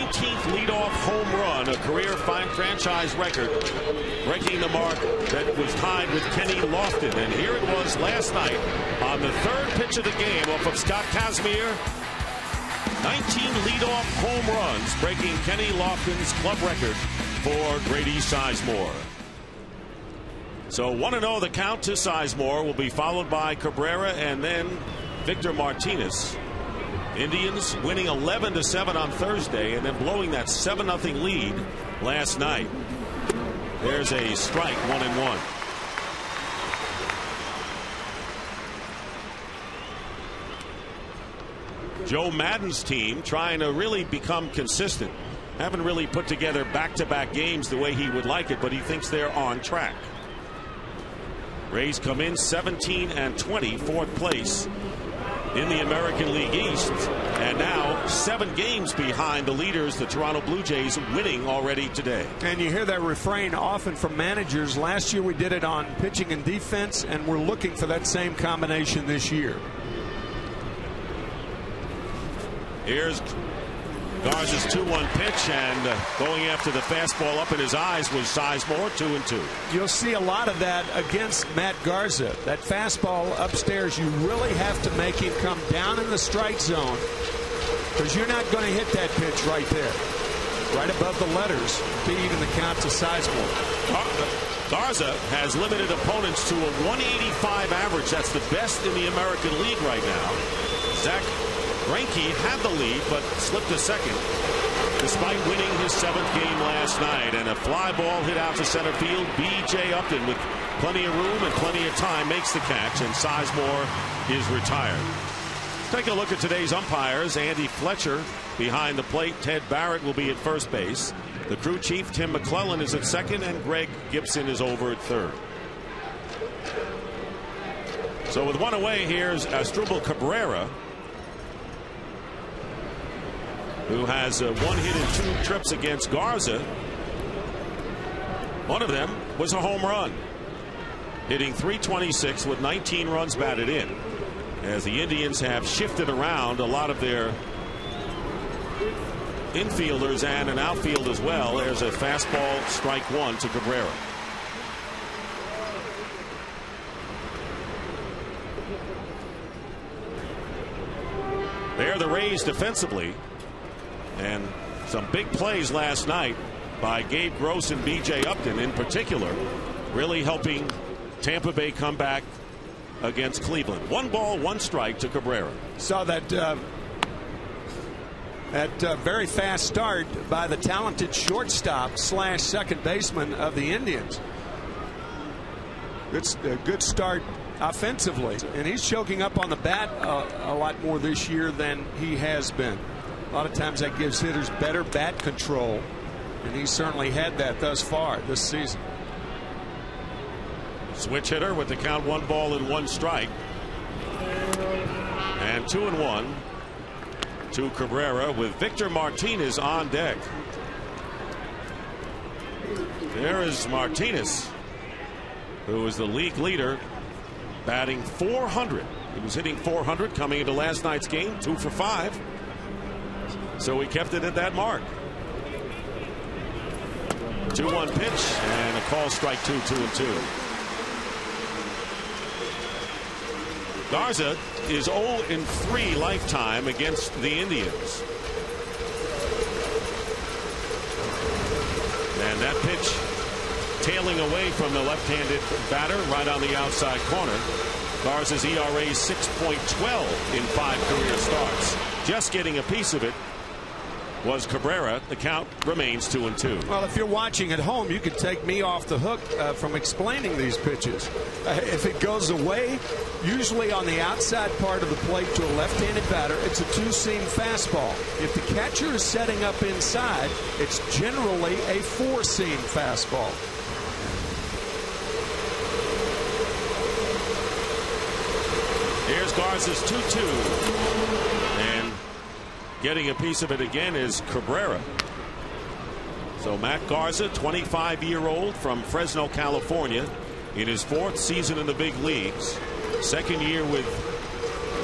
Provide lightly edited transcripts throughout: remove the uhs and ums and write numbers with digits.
19th leadoff home run, a career franchise record, breaking the mark that was tied with Kenny Lofton. And here it was last night on the third pitch of the game off of Scott Kazmir. 19 leadoff home runs, breaking Kenny Lofton's club record for Grady Sizemore. So 1-0 the count to Sizemore, will be followed by Cabrera and then Victor Martinez. Indians winning 11-7 on Thursday and then blowing that 7-0 lead last night. There's a strike, 1-1. Joe Maddon's team trying to really become consistent. Haven't really put together back-to-back games the way he would like it, but he thinks they're on track. Rays come in 17-20, fourth place in the American League East, and now 7 games behind the leaders, the Toronto Blue Jays, winning already today. And you hear that refrain often from managers. Last year we did it on pitching and defense, and we're looking for that same combination this year. Here's Garza's 2-1 pitch, and going after the fastball up in his eyes was Sizemore, 2-2. You'll see a lot of that against Matt Garza. That fastball upstairs, you really have to make him come down in the strike zone, because you're not going to hit that pitch right there, right above the letters, to even the count to Sizemore. Garza has limited opponents to a 185 average. That's the best in the American League right now. Zach Greinke had the lead, but slipped a second despite winning his 7th game last night. And a fly ball hit out to center field. B.J. Upton, with plenty of room and plenty of time, makes the catch, and Sizemore is retired. Take a look at today's umpires. Andy Fletcher behind the plate. Ted Barrett will be at first base. The crew chief, Tim McClellan, is at second, and Greg Gibson is over at third. So with one away, here's Asdrubal Cabrera, who has 1 hit and 2 trips against Garza. One of them was a home run, hitting .326 with 19 runs batted in, as the Indians have shifted around a lot of their infielders and an outfield as well. There's a fastball, strike 1 to Cabrera. They're the Rays defensively. And some big plays last night by Gabe Gross and B.J. Upton in particular, really helping Tampa Bay come back against Cleveland. 1 ball, 1 strike to Cabrera. Saw that very fast start by the talented shortstop / second baseman of the Indians. It's a good start offensively, and he's choking up on the bat a lot more this year than he has been. A lot of times that gives hitters better bat control, and he certainly had that thus far this season. Switch hitter with the count, 1 ball and 1 strike. And 2-1 to Cabrera, with Victor Martinez on deck. There is Martinez, who is the league leader, batting .400. He was hitting .400 coming into last night's game, 2 for 5. So we kept it at that mark. 2-1 pitch and a call, strike 2, 2-2. Garza is 0-3 lifetime against the Indians. And that pitch tailing away from the left-handed batter right on the outside corner. Garza's ERA 6.12 in 5 career starts. Just getting a piece of it was Cabrera. The count remains 2-2. Well, if you're watching at home, you could take me off the hook from explaining these pitches. If it goes away, usually on the outside part of the plate to a left-handed batter, it's a 2-seam fastball. If the catcher is setting up inside, it's generally a 4-seam fastball. Here's Garza's 2-2, and getting a piece of it again is Cabrera. So Matt Garza, 25-year-old from Fresno, California, in his 4th season in the big leagues, 2nd year with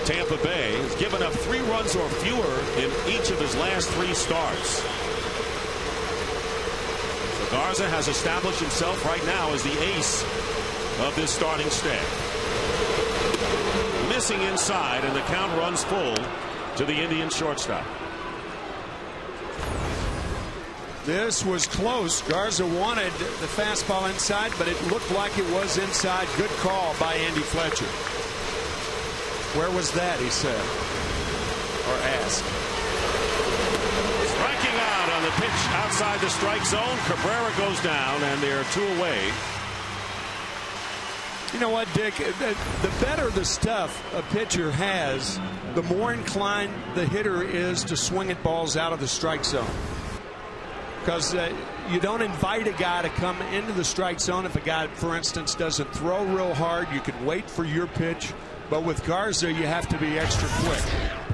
Tampa Bay, has given up 3 runs or fewer in each of his last 3 starts. Garza has established himself right now as the ace of this starting staff. Missing inside, and the count runs full to the Indian shortstop. This was close. Garza wanted the fastball inside, but it looked like it was inside. Good call by Andy Fletcher. Where was that, he said, or asked. Striking out on the pitch outside the strike zone. Cabrera goes down, and they're 2 away. You know what, Dick? The better the stuff a pitcher has, the more inclined the hitter is to swing at balls out of the strike zone. Because you don't invite a guy to come into the strike zone if a guy, for instance, doesn't throw real hard. You can wait for your pitch. But with Garza, you have to be extra quick.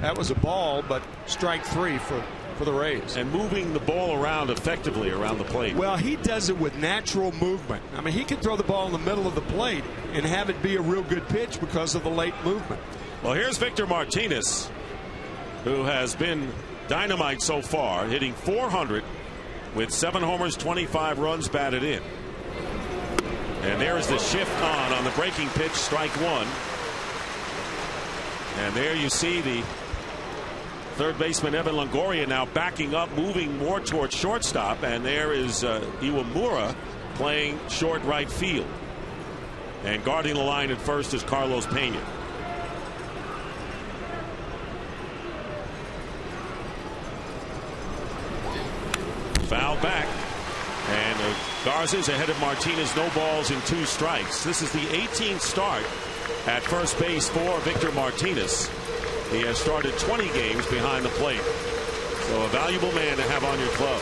That was a ball, but strike 3 for the Rays. And moving the ball around effectively around the plate. Well, he does it with natural movement. I mean, he can throw the ball in the middle of the plate and have it be a real good pitch because of the late movement. Well, here's Victor Martinez, who has been dynamite so far, hitting .400 with 7 homers, 25 runs batted in. And there is the shift on the breaking pitch, strike 1. And there you see the third baseman Evan Longoria now backing up, moving more towards shortstop, and there is Iwamura playing short right field. And guarding the line at first is Carlos Pena. Foul back, and Garza's ahead of Martinez, no balls and 2 strikes. This is the 18th start at first base for Victor Martinez. He has started 20 games behind the plate. So a valuable man to have on your club.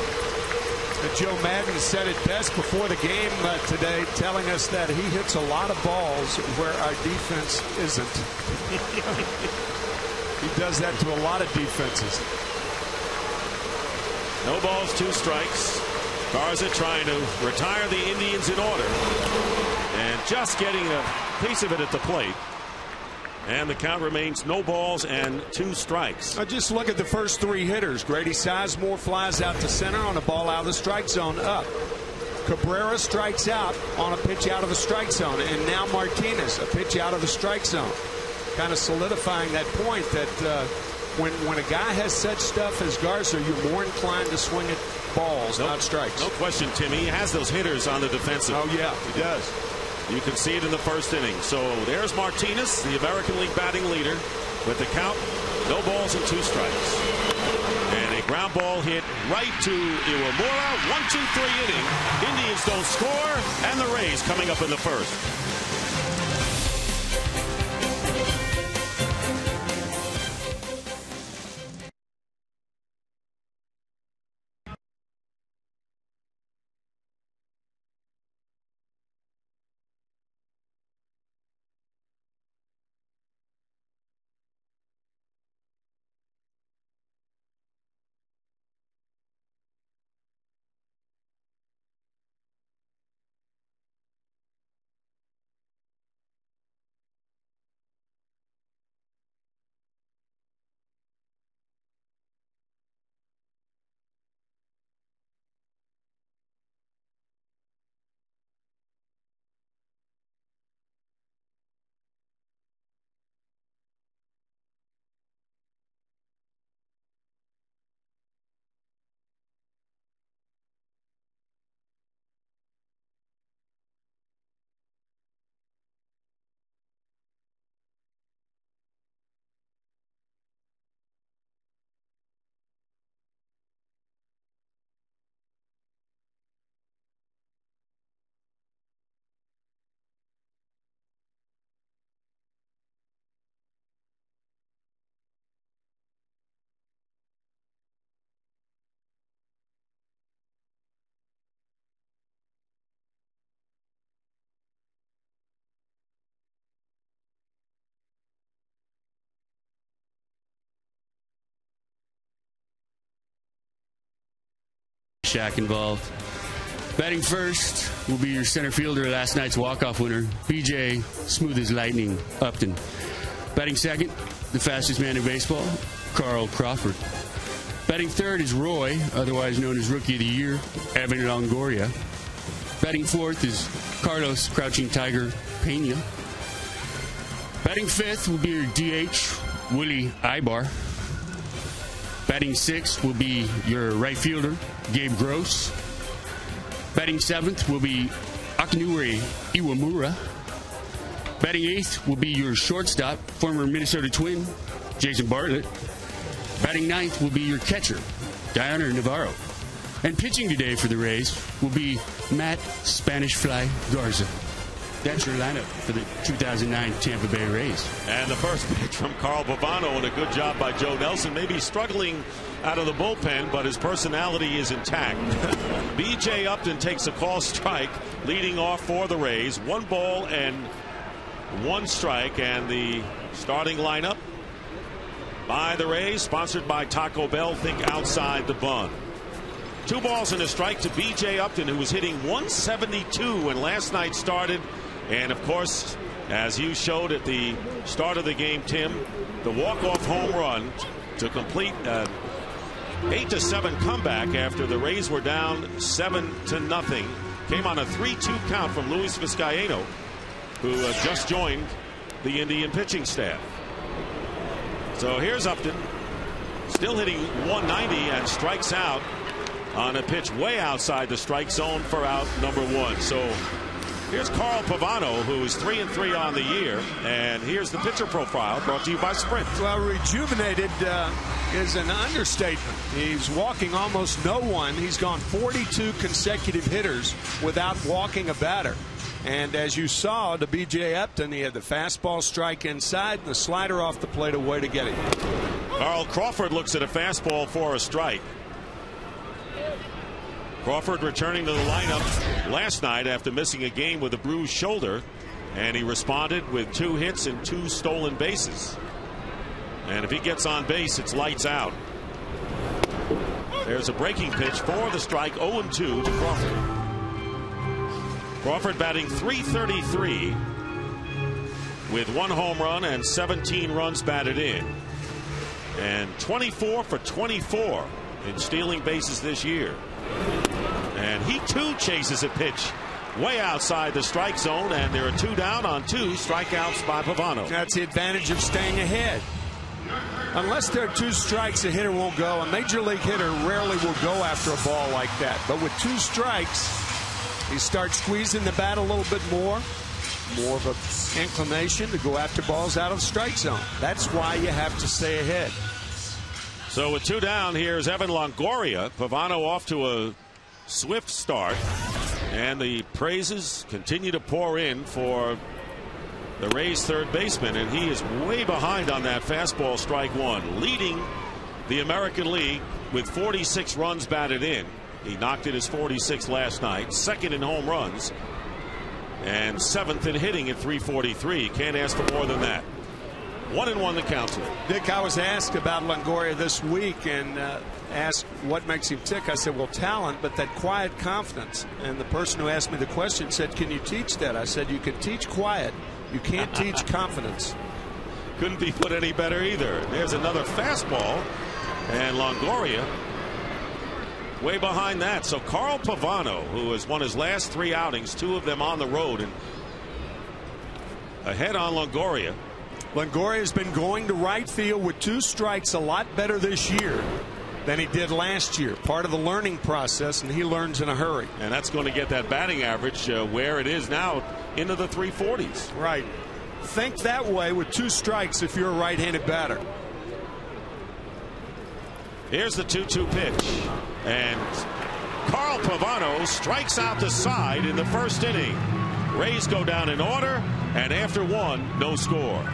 And Joe Madden said it best before the game today, telling us that he hits a lot of balls where our defense isn't. He does that to a lot of defenses. No balls, 2 strikes. Garza trying to retire the Indians in order. And just getting a piece of it at the plate. And the count remains no balls and 2 strikes. Now just look at the first 3 hitters. Grady Sizemore flies out to center on a ball out of the strike zone up. Cabrera strikes out on a pitch out of the strike zone. And now Martinez, a pitch out of the strike zone. Kind of solidifying that point that when a guy has such stuff as Garza, you're more inclined to swing at balls, not strikes. No question, Timmy. He has those hitters on the defensive. Oh, yeah, he does. You can see it in the first inning. So there's Martinez, the American League batting leader, with the count, no balls and 2 strikes. And a ground ball hit right to Iwamura. 1-2-3 inning. Indians don't score, and the Rays coming up in the first. Shack involved. Batting first will be your center fielder, last night's walk-off winner, BJ Smooth as Lightning Upton. Batting second, the fastest man in baseball, Carl Crawford. Batting third is Roy, otherwise known as Rookie of the Year, Evan Longoria. Batting fourth is Carlos Crouching Tiger Pena. Batting fifth will be your DH, Willie Ibar. Batting sixth will be your right fielder, Gabe Gross. Batting seventh will be Akinure Iwamura. Batting eighth will be your shortstop, former Minnesota Twin, Jason Bartlett. Batting ninth will be your catcher, Diana Navarro. And pitching today for the Rays will be Matt Spanish Fly Garza. That's your lineup for the 2009 Tampa Bay Rays. And the first pitch from Carl Pavano, and a good job by Joe Nelson. Maybe struggling out of the bullpen, but his personality is intact. B.J. Upton takes a call strike, leading off for the Rays. 1 ball and 1 strike, and the starting lineup by the Rays, sponsored by Taco Bell. Think outside the bun. 2 balls and a strike to B.J. Upton, who was hitting 172 when last night started. And of course, as you showed at the start of the game, Tim, the walk-off home run to complete an 8-7 comeback after the Rays were down 7-0 came on a 3-2 count from Luis Vizcaíno, who just joined the Indian pitching staff. So here's Upton, still hitting 190, and strikes out on a pitch way outside the strike zone for out number 1. So here's Carl Pavano, who is 3-3 on the year, and here's the pitcher profile brought to you by Sprint. Well, rejuvenated is an understatement. He's walking almost no one. He's gone 42 consecutive hitters without walking a batter. And as you saw to B.J. Upton, he had the fastball strike inside and the slider off the plate, a way to get it. Carl Crawford looks at a fastball for a strike. Crawford returning to the lineup last night after missing a game with a bruised shoulder, and he responded with 2 hits and 2 stolen bases. And if he gets on base, it's lights out. There's a breaking pitch for the strike. 0-2 to Crawford. Crawford batting .333 with 1 home run and 17 runs batted in, and 24 for 24 in stealing bases this year. And he too chases a pitch way outside the strike zone, and there are 2 down on 2 strikeouts by Pavano. That's the advantage of staying ahead. Unless there are 2 strikes, a hitter won't go. A major league hitter rarely will go after a ball like that. But with 2 strikes, he starts squeezing the bat a little bit more of an inclination to go after balls out of the strike zone. That's why you have to stay ahead. So with 2 down, here's Evan Longoria. Pavano off to a swift start, and the praises continue to pour in for the Rays' third baseman, and he is way behind on that fastball, strike 1, leading the American League with 46 runs batted in. He knocked in his 46 last night, 2nd in home runs, and 7th in hitting at .343. Can't ask for more than that. 1-1 the count to it. Dick, I was asked about Longoria this week and asked what makes him tick. I said, well, talent, but that quiet confidence. And the person who asked me the question said, can you teach that? I said, you can teach quiet. You can't teach confidence. Couldn't be put any better either. There's another fastball, and Longoria way behind that. So Carl Pavano, who has won his last 3 outings, 2 of them on the road, and ahead on Longoria. Longoria has been going to right field with 2 strikes a lot better this year than he did last year. Part of the learning process, and he learns in a hurry. And that's going to get that batting average where it is now into the 340s. Right. Think that way with 2 strikes if you're a right-handed batter. Here's the 2-2 pitch, and Carl Pavano strikes out the side in the first inning. Rays go down in order, and after 1, no score.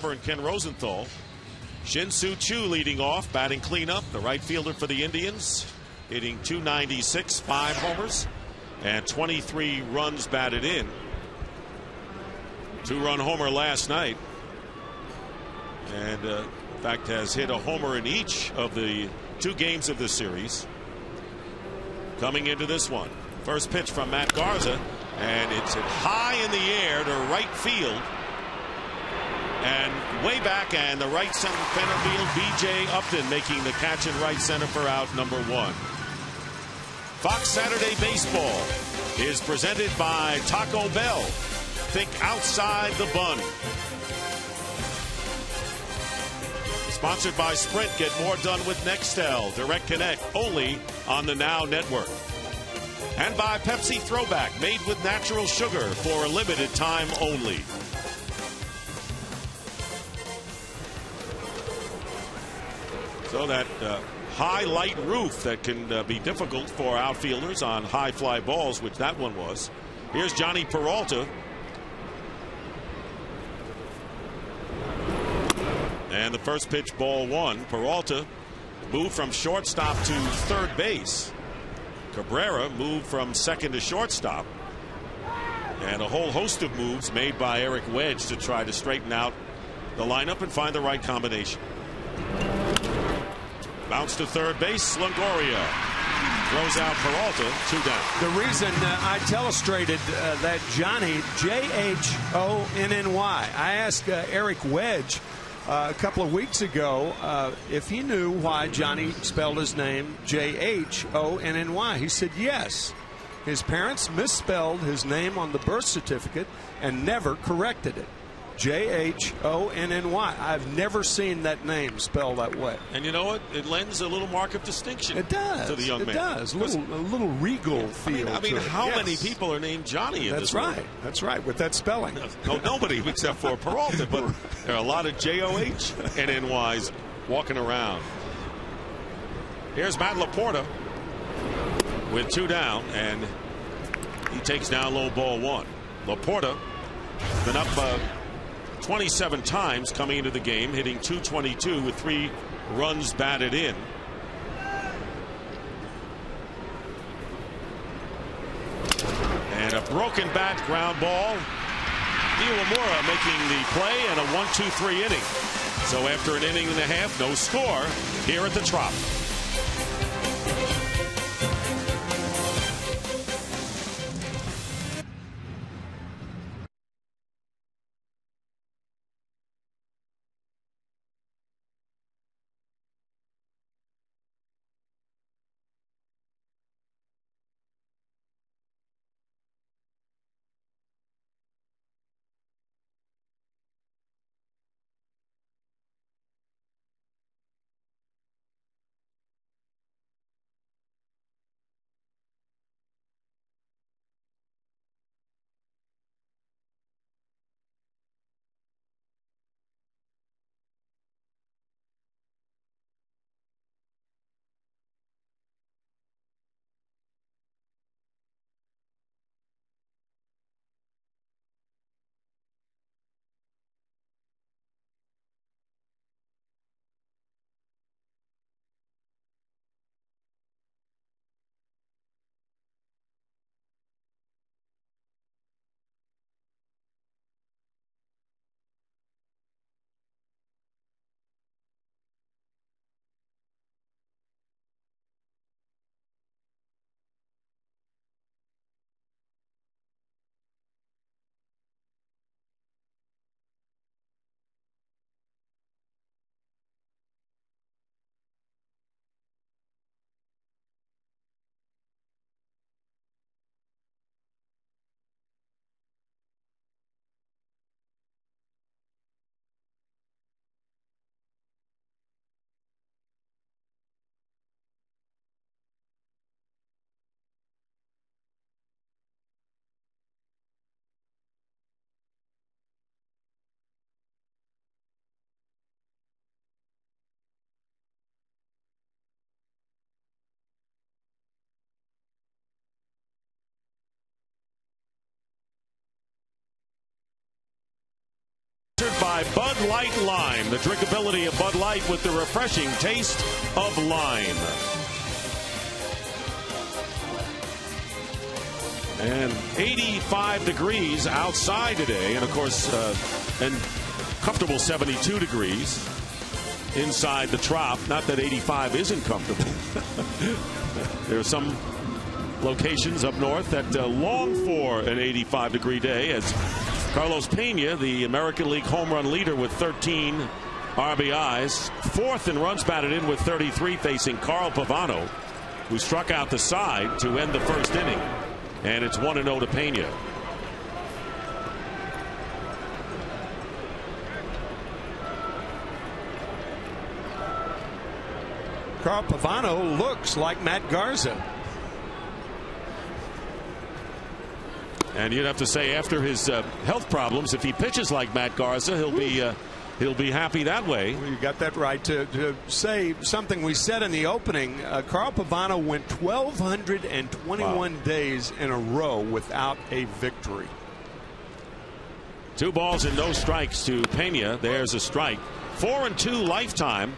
Barber and Ken Rosenthal. Shin-Soo Choo leading off, batting cleanup, the right fielder for the Indians, hitting .296, 5 homers, and 23 runs batted in. 2-run homer last night, and in fact has hit a homer in each of the 2 games of the series. Coming into this one, first pitch from Matt Garza, and it's hit high in the air to right field and way back, and the right center field, B.J. Upton making the catch in right center for out number 1. Fox Saturday Baseball is presented by Taco Bell. Think outside the bun. Sponsored by Sprint. Get more done with Nextel. Direct Connect only on the Now Network. And by Pepsi Throwback, made with natural sugar for a limited time only. So that high light roof that can be difficult for outfielders on high fly balls, which that one was. Here's Johnny Peralta. And the first pitch, ball 1. Peralta moved from shortstop to third base. Cabrera moved from second to shortstop. And a whole host of moves made by Eric Wedge to try to straighten out the lineup and find the right combination. Bounce to third base, Longoria throws out Peralta, 2 down. The reason I telestrated that Johnny, J-H-O-N-N-Y. I asked Eric Wedge a couple of weeks ago if he knew why Johnny spelled his name J-H-O-N-N-Y. He said yes. His parents misspelled his name on the birth certificate and never corrected it. J-H-O-N-N-Y. I've never seen that name spelled that way. And you know what? It lends a little mark of distinction. It does. To the young man. It does. A little regal feel. I mean, how many people are named Johnny in this world? That's right. With that spelling. No, nobody except for Peralta. But there are a lot of J-O-H-N-N-Ys walking around. Here's Matt Laporta with 2 down, and he takes down low, ball 1. Laporta been up 27 times coming into the game, hitting .222 with 3 runs batted in. And a broken bat, ground ball. Iwamura making the play, and a 1-2-3 inning. So after an inning and a half, no score here at the Trop. by Bud Light Lime. The drinkability of Bud Light with the refreshing taste of lime. And 85 degrees outside today. And, of course, and comfortable 72 degrees inside the trop. Not that 85 isn't comfortable. There are some locations up north that long for an 85-degree day, as Carlos Pena, the American League home run leader with 13 RBIs, fourth in runs batted in with 33, facing Carl Pavano, who struck out the side to end the first inning. And it's 1-0 to Pena. Carl Pavano looks like Matt Garza. And you'd have to say, after his health problems, if he pitches like Matt Garza, he'll be happy that way. Well, you got that right. To say something we said in the opening, Carl Pavano went 1,221 days in a row without a victory. 2 balls and no strikes to Pena. There's a strike. 4-2 lifetime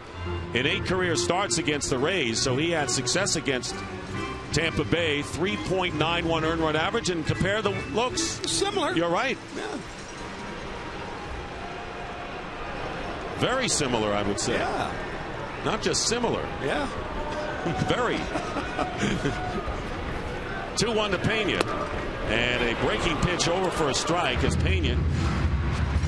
in 8 career starts against the Rays. So he had success against Tampa Bay. 3.91 earned run average, and compare the looks. Similar. You're right. Yeah. Very similar, I would say. Yeah. Not just similar. Yeah. Very. 2-1 to Pena. And a breaking pitch over for a strike as Pena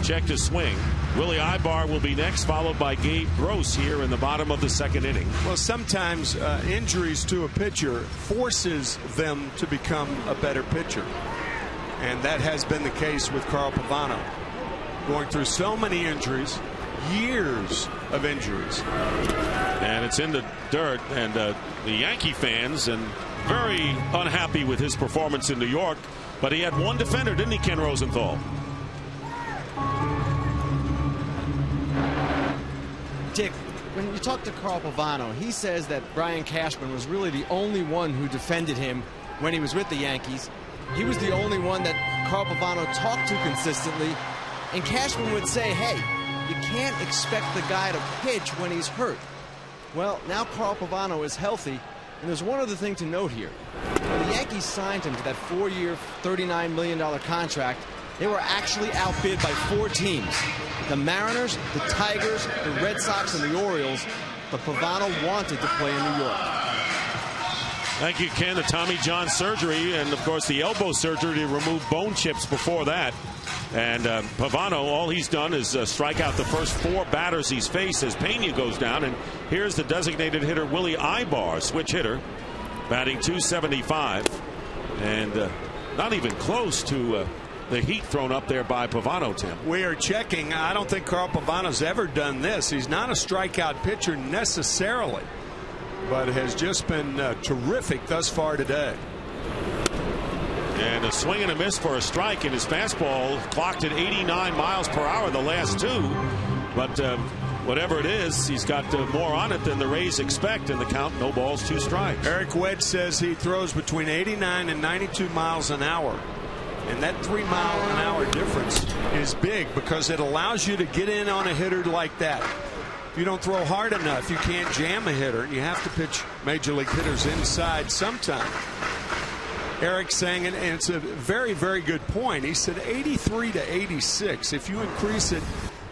checked his swing. Willie Ibar will be next, followed by Gabe Gross here in the bottom of the second inning. Well, sometimes injuries to a pitcher forces them to become a better pitcher. And that has been the case with Carl Pavano. Going through so many injuries. Years of injuries. And it's in the dirt, and the Yankee fans and very unhappy with his performance in New York. But he had one defender, didn't he, Ken Rosenthal? Dick, when you talk to Carl Pavano, he says that Brian Cashman was really the only one who defended him when he was with the Yankees. He was the only one that Carl Pavano talked to consistently. And Cashman would say, hey, you can't expect the guy to pitch when he's hurt. Well, now Carl Pavano is healthy, and there's one other thing to note here. When the Yankees signed him to that 4-year, $39 million contract, they were actually outbid by 4 teams. The Mariners, the Tigers, the Red Sox, and the Orioles. But Pavano wanted to play in New York. Thank you, Ken. The Tommy John surgery and, of course, the elbow surgery to remove bone chips before that. And Pavano, all he's done is strike out the first 4 batters he's faced as Pena goes down. And here's the designated hitter, Willie Ibar, switch hitter, batting .275. And not even close to the heat thrown up there by Pavano, Tim. We are checking. I don't think Carl Pavano's ever done this. He's not a strikeout pitcher necessarily, but has just been terrific thus far today. And a swing and a miss for a strike, and his fastball clocked at 89 miles per hour the last 2. But whatever it is, he's got more on it than the Rays expect, and the count, no balls, 2 strikes. Eric Wedge says he throws between 89 and 92 miles an hour. And that 3-mile-an-hour difference is big because it allows you to get in on a hitter like that. If you don't throw hard enough, you can't jam a hitter. You have to pitch major league hitters inside sometime. Eric saying, and it's a very, very good point. He said 83 to 86. If you increase it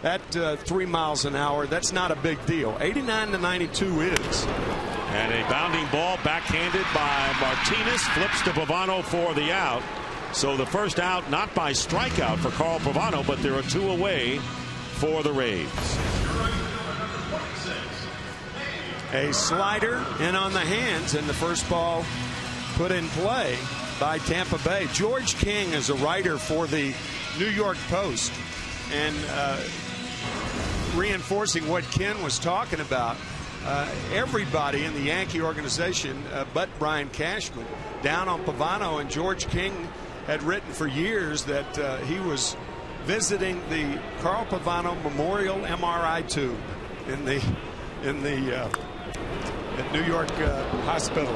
at 3 miles an hour, that's not a big deal. 89 to 92 is. And a bounding ball backhanded by Martinez, flips to Pavano for the out. So the first out, not by strikeout for Carl Pavano, but there are 2 away for the Rays. A slider in on the hands, and the first ball put in play by Tampa Bay. George King is a writer for the New York Post, and reinforcing what Ken was talking about, everybody in the Yankee organization but Brian Cashman down on Pavano, and George King had written for years that he was visiting the Carl Pavano Memorial MRI tube in the at New York hospital.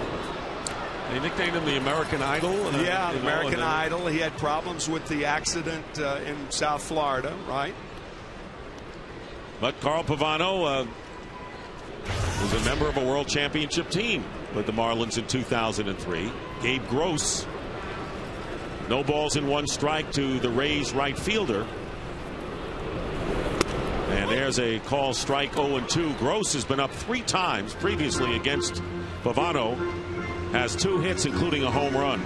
They nicknamed him the American Idol. Yeah, American Idol. He had problems with the accident in South Florida, right? But Carl Pavano was a member of a world championship team with the Marlins in 2003. Gabe Gross, no balls in one strike to the Rays right fielder. And there's a call strike 0-2. Gross has been up 3 times previously against Pavano. Has 2 hits, including a home run.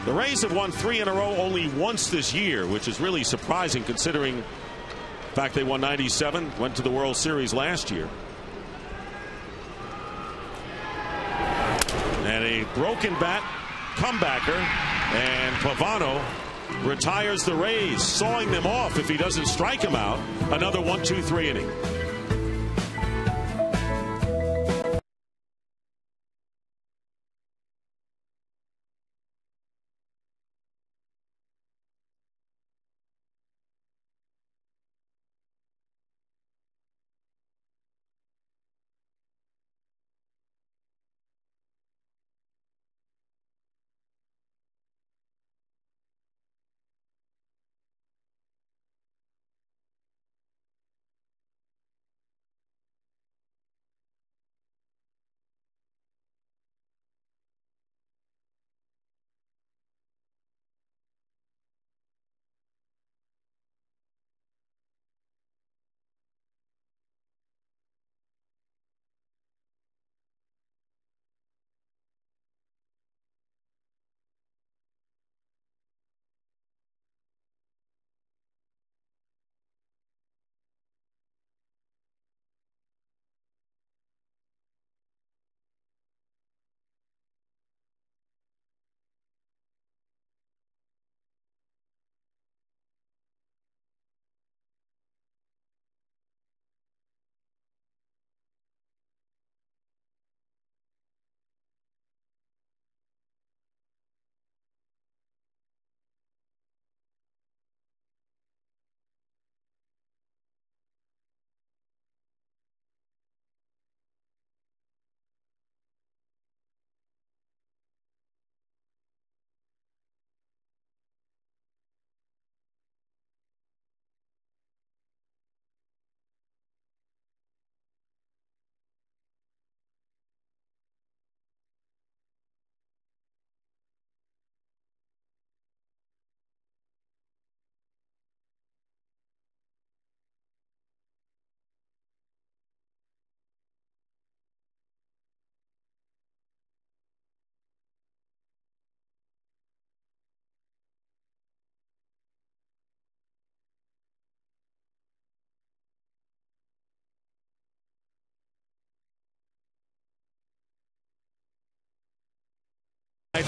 The Rays have won 3 in a row only once this year, which is really surprising considering the fact they won 97, went to the World Series last year. And a broken bat comebacker, and Pavano retires the Rays, sawing them off if he doesn't strike him out. Another 1-2-3 inning.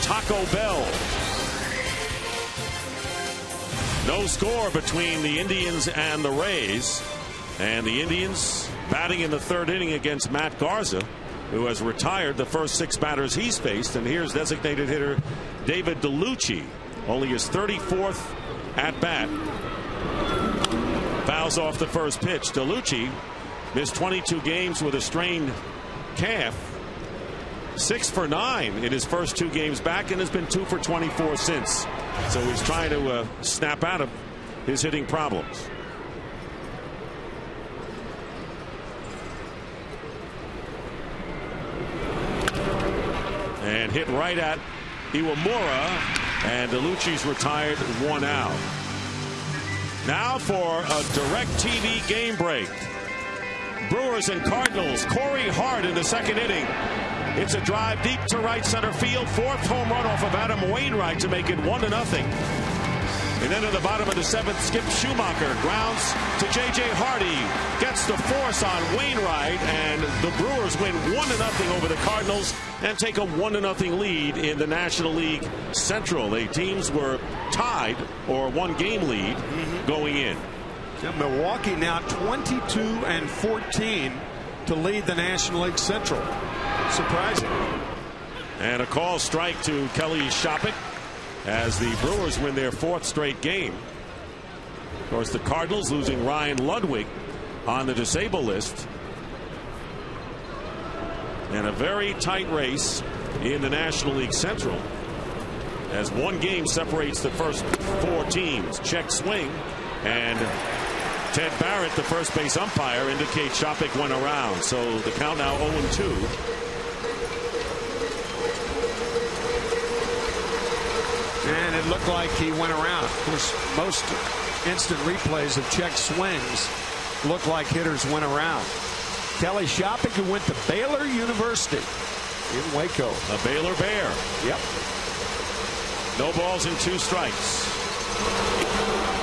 Taco Bell. No score between the Indians and the Rays. And the Indians batting in the 3rd inning against Matt Garza, who has retired the first 6 batters he's faced. And here's designated hitter David DeLucci, only his 34th at bat. Fouls off the first pitch. DeLucci missed 22 games with a strained calf. 6 for 9 in his first 2 games back, and has been 2 for 24 since. So he's trying to snap out of his hitting problems. And hit right at Iwamura, and DeLucci's retired, 1 out. Now for a direct TV game break. Brewers and Cardinals. Corey Hart in the 2nd inning. It's a drive deep to right center field. 4th home run off of Adam Wainwright to make it 1-0. And then in the bottom of the 7th, Skip Schumacher grounds to J.J. Hardy. Gets the force on Wainwright, and the Brewers win 1-0 over the Cardinals and take a 1-0 lead in the National League Central. The teams were tied, or 1-game lead, going in. Yeah, Milwaukee now 22-14 to lead the National League Central. Surprising. And a call strike to Kelly Shopping as the Brewers win their 4th straight game. Of course, the Cardinals losing Ryan Ludwig on the disabled list. And a very tight race in the National League Central, as 1 game separates the first 4 teams. Check swing, and Ted Barrett, the first base umpire, indicates Shopik went around. So the count now 0-2. And it looked like he went around. Of course, most instant replays of check swings look like hitters went around. Kelly Shopik, who went to Baylor University in Waco. A Baylor Bear. Yep. No balls and 2 strikes.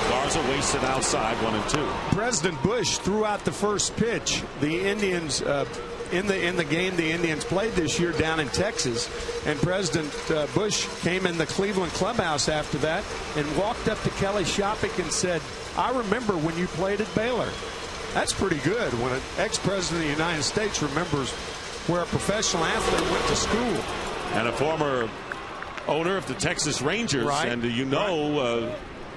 Garza wasted outside 1-2. President Bush threw out the first pitch. The Indians in the game the Indians played this year down in Texas, and President Bush came in the Cleveland clubhouse after that and walked up to Kelly Shopik and said, "I remember when you played at Baylor." That's pretty good when an ex-president of the United States remembers where a professional athlete went to school. And a former owner of the Texas Rangers. Right. And you know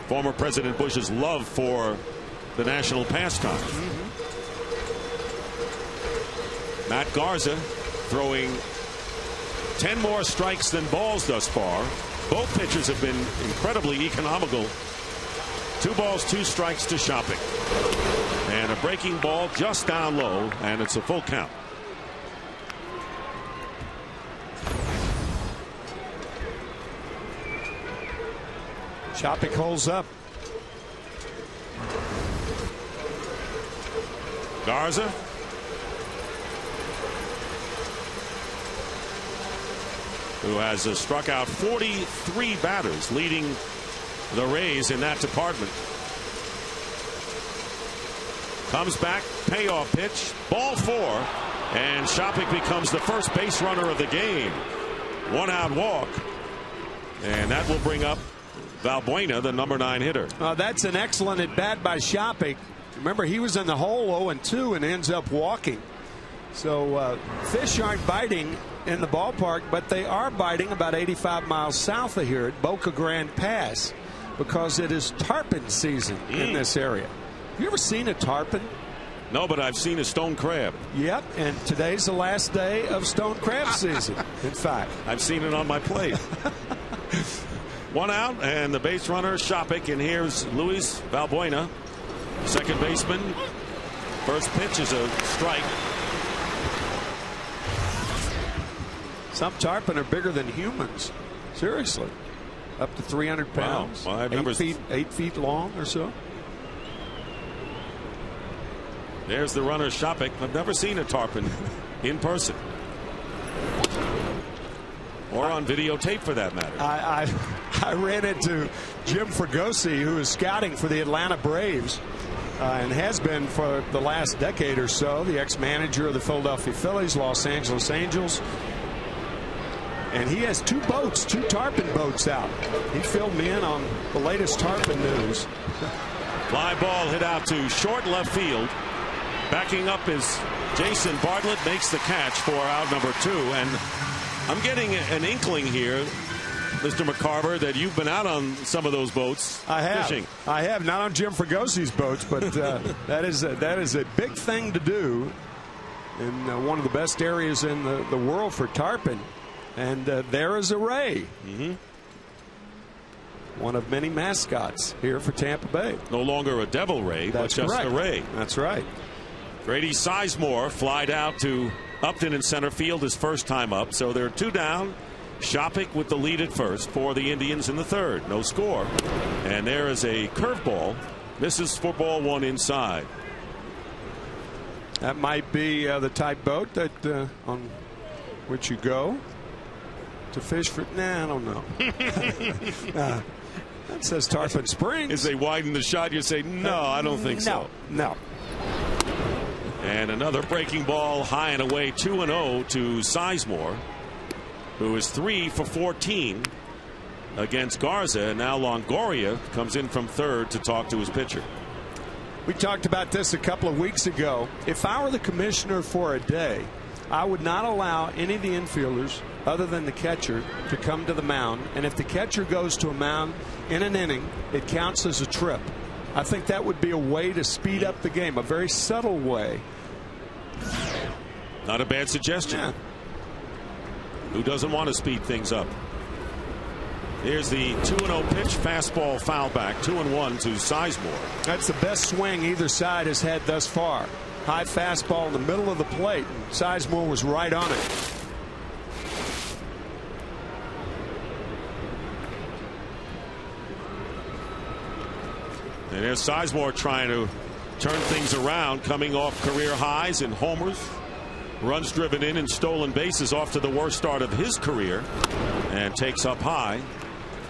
former President Bush's love for the national pastime. Matt Garza throwing 10 more strikes than balls thus far. Both pitchers have been incredibly economical. 2 balls, 2 strikes to Shopik. And a breaking ball just down low, and it's a full count. Shopik holds up. Garza. Who has struck out 43 batters, leading the Rays in that department. Comes back, payoff pitch, ball 4, and Shopik becomes the first base runner of the game. 1-out walk, and that will bring up Valbuena, the number 9 hitter. That's an excellent at bat by Shopik. Remember, he was in the hole 0-2 and ends up walking. So fish aren't biting in the ballpark, but they are biting about 85 miles south of here at Boca Grande Pass, because it is tarpon season in this area. Have you ever seen a tarpon? No, but I've seen a stone crab. Yep, and today's the last day of stone crab season. In fact, I've seen it on my plate. 1 out, and the base runner Shopik, and here's Luis Valbuena, second baseman. First pitch is a strike. Some tarpon are bigger than humans. Seriously, up to 300 pounds. Wow. Well, 8 feet long or so. There's the runner Shopik. I've never seen a tarpon in person, or on videotape for that matter. I ran into Jim Fregosi, who is scouting for the Atlanta Braves and has been for the last decade or so, the ex-manager of the Philadelphia Phillies, Los Angeles Angels. And he has 2 boats, 2 tarpon boats out. He filled me in on the latest tarpon news. Fly ball hit out to short left field. Backing up is Jason Bartlett, makes the catch for out number 2. And I'm getting an inkling here, Mr. McCarver, that you've been out on some of those boats. I have. Fishing. I have, not on Jim Fregosi's boats, but that is a big thing to do in one of the best areas in the world for tarpon. And there is a ray. One of many mascots here for Tampa Bay. No longer a devil ray, but just a ray. That's right. Grady Sizemore flied out to Upton in center field his first time up. So they're 2 down. Shopik with the lead at first for the Indians in the 3rd. No score. And there is a curveball. Misses for ball 1 inside. That might be the type boat that on which you go to fish for. Nah, I don't know. That says Tarpon Springs. As they widen the shot, you say, no, I don't think so. No. And another breaking ball high and away, 2-0 to Sizemore, who is 3 for 14 against Garza. And now Longoria comes in from 3rd to talk to his pitcher. We talked about this a couple of weeks ago. If I were the commissioner for a day, I would not allow any of the infielders other than the catcher to come to the mound. And if the catcher goes to a mound in an inning, it counts as a trip. I think that would be a way to speed up the game, a very subtle way. Not a bad suggestion. Yeah. Who doesn't want to speed things up? Here's the 2-0 pitch, fastball foul back, 2-1 to Sizemore. That's the best swing either side has had thus far. High fastball in the middle of the plate. Sizemore was right on it. And there's Sizemore trying to turn things around, coming off career highs in homers, runs driven in, and stolen bases, off to the worst start of his career, and takes up high.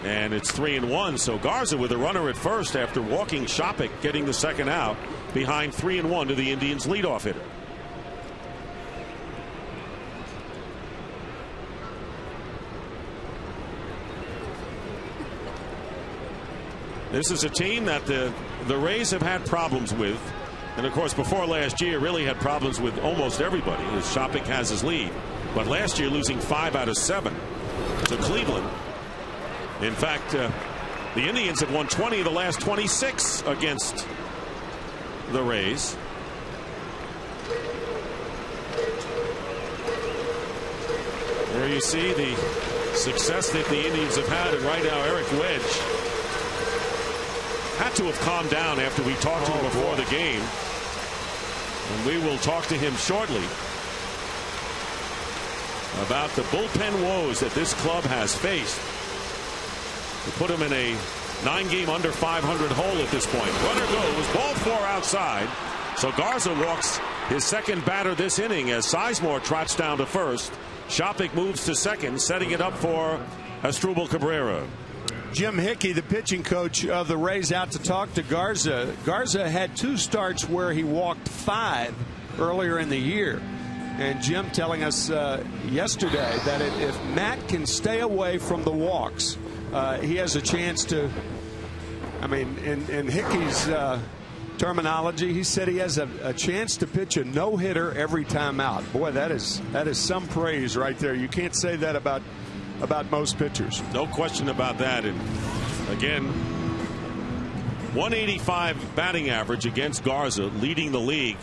And it's 3-1. So Garza with a runner at first after walking Shopik, getting the second out, behind 3-1 to the Indians' leadoff hitter. This is a team that the Rays have had problems with. And of course, before last year, really had problems with almost everybody, as Shopik has his lead. But last year, losing 5 out of 7 to Cleveland. In fact, the Indians have won 20 of the last 26 against the Rays. There you see the success that the Indians have had. And right now, Eric Wedge had to have calmed down after we talked to him before the game. And we will talk to him shortly about the bullpen woes that this club has faced. To put him in a 9-game under 500 hole at this point. Runner goes, ball 4 outside. So Garza walks his second batter this inning as Sizemore trots down to first. Shopik moves to second, setting it up for Asdrubal Cabrera. Jim Hickey, the pitching coach of the Rays, out to talk to Garza. Garza had 2 starts where he walked 5 earlier in the year. And Jim telling us yesterday that if Matt can stay away from the walks, he has a chance to, I mean, in Hickey's terminology, he said he has a chance to pitch a no-hitter every time out. Boy, that is some praise right there. You can't say that about most pitchers. No question about that. And again, 185 batting average against Garza, leading the league.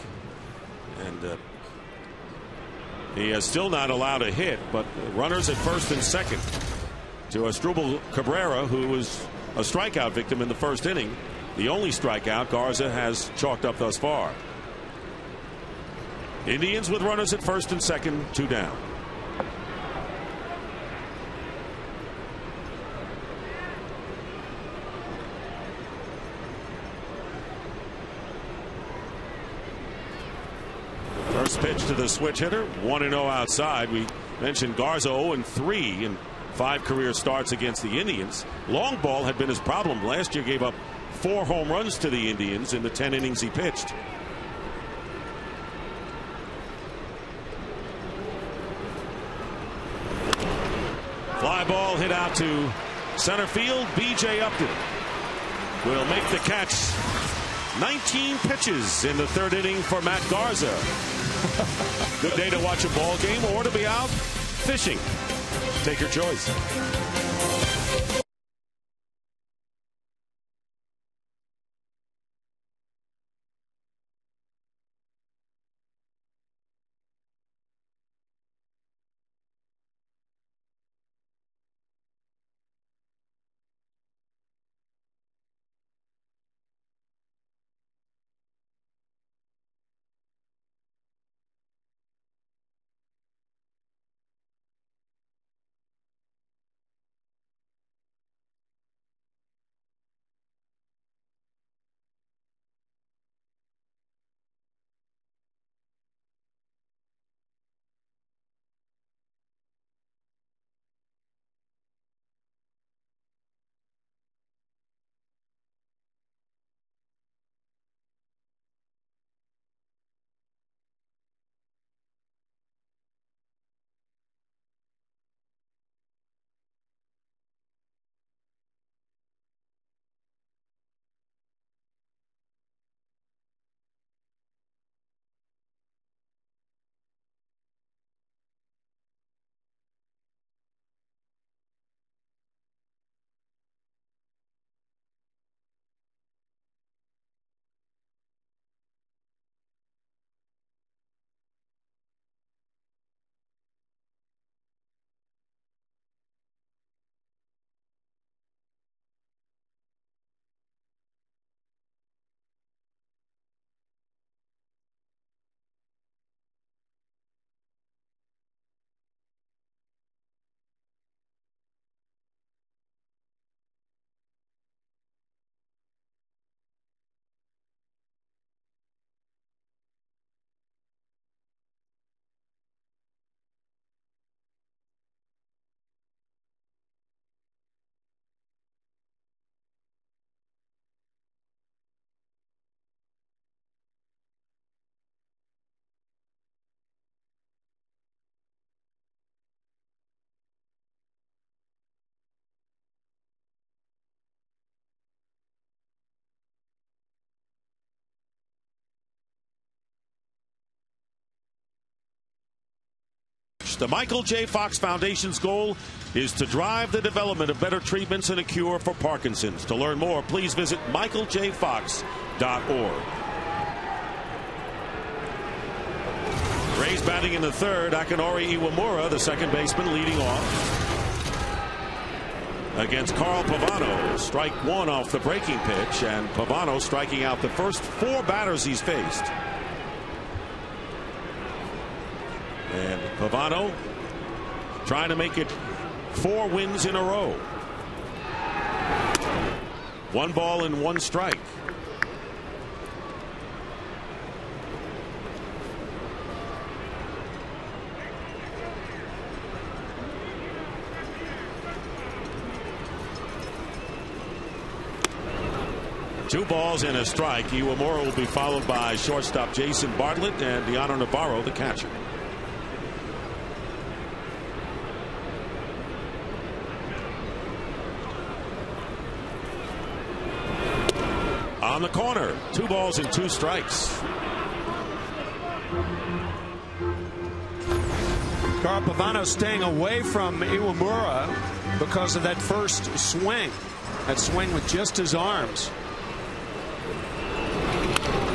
And he has still not allowed a hit, but runners at first and second to Asdrubal Cabrera, who was a strikeout victim in the first inning. The only strikeout Garza has chalked up thus far. Indians with runners at first and second, 2 down. First pitch to the switch hitter, 1-0 outside. We mentioned Garza 0-3 in 5 career starts against the Indians. Long ball had been his problem. Last year gave up 4 home runs to the Indians in the 10 innings he pitched. Fly ball hit out to center field. B.J. Upton will make the catch. 19 pitches in the 3rd inning for Matt Garza. Good day to watch a ball game or to be out fishing. Take your choice. The Michael J. Fox Foundation's goal is to drive the development of better treatments and a cure for Parkinson's. To learn more, please visit michaeljfox.org. Rays batting in the third. Akinori Iwamura, the second baseman, leading off against Carl Pavano. Strike one off the breaking pitch, and Pavano striking out the first 4 batters he's faced. And Pavano trying to make it 4 wins in a row. 1 ball and 1 strike. Two balls and a strike. Iwamura will be followed by shortstop Jason Bartlett and Deanna Navarro, the catcher. On the corner, 2 balls and 2 strikes. Carl Pavano staying away from Iwamura because of that first swing. That swing with just his arms.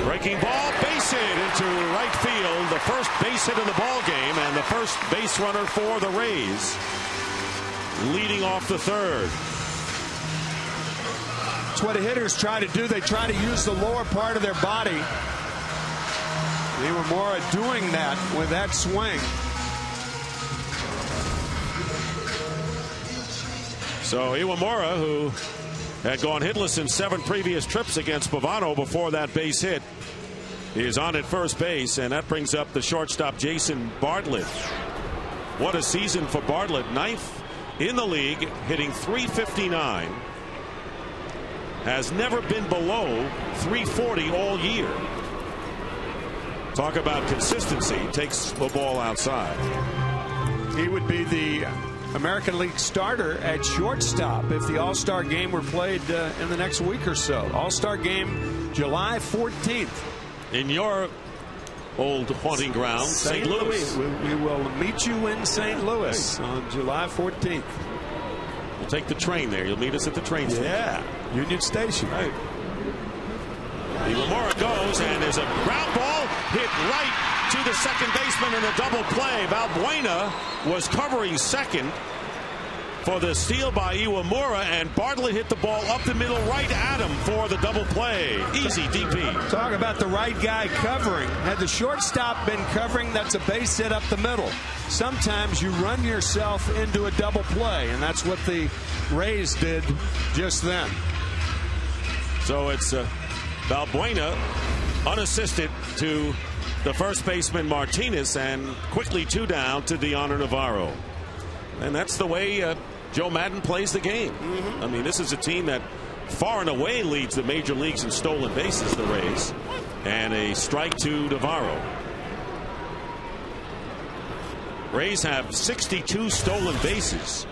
Breaking ball, base hit into right field. The first base hit of the ball game, and the first base runner for the Rays. Leading off the third. That's what hitters try to do. They try to use the lower part of their body. Iwamura doing that with that swing. So Iwamura, who had gone hitless in 7 previous trips against Pavano before that base hit, is on at first base, and that brings up the shortstop Jason Bartlett. What a season for Bartlett. 9th in the league, hitting .359. Has never been below .340 all year. Talk about consistency. Takes the ball outside. He would be the American League starter at shortstop if the All-Star game were played in the next week or so. All-Star game July 14th. In your old haunting ground, St. Louis. We will meet you in St. Louis on July 14th. We'll take the train there. You'll meet us at the train station. Yeah, Union Station. Right. Iwamura goes, and there's a ground ball hit right to the second baseman in a double play. Valbuena was covering second for the steal by Iwamura, and Bartlett hit the ball up the middle right at him for the double play. Easy DP. Talk about the right guy covering. Had the shortstop been covering, that's a base hit up the middle. Sometimes you run yourself into a double play, and that's what the Rays did just then. So it's Valbuena unassisted to the first baseman Martinez, and quickly 2 down to Deanna Navarro. And that's the way Joe Madden plays the game. I mean, this is a team that far and away leads the major leagues in stolen bases, the Rays. And a strike to Navarro. Rays have 62 stolen bases.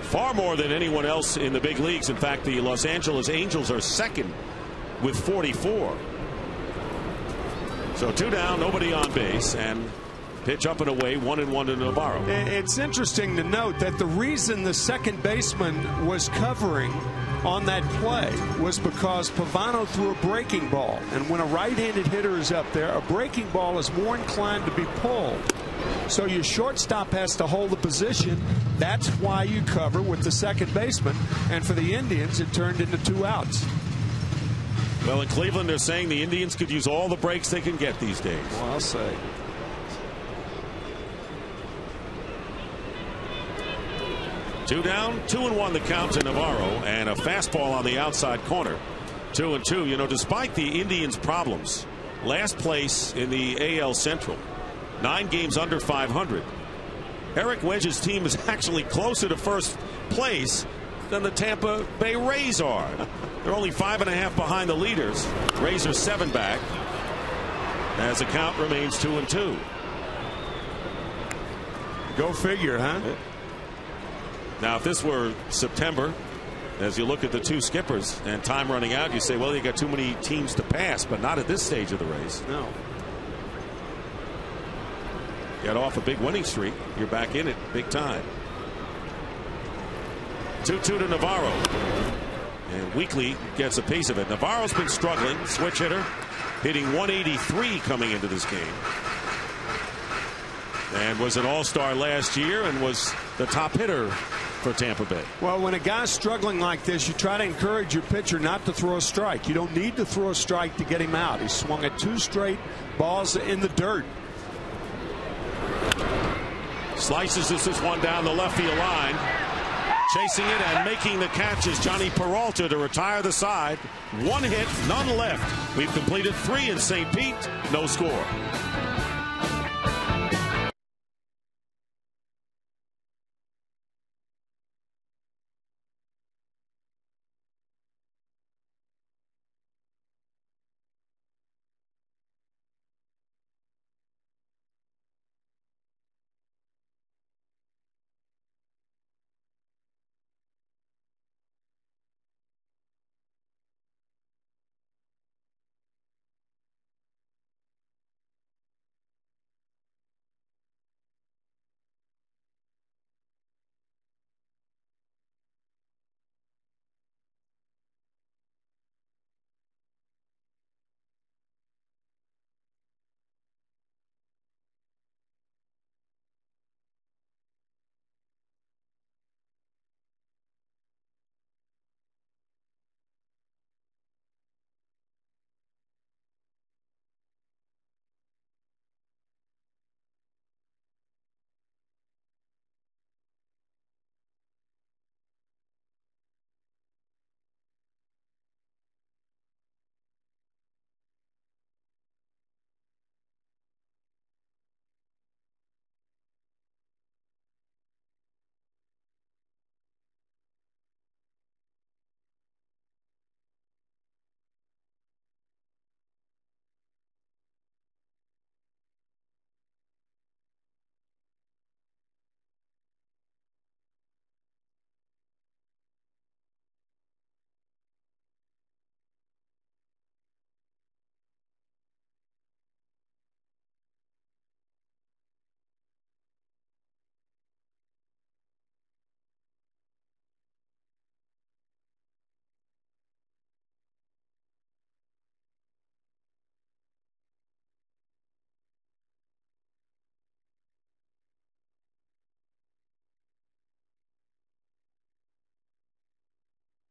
Far more than anyone else in the big leagues. In fact, the Los Angeles Angels are second with 44. So 2 down, nobody on base, and pitch up and away, 1-1 to Navarro. It's interesting to note that the reason the second baseman was covering on that play was because Pavano threw a breaking ball, and when a right-handed hitter is up there, a breaking ball is more inclined to be pulled. So your shortstop has to hold the position. That's why you cover with the second baseman, and for the Indians it turned into 2 outs. Well, in Cleveland they're saying the Indians could use all the breaks they can get these days. Well, I'll say. Two down, 2-1 the count to Navarro, and a fastball on the outside corner. 2-2. You know, despite the Indians' problems, last place in the AL Central, 9 games under 500. Eric Wedge's team is actually closer to first place than the Tampa Bay Rays are. They're only 5.5 behind the leaders. Rays are 7 back as the count remains 2-2. Go figure, huh? Now, if this were September, as you look at the 2 skippers and time running out, you say, well, you got too many teams to pass, but not at this stage of the race. No. Get off a big winning streak. You're back in it big time. 2-2 to Navarro. And Weekly gets a piece of it. Navarro's been struggling. Switch hitter. Hitting 183 coming into this game. And was an all-star last year and was the top hitter for Tampa Bay. Well, when a guy's struggling like this, you try to encourage your pitcher not to throw a strike. You don't need to throw a strike to get him out. He swung at 2 straight balls in the dirt. Slices this one down the left field line. Chasing it and making the catch is Johnny Peralta to retire the side. 1 hit, none left. We've completed 3 in St. Pete. No score.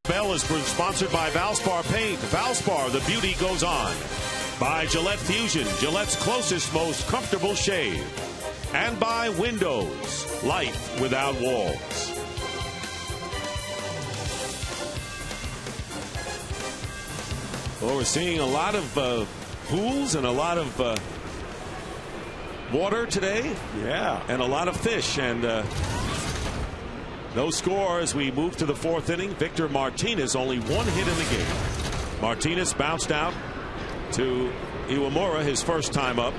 Bell is sponsored by Valspar Paint. Valspar, the beauty goes on. By Gillette Fusion, Gillette's closest, most comfortable shave. And by Windows, life without walls. Well, we're seeing a lot of pools and a lot of water today. Yeah. And a lot of fish. And no score as we move to the 4th inning. Victor Martinez only 1 hit in the game. Martinez bounced out to Iwamura his first time up.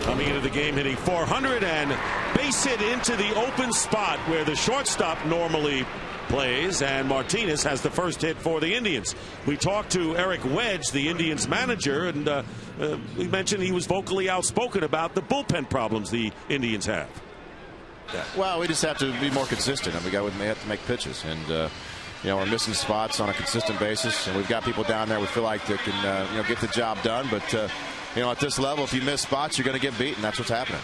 Coming into the game hitting 400 and base hit into the open spot where the shortstop normally plays, and Martinez has the first hit for the Indians. We talked to Eric Wedge, the Indians manager, and we mentioned he was vocally outspoken about the bullpen problems the Indians have. Yeah. Well, we just have to be more consistent, and we have to make pitches, and you know, we're missing spots on a consistent basis, and we've got people down there we feel like that can you know, get the job done, but you know, at this level, if you miss spots, you're going to get beaten. That's what's happening.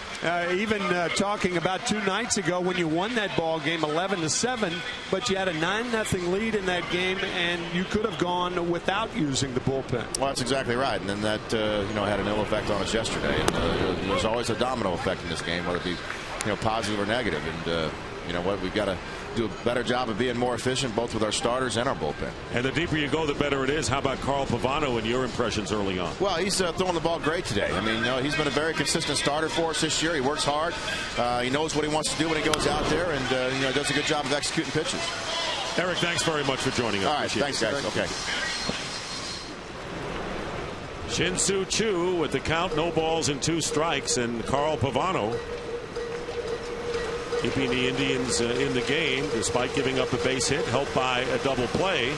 Even talking about 2 nights ago when you won that ball game 11-7, but you had a 9-0 lead in that game, and you could have gone without using the bullpen. Well, that's exactly right, and then that you know, had an ill effect on us yesterday. And there's always a domino effect in this game, whether it be positive or negative. And you know what, we've got to do a better job of being more efficient, both with our starters and our bullpen. And the deeper you go, the better it is. How about Carl Pavano and your impressions early on? Well, he's throwing the ball great today. I mean, you know, he's been a very consistent starter for us this year. He works hard. He knows what he wants to do when he goes out there, and you know, does a good job of executing pitches. Eric, thanks very much for joining us. All right, thanks, guys. Okay. Shin-Soo Choo with the count, no balls and 2 strikes, and Carl Pavano keeping the Indians in the game despite giving up a base hit, helped by a double play.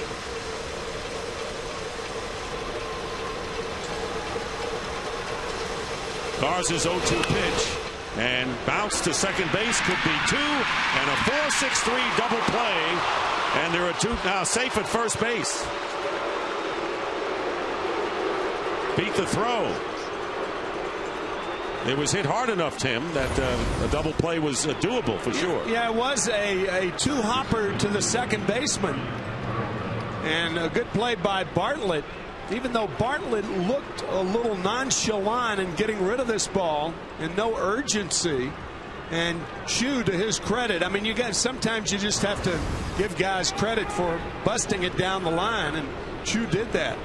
Garza's 0-2 pitch. And bounce to second base, could be 2, and a 4-6-3 double play, and there are 2 now safe at first base. Beat the throw. It was hit hard enough, Tim, that a double play was doable for sure. Yeah, it was a 2-hopper to the second baseman, and a good play by Bartlett. Even though Bartlett looked a little nonchalant in getting rid of this ball and no urgency, and Chu, to his credit, I mean, sometimes you just have to give guys credit for busting it down the line, and Chu did that.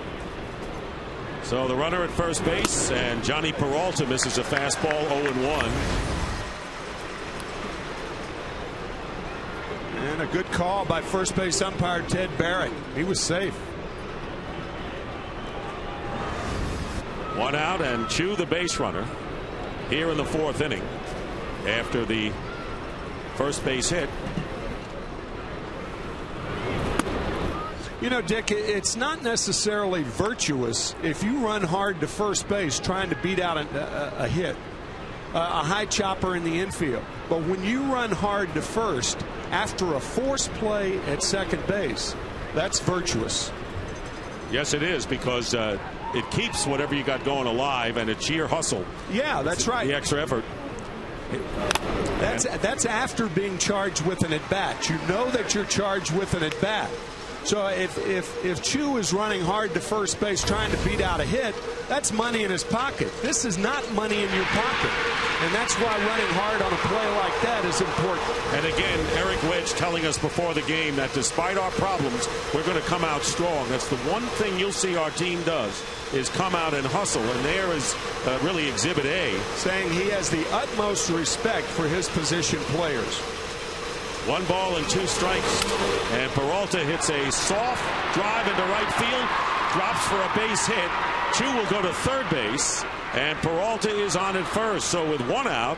So the runner at first base, and Johnny Peralta misses a fastball, 0-1. And a good call by first base umpire Ted Barrett. He was safe. 1 out, and Chu, the base runner, here in the 4th inning after the first base hit. You know, Dick, it's not necessarily virtuous if you run hard to first base trying to beat out a hit, a high chopper in the infield. But when you run hard to first after a force play at second base, that's virtuous. Yes, it is, because it keeps whatever you got going alive, and it's sheer hustle. Yeah, that's right. The extra effort. That's after being charged with an at-bat. You know that you're charged with an at-bat. So if Chu is running hard to first base trying to beat out a hit, that's money in his pocket. This is not money in your pocket. And that's why running hard on a play like that is important. And again, Eric Wedge telling us before the game that despite our problems, we're going to come out strong. That's the one thing you'll see our team does, is come out and hustle. And there is really Exhibit A. Saying he has the utmost respect for his position players. 1 ball and 2 strikes, and Peralta hits a soft drive into right field, drops for a base hit. Chu will go to third base, and Peralta is on at first. So with 1 out,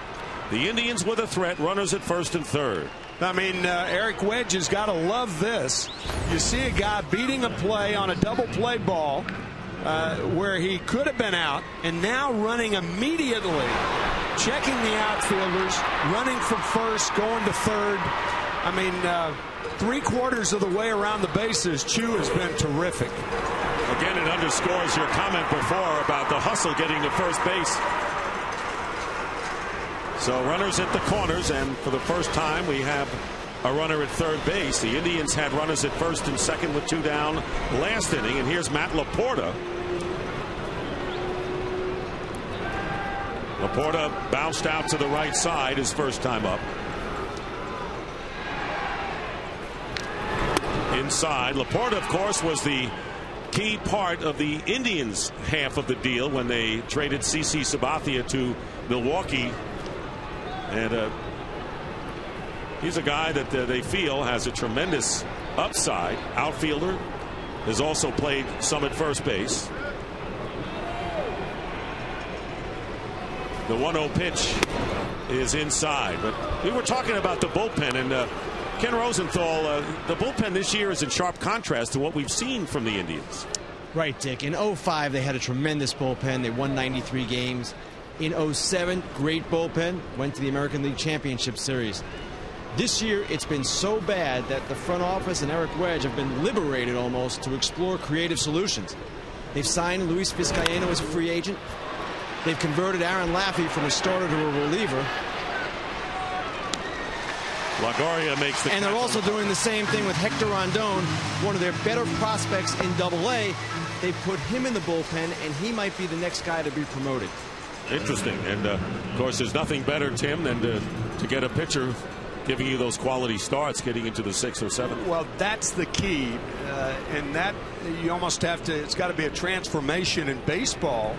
the Indians with a threat, runners at first and third. I mean, Eric Wedge has got to love this. You see a guy beating a play on a double play ball where he could have been out, and now running immediately, checking the outfielders, running from first, going to third. I mean, 3/4 of the way around the bases, Chu has been terrific. Again, it underscores your comment before about the hustle getting to first base. So runners at the corners, and for the first time we have a runner at third base. The Indians had runners at first and second with 2 down last inning, and here's Matt Laporta. Laporta bounced out to the right side his first time up. Inside, Laporta, of course, was the key part of the Indians' half of the deal when they traded CC Sabathia to Milwaukee. And he's a guy that they feel has a tremendous upside. Outfielder, has also played some at first base. The 1-0 pitch is inside, but we were talking about the bullpen, and Ken Rosenthal, the bullpen this year is in sharp contrast to what we've seen from the Indians. Right, Dick. In 05, they had a tremendous bullpen. They won 93 games. In 07, great bullpen. Went to the American League Championship Series. This year, it's been so bad that the front office and Eric Wedge have been liberated almost to explore creative solutions. They've signed Luis Vizcaino as a free agent. They've converted Aaron Laffey from a starter to a reliever. LaGoria makes the. And they're also doing the same thing with Hector Rondon, one of their better prospects in Double-A. They put him in the bullpen, and he might be the next guy to be promoted. Interesting. And of course, there's nothing better, Tim, than to get a pitcher giving you those quality starts, getting into the 6th or 7th. Well, that's the key, and that you almost have to. It's got to be a transformation in baseball,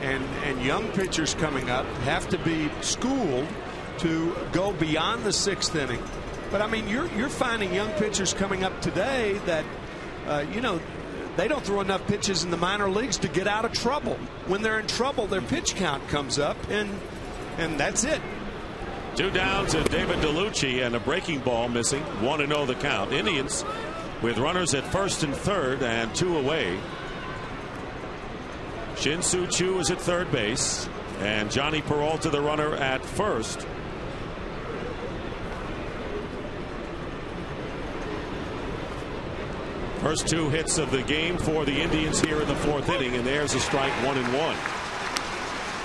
and young pitchers coming up have to be schooled to go beyond the 6th inning. But I mean, you're finding young pitchers coming up today that you know, they don't throw enough pitches in the minor leagues to get out of trouble. When they're in trouble, their pitch count comes up, and that's it. 2 down to David DeLucci, and a breaking ball missing. 1-0 the count. Indians with runners at first and third and 2 away. Shin-Soo Choo is at third base, and Johnny Peralta, the runner, at first. First 2 hits of the game for the Indians here in the 4th inning, and there's a strike, 1-1.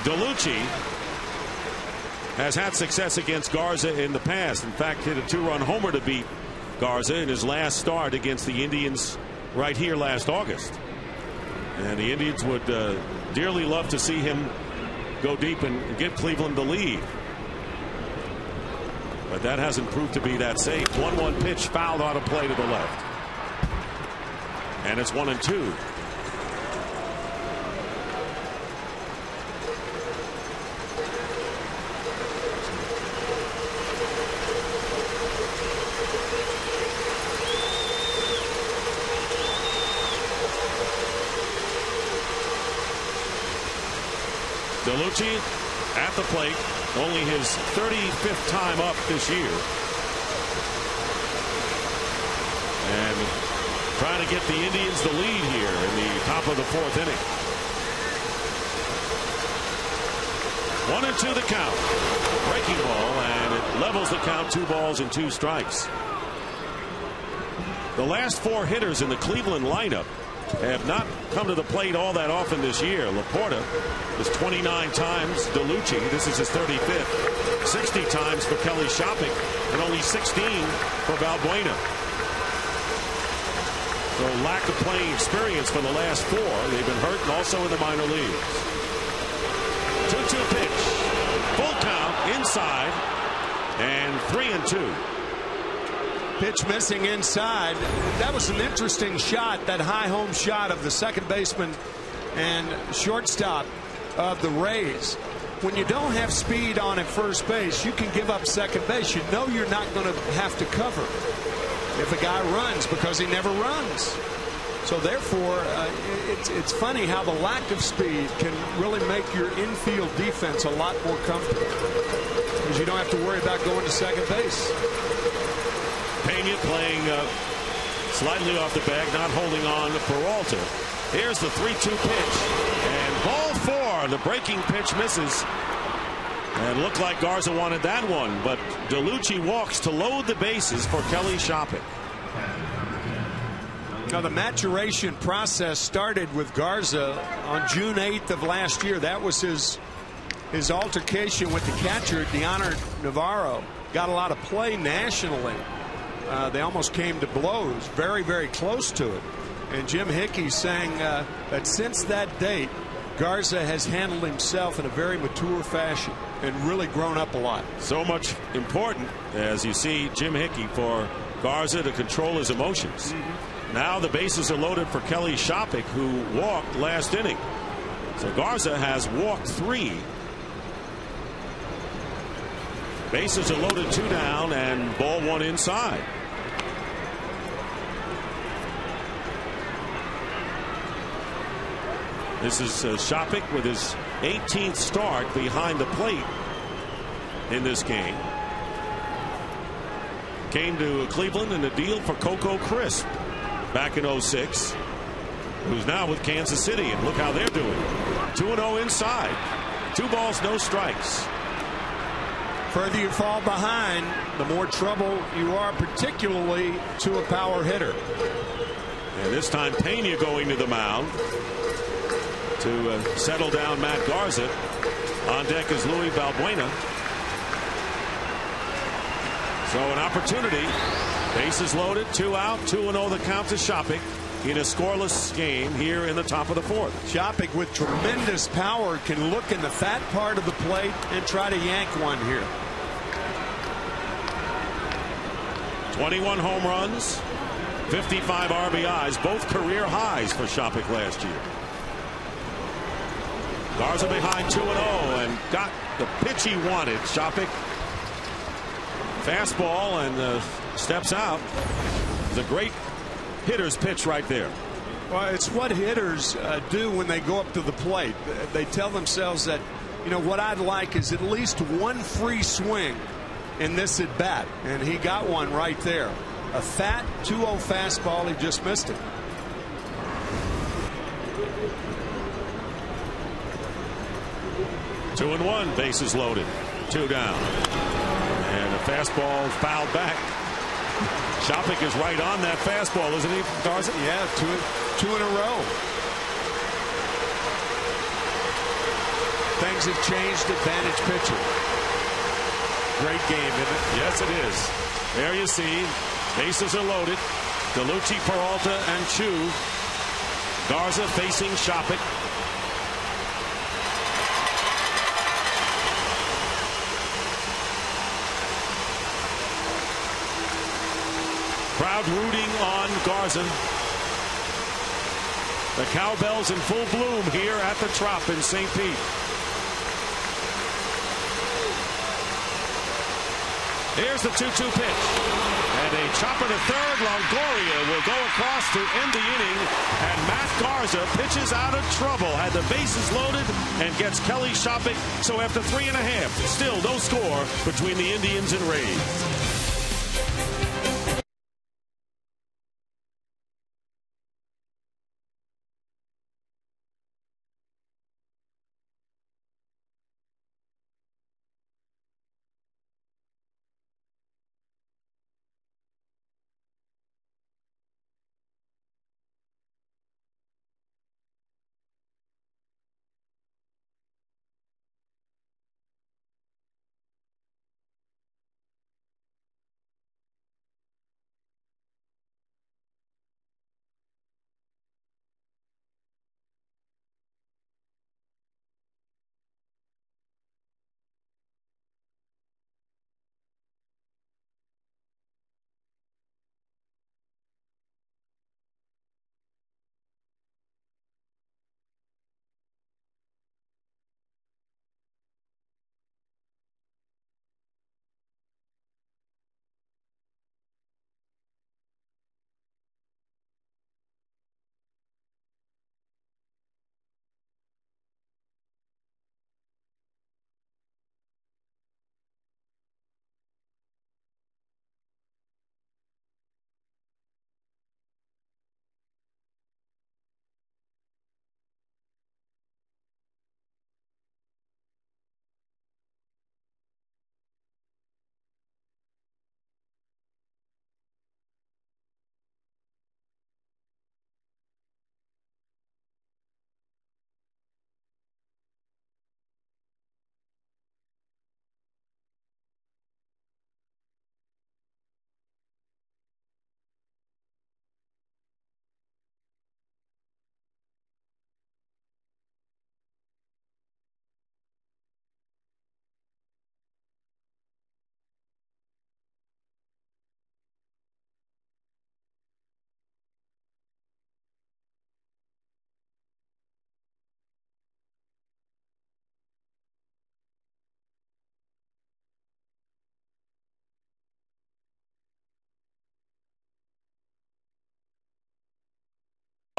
DeLucci has had success against Garza in the past. In fact, hit a 2-run homer to beat Garza in his last start against the Indians right here last August. And the Indians would dearly love to see him go deep and give Cleveland the lead. But that hasn't proved to be that safe. 1-1 pitch fouled out of play to the left. And it's 1-2. DeLucci at the plate, only his 35th time up this year. And trying to get the Indians the lead here in the top of the 4th inning. 1-2 the count. Breaking ball, and it levels the count, 2 balls and 2 strikes. The last 4 hitters in the Cleveland lineup have not come to the plate all that often this year. Laporta was 29 times. DeLucci, this is his 35th. 60 times for Kelly Shopping, and only 16 for Valbuena. So lack of playing experience for the last 4. They've been hurt, and also in the minor leagues. 2-2 pitch. Full count inside, and 3-2. Pitch missing inside. That was an interesting shot, that high home shot of the second baseman and shortstop of the Rays. When you don't have speed on at first base, you can give up second base. You know you're not going to have to cover if a guy runs, because he never runs. So therefore, it's funny how the lack of speed can really make your infield defense a lot more comfortable, because you don't have to worry about going to second base. Pena playing slightly off the bag, not holding on to Peralta. Here's the 3-2 pitch, and ball 4. The breaking pitch misses, and looked like Garza wanted that one, but DeLucci walks to load the bases for Kelly Shopping. Now, the maturation process started with Garza on June 8th of last year. That was his altercation with the catcher, Deoner Navarro. Got a lot of play nationally. They almost came to blows, very, very close to it. And Jim Hickey saying that since that date, Garza has handled himself in a very mature fashion and really grown up a lot. So much important, as you see, Jim Hickey, for Garza to control his emotions. Now the bases are loaded for Kelly Shopping, who walked last inning. So Garza has walked 3. Bases are loaded, 2 down, and ball 1 inside. This is Shopping with his 18th start behind the plate in this game. Came to Cleveland in a deal for Coco Crisp back in 06, who's now with Kansas City, and look how they're doing. 2-0 inside. 2 balls, no strikes. Further you fall behind, the more trouble you are, particularly to a power hitter. And this time Pena going to the mound to settle down Matt Garza. On deck is Luis Valbuena. So an opportunity. Bases loaded, 2 out, 2-0 the count to Shopping in a scoreless game here in the top of the 4th. Shopping with tremendous power can look in the fat part of the plate and try to yank one here. 21 home runs, 55 RBIs, both career highs for Shopping last year. Garza behind 2-0 and got the pitch he wanted. Shopping fastball and steps out. It's a great hitter's pitch right there. Well, it's what hitters do when they go up to the plate. They tell themselves that, you know, what I'd like is at least one free swing in this at bat, and he got one right there. A fat 2-0 fastball, he just missed it. 2-1, bases loaded, 2 down. And a fastball fouled back. Shopping is right on that fastball, isn't he, Garza? Yeah, two in a row. Things have changed. Advantage pitcher. Great game, isn't it? Yes, it is. There you see, bases are loaded. DeLucci, Peralta, and Chu. Garza facing Shopping. Crowd rooting on Garza. The cowbells in full bloom here at the Trop in St. Pete. Here's the 2-2 pitch. And a chopper to third. Longoria will go across to end the inning. And Matt Garza pitches out of trouble. Had the bases loaded and gets Kelly Shopping. So after 3.5, still no score between the Indians and Rays.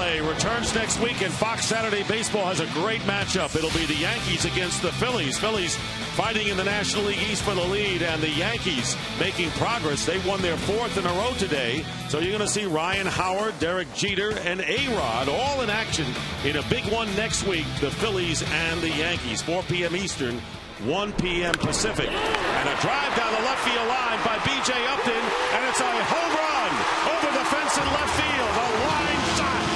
Returns next week, and Fox Saturday Baseball has a great matchup. It'll be the Yankees against the Phillies. Phillies fighting in the National League East for the lead, and the Yankees making progress. They won their 4th in a row today. So you're going to see Ryan Howard, Derek Jeter, and A-Rod all in action in a big one next week. The Phillies and the Yankees, 4 p.m. Eastern, 1 p.m. Pacific. And a drive down the left field line by B.J. Upton, and it's a home run over the fence in left field. A line shot.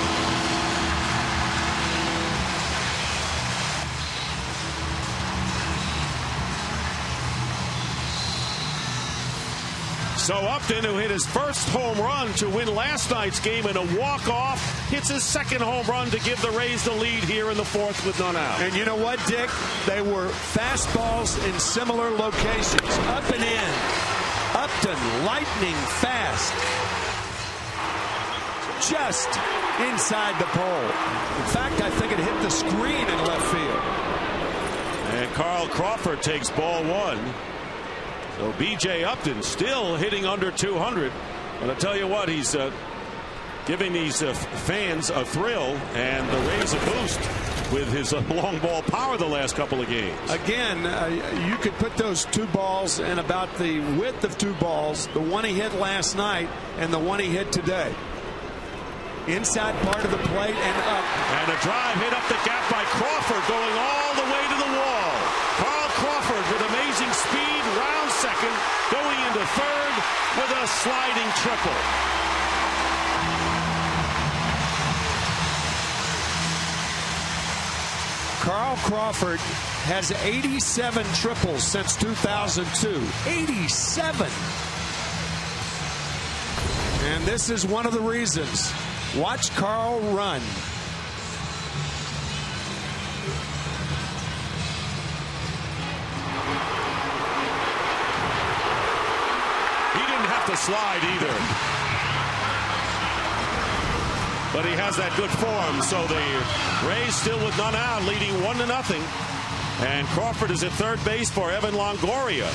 So Upton, who hit his first home run to win last night's game in a walk-off, hits his second home run to give the Rays the lead here in the 4th with none out. And you know what, Dick? They were fastballs in similar locations. Up and in. Upton, lightning fast. Just inside the pole. In fact, I think it hit the screen in left field. And Carl Crawford takes ball 1. So B.J. Upton still hitting under 200. But I tell you what, he's giving these fans a thrill and the Rays a boost with his long ball power the last couple of games. Again, you could put those 2 balls in about the width of 2 balls. The one he hit last night and the one he hit today. Inside part of the plate and up. And a drive hit up the gap by Crawford, going all the way to the wall. sliding triple. Carl Crawford has 87 triples since 2002. 87. And this is one of the reasons. Watch Carl run. He didn't have to slide either. But he has that good form, so the Rays still with none out, leading 1-0. And Crawford is at third base for Evan Longoria,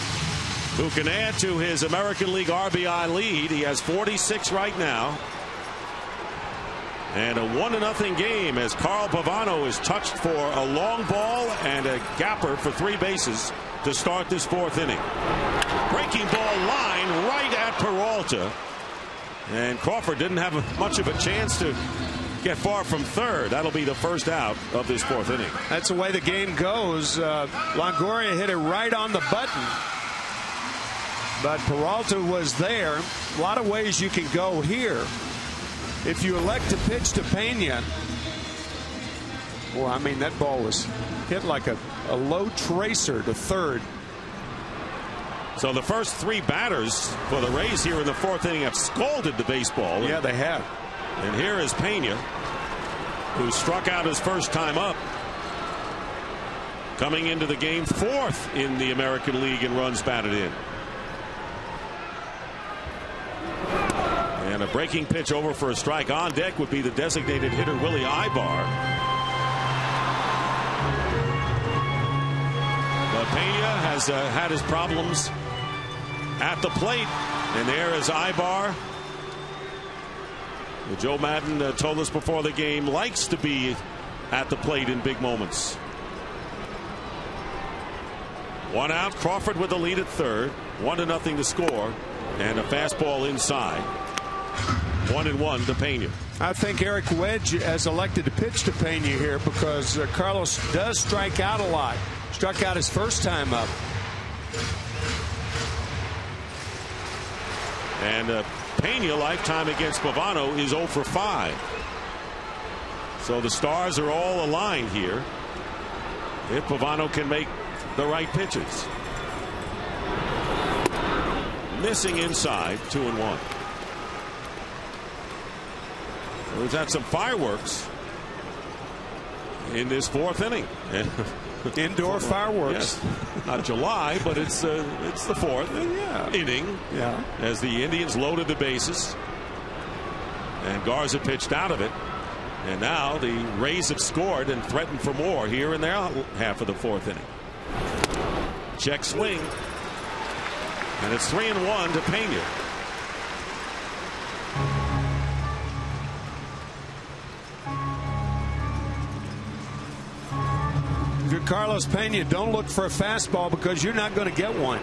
who can add to his American League RBI lead. He has 46 right now. And a 1-0 game as Carl Pavano is touched for a long ball and a gapper for 3 bases to start this 4th inning. Breaking ball line right at Peralta. And Crawford didn't have much of a chance to get far from third. That'll be the first out of this 4th inning. That's the way the game goes. Longoria hit it right on the button. But Peralta was there. A lot of ways you can go here. If you elect to pitch to Pena, well, I mean, that ball was hit like a low tracer to third. So the first 3 batters for the Rays here in the 4th inning have scalded the baseball. Yeah, they have. And here is Pena, who struck out his first time up, coming into the game 4th in the American League in runs batted in. And a breaking pitch over for a strike. On deck would be the designated hitter Willie Ibar. But Pena has had his problems at the plate, and there is Ibar. Joe Madden told us before the game likes to be at the plate in big moments. 1 out. Crawford with the lead at third. 1-0 to score, and a fastball inside. 1-1 to Pena. I think Eric Wedge has elected to pitch to Pena here because Carlos does strike out a lot. Struck out his first time up. And Pena, lifetime against Pavano, is 0 for 5. So the stars are all aligned here if Pavano can make the right pitches. Missing inside, 2-1. We've had some fireworks in this 4th inning. Indoor fireworks. Yes. Not July, but it's the 4th inning. Yeah. As the Indians loaded the bases, and Garza pitched out of it, and now the Rays have scored and threatened for more here in their half of the 4th inning. Check swing, and it's 3-1 to Pena. If you're Carlos Pena, don't look for a fastball because you're not going to get one.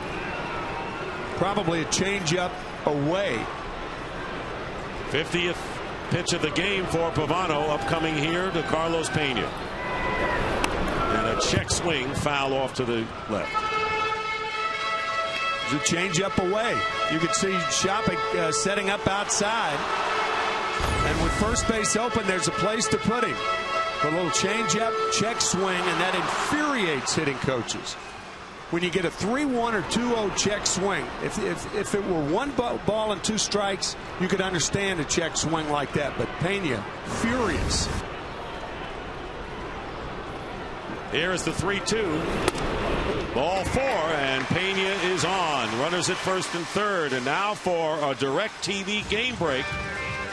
Probably a changeup away. 50th pitch of the game for Pavano, upcoming here to Carlos Pena. And a check swing, foul off to the left. It's a changeup away. You can see Shopping setting up outside. And with first base open, there's a place to put him. A little changeup, check swing, and that infuriates hitting coaches. When you get a 3-1 or 2-0 check swing, if it were 1 ball and 2 strikes, you could understand a check swing like that. But Pena, furious. Here is the 3-2. Ball 4, and Pena is on. Runners at first and third, and now for a direct TV game break.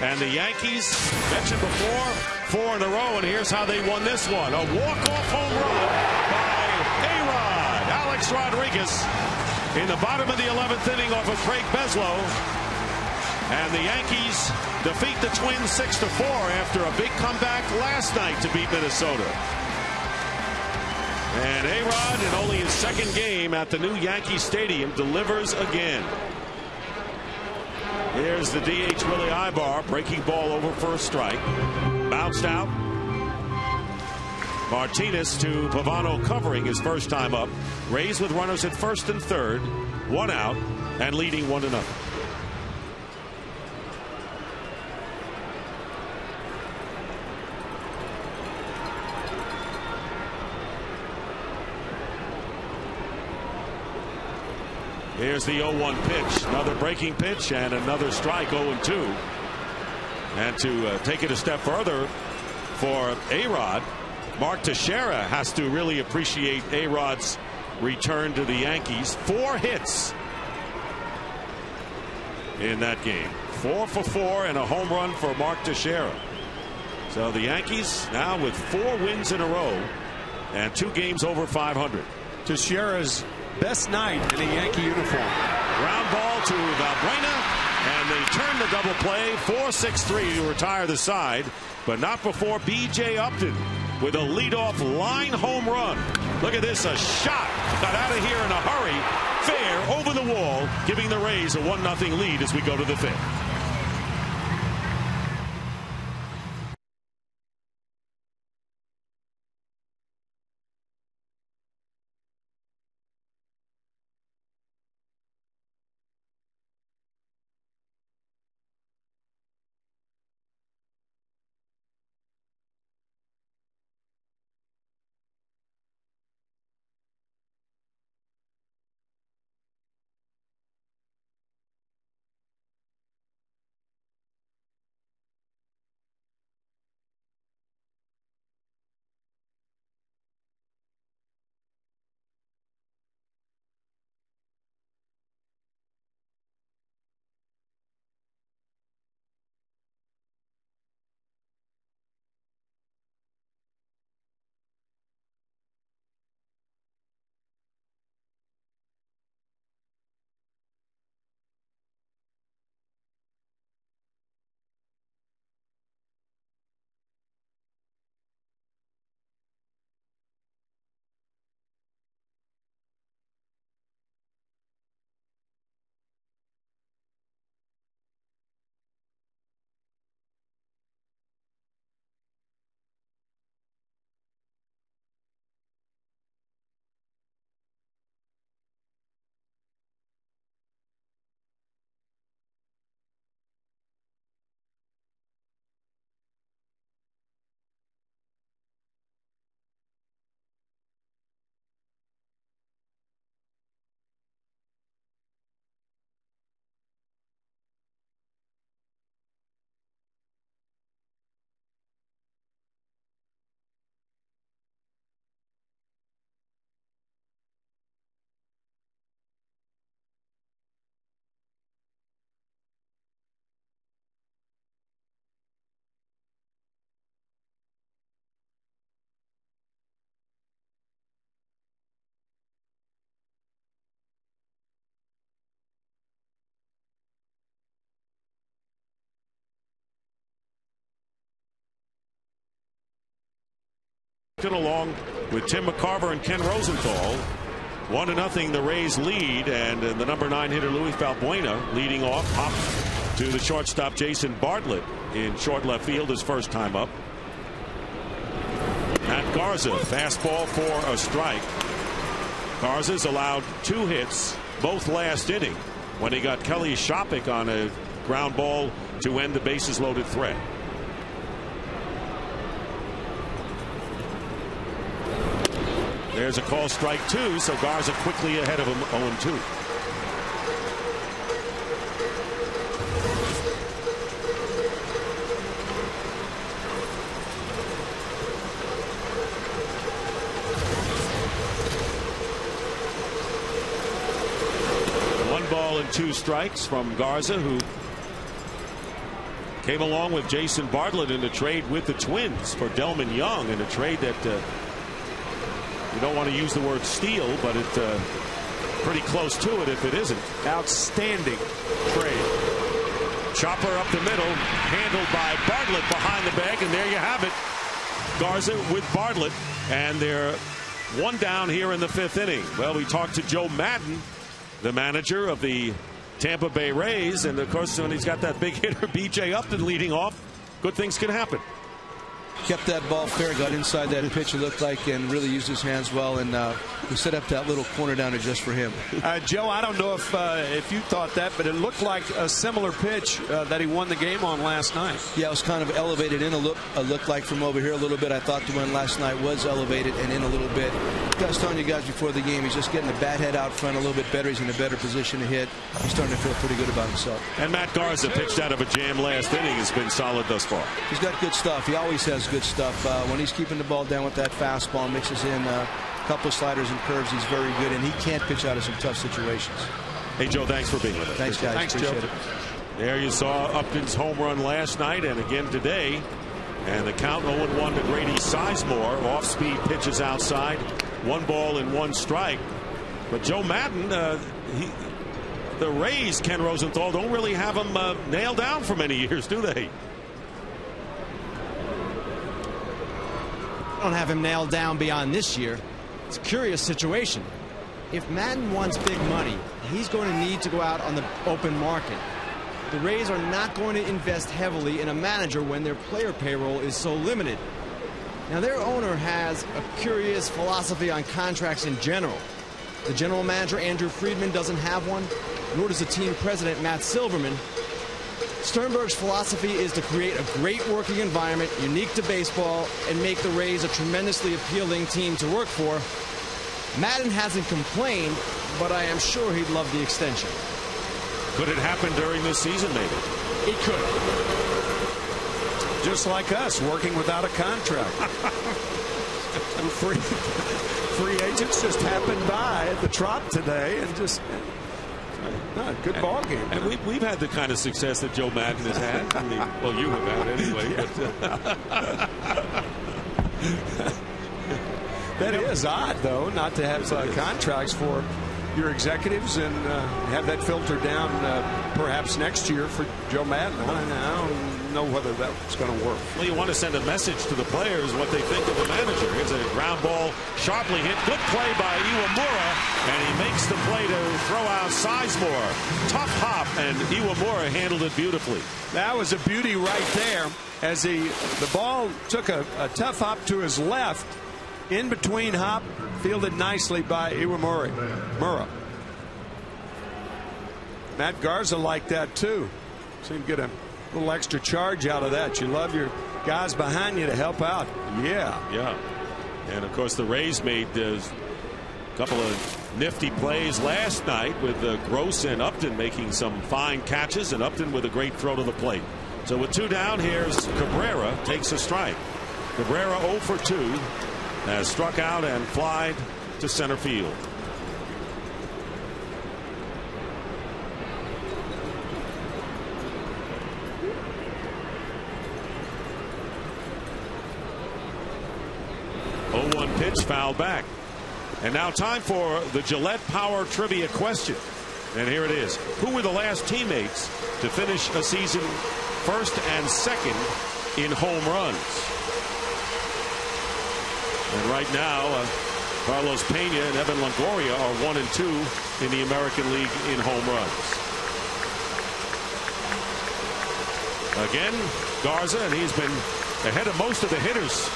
And the Yankees, mentioned before, 4 in a row, and here's how they won this one. A walk-off home run by A-Rod, Alex Rodriguez, in the bottom of the 11th inning off of Craig Beslow. And the Yankees defeat the Twins 6-4 after a big comeback last night to beat Minnesota. And A-Rod, in only his 2nd game at the new Yankee Stadium, delivers again. Here's the DH Willie Ibar, breaking ball over for a strike. Bounced out. Martinez to Pavano, covering his first time up. Rays with runners at first and third. 1 out and leading 1-0. Here's the 0-1 pitch. Another breaking pitch and another strike. 0-2. And to take it a step further for A-Rod, Mark Teixeira has to really appreciate A-Rod's return to the Yankees. 4 hits in that game. 4 for 4 and a home run for Mark Teixeira. So the Yankees now with 4 wins in a row and 2 games over 500. Teixeira's best night in a Yankee uniform. Ground ball to Valbuena, and they turn the double play. 4-6-3 to retire the side, but not before B.J. Upton with a leadoff line home run. Look at this, a shot got out of here in a hurry, fair over the wall, giving the Rays a 1-0 lead as we go to the 5th. Along with Tim McCarver and Ken Rosenthal. 1-0 the Rays lead, and the number 9 hitter Luis Valbuena leading off. Hop to the shortstop Jason Bartlett in short left field his first time up. Matt Garza, fastball for a strike. Garza's allowed 2 hits, both last inning, when he got Kelly Shopik on a ground ball to end the bases loaded threat. There's a call, strike 2, so Garza quickly ahead of him, 0-2. One ball and 2 strikes from Garza, who came along with Jason Bartlett in a trade with the Twins for Delman Young, in a trade that you don't want to use the word steal, but it's pretty close to it if it isn't. Outstanding trade. Chopper up the middle, handled by Bartlett behind the bag, and there you have it. Garza with Bartlett, and they're 1 down here in the 5th inning. Well, we talked to Joe Madden, the manager of the Tampa Bay Rays, and of course when he's got that big hitter B.J. Upton leading off, good things can happen. kept that ball fair, got inside that pitch, it looked like, and really used his hands well, and we set up that little corner down there just for him. Joe, I don't know if you thought that, but it looked like a similar pitch that he won the game on last night. Yeah, it was kind of elevated in looked like from over here a little bit. I thought the one last night was elevated and in a little bit. I was telling you guys before the game, he's just getting the bat head out front a little bit better. He's in a better position to hit. He's starting to feel pretty good about himself. And Matt Garza pitched out of a jam last inning, has been solid thus far. He's got good stuff. He always has good stuff. When he's keeping the ball down with that fastball, mixes in a couple of sliders and curves, he's very good, and he can't pitch out of some tough situations. Hey, Joe, thanks for being with us. Thanks, guys. Thanks, Appreciate Joe. it. There you saw Upton's home run last night and again today. And the count 0-1 to Grady Sizemore. Off-speed pitches outside. 1 ball and 1 strike. But Joe Madden, the Rays, Ken Rosenthal, don't really have him nailed down for many years, do they? Don't have him nailed down beyond this year. It's a curious situation. If Madden wants big money, he's going to need to go out on the open market. The Rays are not going to invest heavily in a manager when their player payroll is so limited. Now, their owner has a curious philosophy on contracts in general. The general manager, Andrew Friedman, doesn't have one, nor does the team president, Matt Silverman. Sternberg's philosophy is to create a great working environment unique to baseball and make the Rays a tremendously appealing team to work for. Madden hasn't complained, but I am sure he'd love the extension. Could it happen during this season, maybe? It could. Just like us, working without a contract. Free agents just happened by at the Trop today and just good ball game. And we've had the kind of success that Joe Madden has had. I mean, well, you have had anyway. But, that is odd, though, not to have contracts for your executives and have that filter down perhaps next year for Joe Madden. I don't know whether that's going to work. Well, you want to send a message to the players what they think of the manager. Here's a ground ball, sharply hit. Good play by Iwamura, and he makes the play to throw out Sizemore. Tough hop, and Iwamura handled it beautifully. That was a beauty right there as the ball took a tough hop to his left. In between hop, fielded nicely by Iwamura. Matt Garza liked that too. Seemed to get a little extra charge out of that. You love your guys behind you to help out. Yeah. And of course the Rays made a couple of nifty plays last night with Gross and Upton making some fine catches, and Upton with a great throw to the plate. So with 2 down, here's Cabrera, takes a strike. Cabrera 0 for 2. Has struck out and flied to center field. Oh, 1 pitch, fouled back. And now time for the Gillette Power Trivia question. And here it is. Who were the last teammates to finish a season first and second in home runs? And right now, Carlos Pena and Evan Longoria are 1 and 2 in the American League in home runs. Again, Garza, and he's been ahead of most of the hitters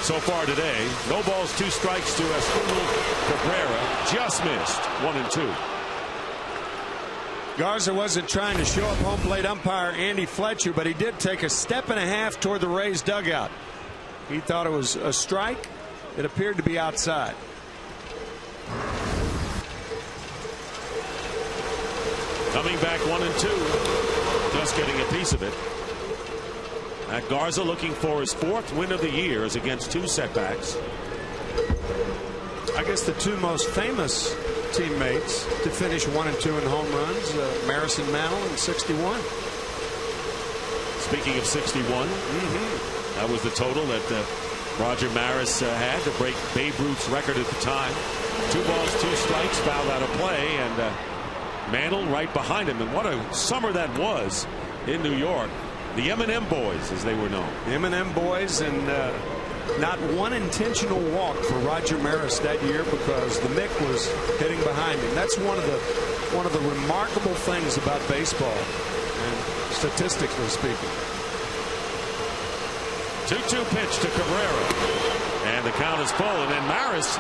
so far today. No balls, 2 strikes to Escobar. Cabrera just missed 1 and 2. Garza wasn't trying to show up home plate umpire Andy Fletcher, but he did take a step and a half toward the Rays dugout. He thought it was a strike. It appeared to be outside. Coming back 1 and 2. Just getting a piece of it. Matt Garza looking for his 4th win of the year as against 2 setbacks. I guess the 2 most famous teammates to finish 1 and 2 in home runs, Maris and Mantle in '61. Speaking of 61, that was the total that Roger Maris had to break Babe Ruth's record at the time. 2 balls, 2 strikes, fouled out of play, and Mantle right behind him. And what a summer that was in New York. The M&M Boys, as they were known. The M&M Boys, and not 1 intentional walk for Roger Maris that year because the Mick was hitting behind him. That's one of the remarkable things about baseball, and statistically speaking. 2-2 pitch to Cabrera. And the count is full. And then Maris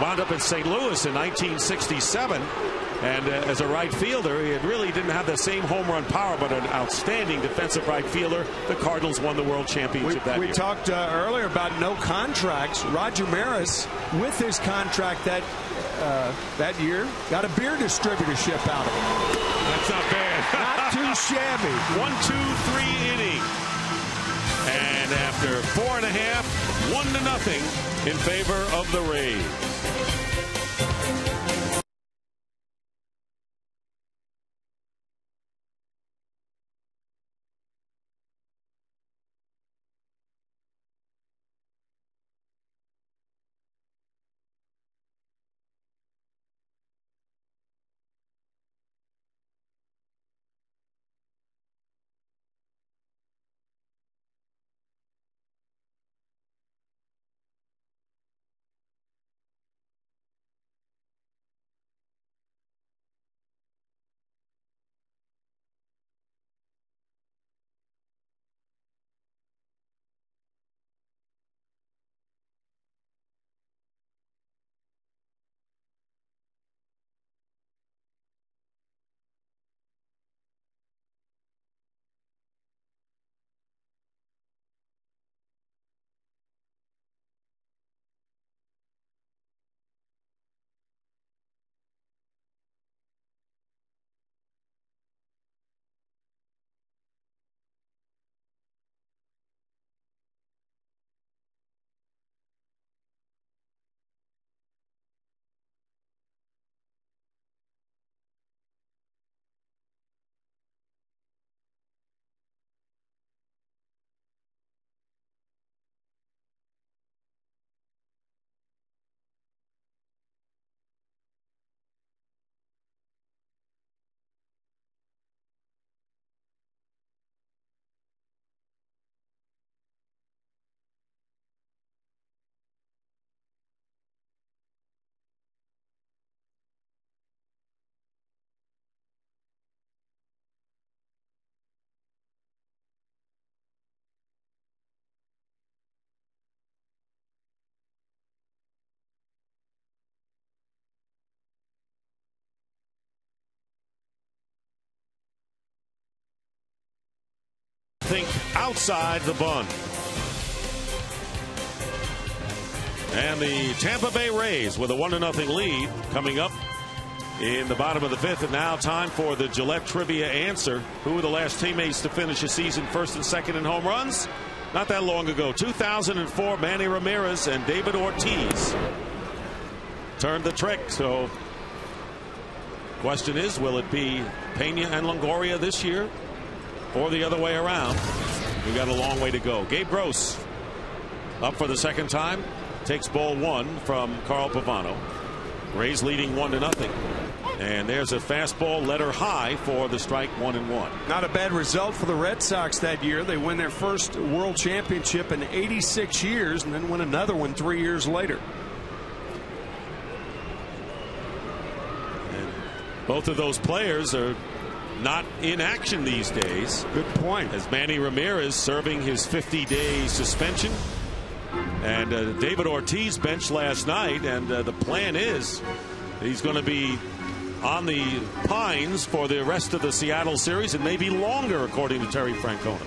wound up in St. Louis in 1967. And as a right fielder, he really didn't have the same home run power, but an outstanding defensive right fielder. The Cardinals won the World Championship that year. We talked earlier about no contracts. Roger Maris, with his contract that year, got a beer distributorship out of it. That's not bad. Not too shabby. 1-2-3 inning. And after 4.5, 1-0 in favor of the Rays. Think outside the bun. And the Tampa Bay Rays with a 1-0 lead coming up in the bottom of the 5th. And now time for the Gillette trivia answer. Who were the last teammates to finish the season first and second in home runs? Not that long ago. 2004, Manny Ramirez and David Ortiz turned the trick. So question is, will it be Pena and Longoria this year or the other way around? We got a long way to go. Gabe Gross up for the second time. Takes ball 1 from Carl Pavano. Rays leading 1-0. And there's a fastball letter high for the strike 1-1. Not a bad result for the Red Sox that year. They win their first World Championship in 86 years and then win another one 3 years later. And both of those players are not in action these days. Good point. As Manny Ramirez serving his 50-day suspension. And David Ortiz benched last night, and the plan is he's going to be on the Pines for the rest of the Seattle series and maybe longer, according to Terry Francona.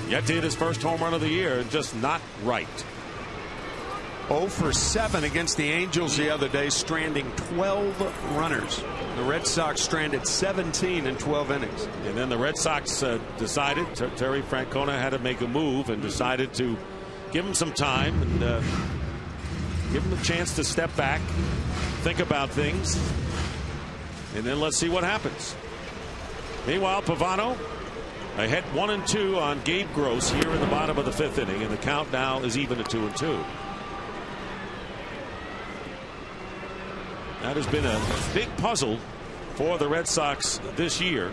Yet to hit his first home run of the year, just not right. 0 for 7 against the Angels the other day, stranding 12 runners. The Red Sox stranded 17 in 12 innings. And then the Red Sox decided, Terry Francona had to make a move and decided to give him some time and give him a chance to step back, think about things, and then let's see what happens. Meanwhile, Pavano ahead 1-2 on Gabe Gross here in the bottom of the 5th inning, and the count now is even at 2-2. That has been a big puzzle for the Red Sox this year.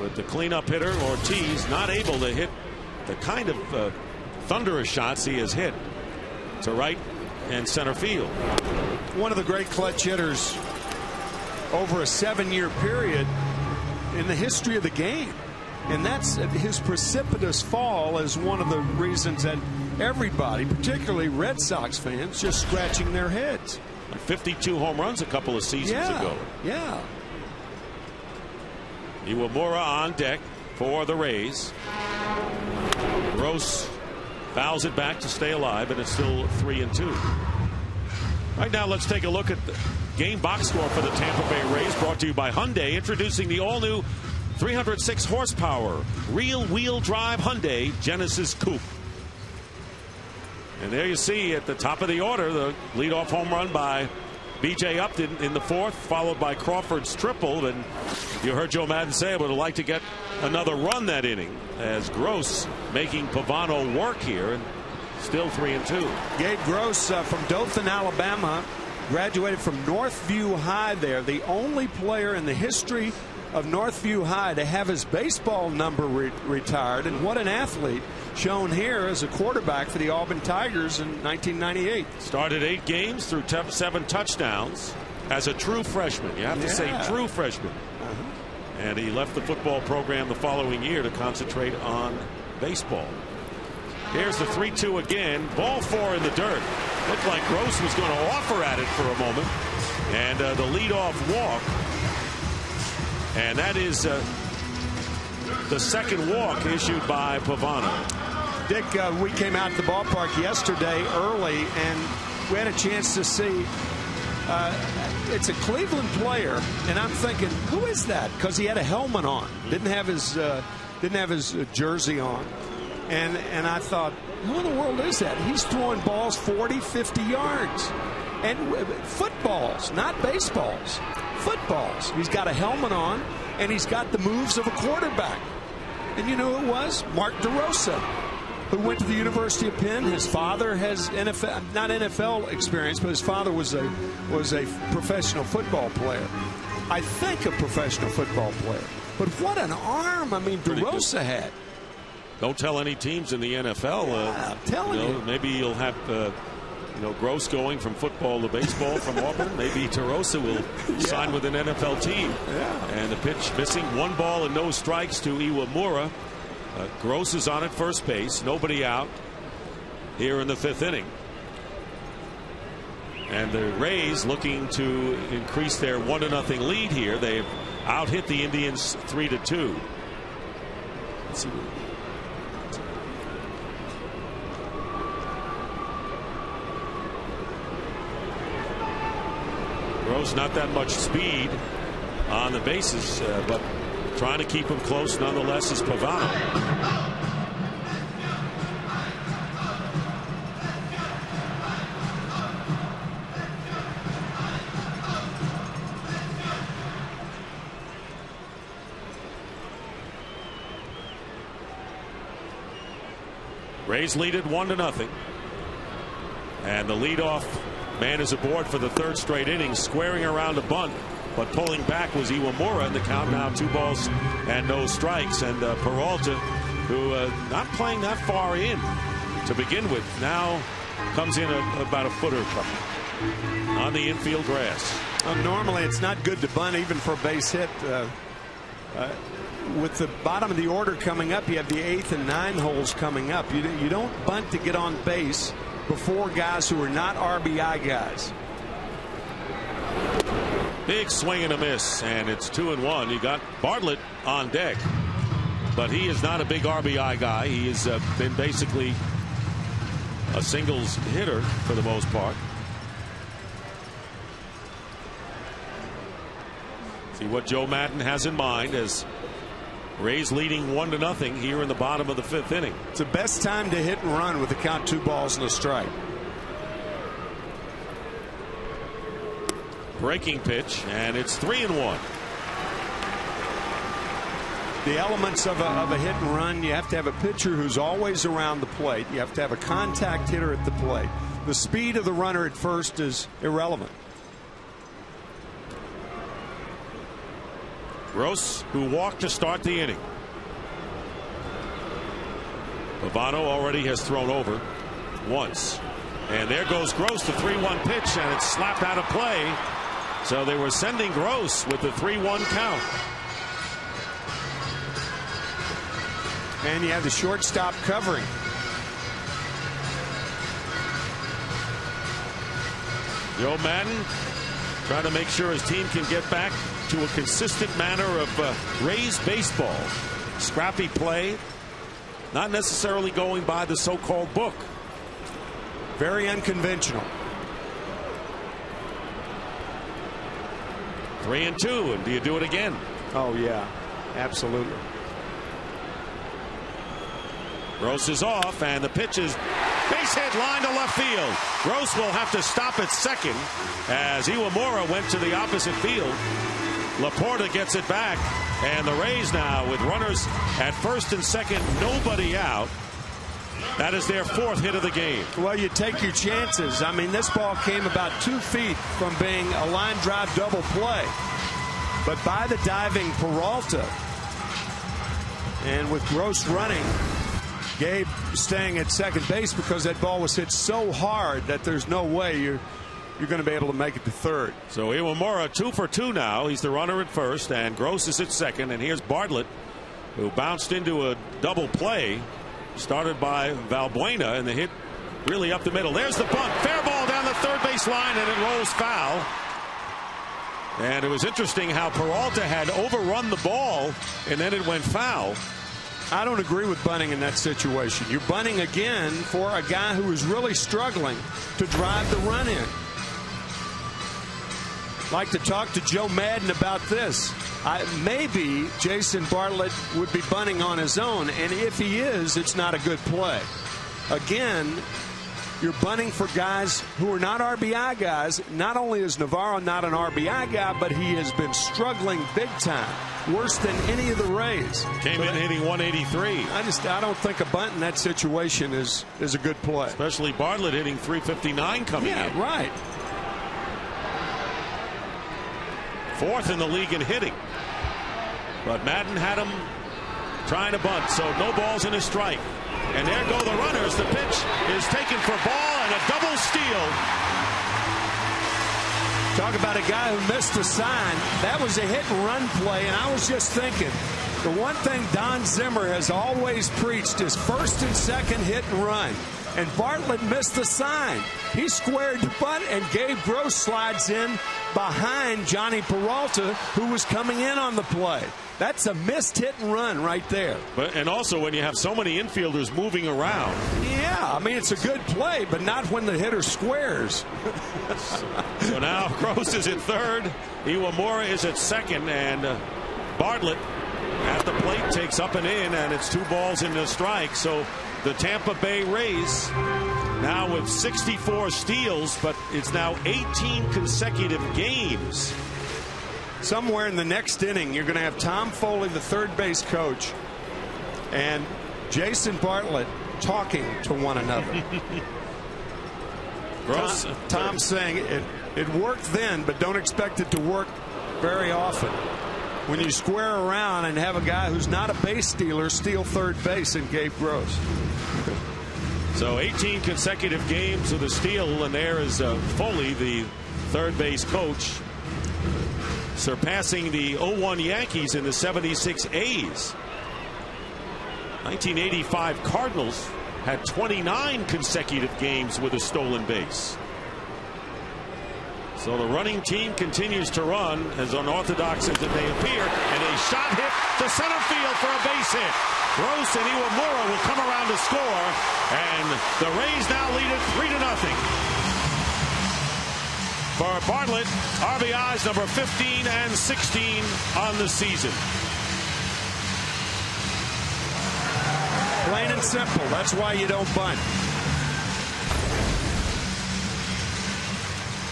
With the cleanup hitter Ortiz not able to hit the kind of thunderous shots he has hit to right and center field. One of the great clutch hitters over a 7-year period in the history of the game. And that's his precipitous fall is one of the reasons that everybody, particularly Red Sox fans, just scratching their heads. 52 home runs a couple of seasons ago. Yeah. Iwamura on deck for the Rays. Gross fouls it back to stay alive, and it's still 3-2. Right now, let's take a look at the game box score for the Tampa Bay Rays, brought to you by Hyundai, introducing the all-new 306 horsepower real wheel drive Hyundai Genesis Coupe. And there you see at the top of the order the leadoff home run by B.J. Upton in the fourth, followed by Crawford's triple. And you heard Joe Madden say I would like to get another run that inning, as Gross making Pavano work here, and still 3-2. Gabe Gross from Dothan, Alabama, graduated from Northview High there. The only player in the history of Northview High to have his baseball number retired. And what an athlete, shown here as a quarterback for the Auburn Tigers in 1998. Started 8 games, threw 7 touchdowns as a true freshman. You have to say true freshman. And he left the football program the following year to concentrate on baseball. Here's the 3-2 again. Ball 4 in the dirt. Looked like Gross was going to offer at it for a moment. And the leadoff walk. And that is the second walk issued by Pavano. Dick, we came out to the ballpark yesterday early, and we had a chance to see it's a Cleveland player, and I'm thinking, who is that? Because he had a helmet on, didn't have his jersey on, and I thought, who in the world is that? He's throwing balls 40, 50 yards, and footballs, not baseballs. Footballs. He's got a helmet on, and he's got the moves of a quarterback. And you know who it was? Mark DeRosa, who went to the University of Penn. His father has not NFL experience, but his father was a professional football player. I think a professional football player. But what an arm! I mean, DeRosa had. Don't tell any teams in the NFL. I'm telling you. Maybe you'll have Gross going from football to baseball from Auburn. Maybe DeRosa will sign with an NFL team. And the pitch missing. 1 ball and no strikes to Iwamura. Gross is on at first base. Nobody out here in the 5th inning. And the Rays looking to increase their 1-0 lead here. They've out-hit the Indians 3-2. Let's see. Gross, not that much speed on the bases, but trying to keep him close nonetheless is Pavano. Rays lead it 1-0. And the leadoff man is aboard for the 3rd straight inning, squaring around a bunt, but pulling back was Iwamura, and the count now 2 balls and no strikes. And Peralta, who not playing that far in to begin with, now comes in about a foot or something on the infield grass. Normally it's not good to bunt even for a base hit. With the bottom of the order coming up, you have the 8th and 9 holes coming up. You don't bunt to get on base before guys who are not RBI guys. Big swing and a miss, and it's 2-1. You got Bartlett on deck, but he is not a big RBI guy. He has been basically a singles hitter for the most part. See what Joe Madden has in mind as Rays leading 1-0 here in the bottom of the 5th inning. It's the best time to hit and run with the count 2 balls and a strike. Breaking pitch, and it's 3-1. The elements of a hit and run, you have to have a pitcher who's always around the plate. You have to have a contact hitter at the plate. The speed of the runner at first is irrelevant. Gross, who walked to start the inning. Pavano already has thrown over once. And there goes Gross, the 3-1 pitch, and it's slapped out of play. So they were sending Gross with the 3-1 count. and you have the shortstop covering. Joe Madden trying to make sure his team can get back to a consistent manner of Rays baseball. Scrappy play, not necessarily going by the so-called book. Very unconventional. 3-2, and do you do it again? Oh, yeah, absolutely. Gross is off, and the pitch is base hit, line to left field. Gross will have to stop at second as Iwamura went to the opposite field. Laporta gets it back, and the Rays now with runners at first and second, nobody out. That is their 4th hit of the game. Well, you take your chances. I mean, this ball came about 2 feet from being a line drive double play. But by the diving Peralta, and with Gross running, Gabe staying at second base because that ball was hit so hard that there's no way you're going to be able to make it to third. So Iwamura 2 for 2 now. He's the runner at first, and Gross is at second. And here's Bartlett, who bounced into a double play started by Valbuena, and the hit really up the middle. There's the bunt. Fair ball down the third base line, and it rolls foul. And it was interesting how Peralta had overrun the ball, and then it went foul. I don't agree with bunting in that situation. You're bunting again for a guy who is really struggling to drive the run in. Like to talk to Joe Madden about this. Maybe Jason Bartlett would be bunting on his own, and if he is, it's not a good play. Again, you're bunting for guys who are not RBI guys. Not only is Navarro not an RBI guy, but he has been struggling big time, worse than any of the Rays. Came in hitting 183. I don't think a bunt in that situation is a good play. Especially Bartlett hitting 359 coming in. Yeah, right. 4th in the league in hitting. But Madden had him trying to bunt, so no balls and a strike. And there go the runners. The pitch is taken for ball and a double steal. Talk about a guy who missed the sign. That was a hit and run play, and I was just thinking, the one thing Don Zimmer has always preached is first and second hit and run. And Bartlett missed the sign. He squared the bunt, and Gabe Gross slides in behind Johnny Peralta, who was coming in on the play. That's a missed hit and run right there. And also when you have so many infielders moving around. Yeah, I mean, it's a good play, but not when the hitter squares. So now Gross is at third. Iwamura is at second, and Bartlett at the plate takes up and in, and it's 2 balls and a strike. So the Tampa Bay Rays now with 64 steals, but it's now 18 consecutive games. Somewhere in the next inning, you're going to have Tom Foley, the third base coach, and Jason Bartlett talking to one another. Tom saying it worked then, but don't expect it to work very often. When you square around and have a guy who's not a base stealer steal third base in Gabe Gross. So 18 consecutive games of the steal, and there is Foley, the third base coach, surpassing the 01 Yankees in the 76 A's. 1985 Cardinals had 29 consecutive games with a stolen base. So the running team continues to run, as unorthodox as it may appear, and a shot hit to center field for a base hit. Gross and Iwamura will come around to score, and the Rays now lead it 3-0. For Bartlett, RBIs number 15 and 16 on the season. Plain and simple. That's why you don't bunt.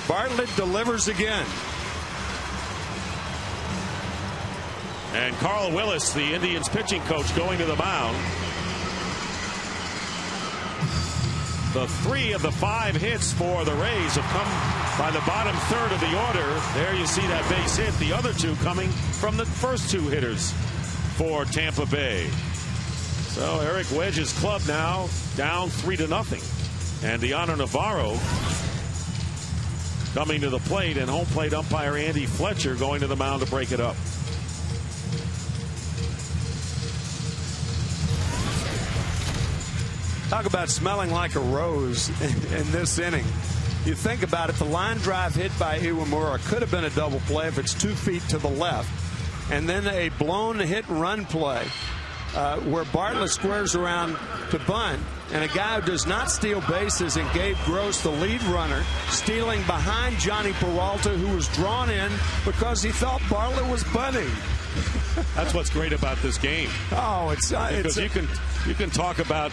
Bartlett delivers again. And Carl Willis, the Indians pitching coach, going to the mound. The 3 of the 5 hits for the Rays have come by the bottom third of the order. There you see that base hit. The other 2 coming from the first 2 hitters for Tampa Bay. So Eric Wedge's club now down 3-0. And Deanna Navarro coming to the plate, and home plate umpire Andy Fletcher going to the mound to break it up. Talk about smelling like a rose in this inning. You think about it, the line drive hit by Iwamura could have been a double play if it's 2 feet to the left. And then a blown hit and run play where Bartlett squares around to bunt, and a guy who does not steal bases, and Gabe Gross, the lead runner, stealing behind Johnny Peralta, who was drawn in because he thought Bartlett was bunting. That's what's great about this game. Oh, because you can talk about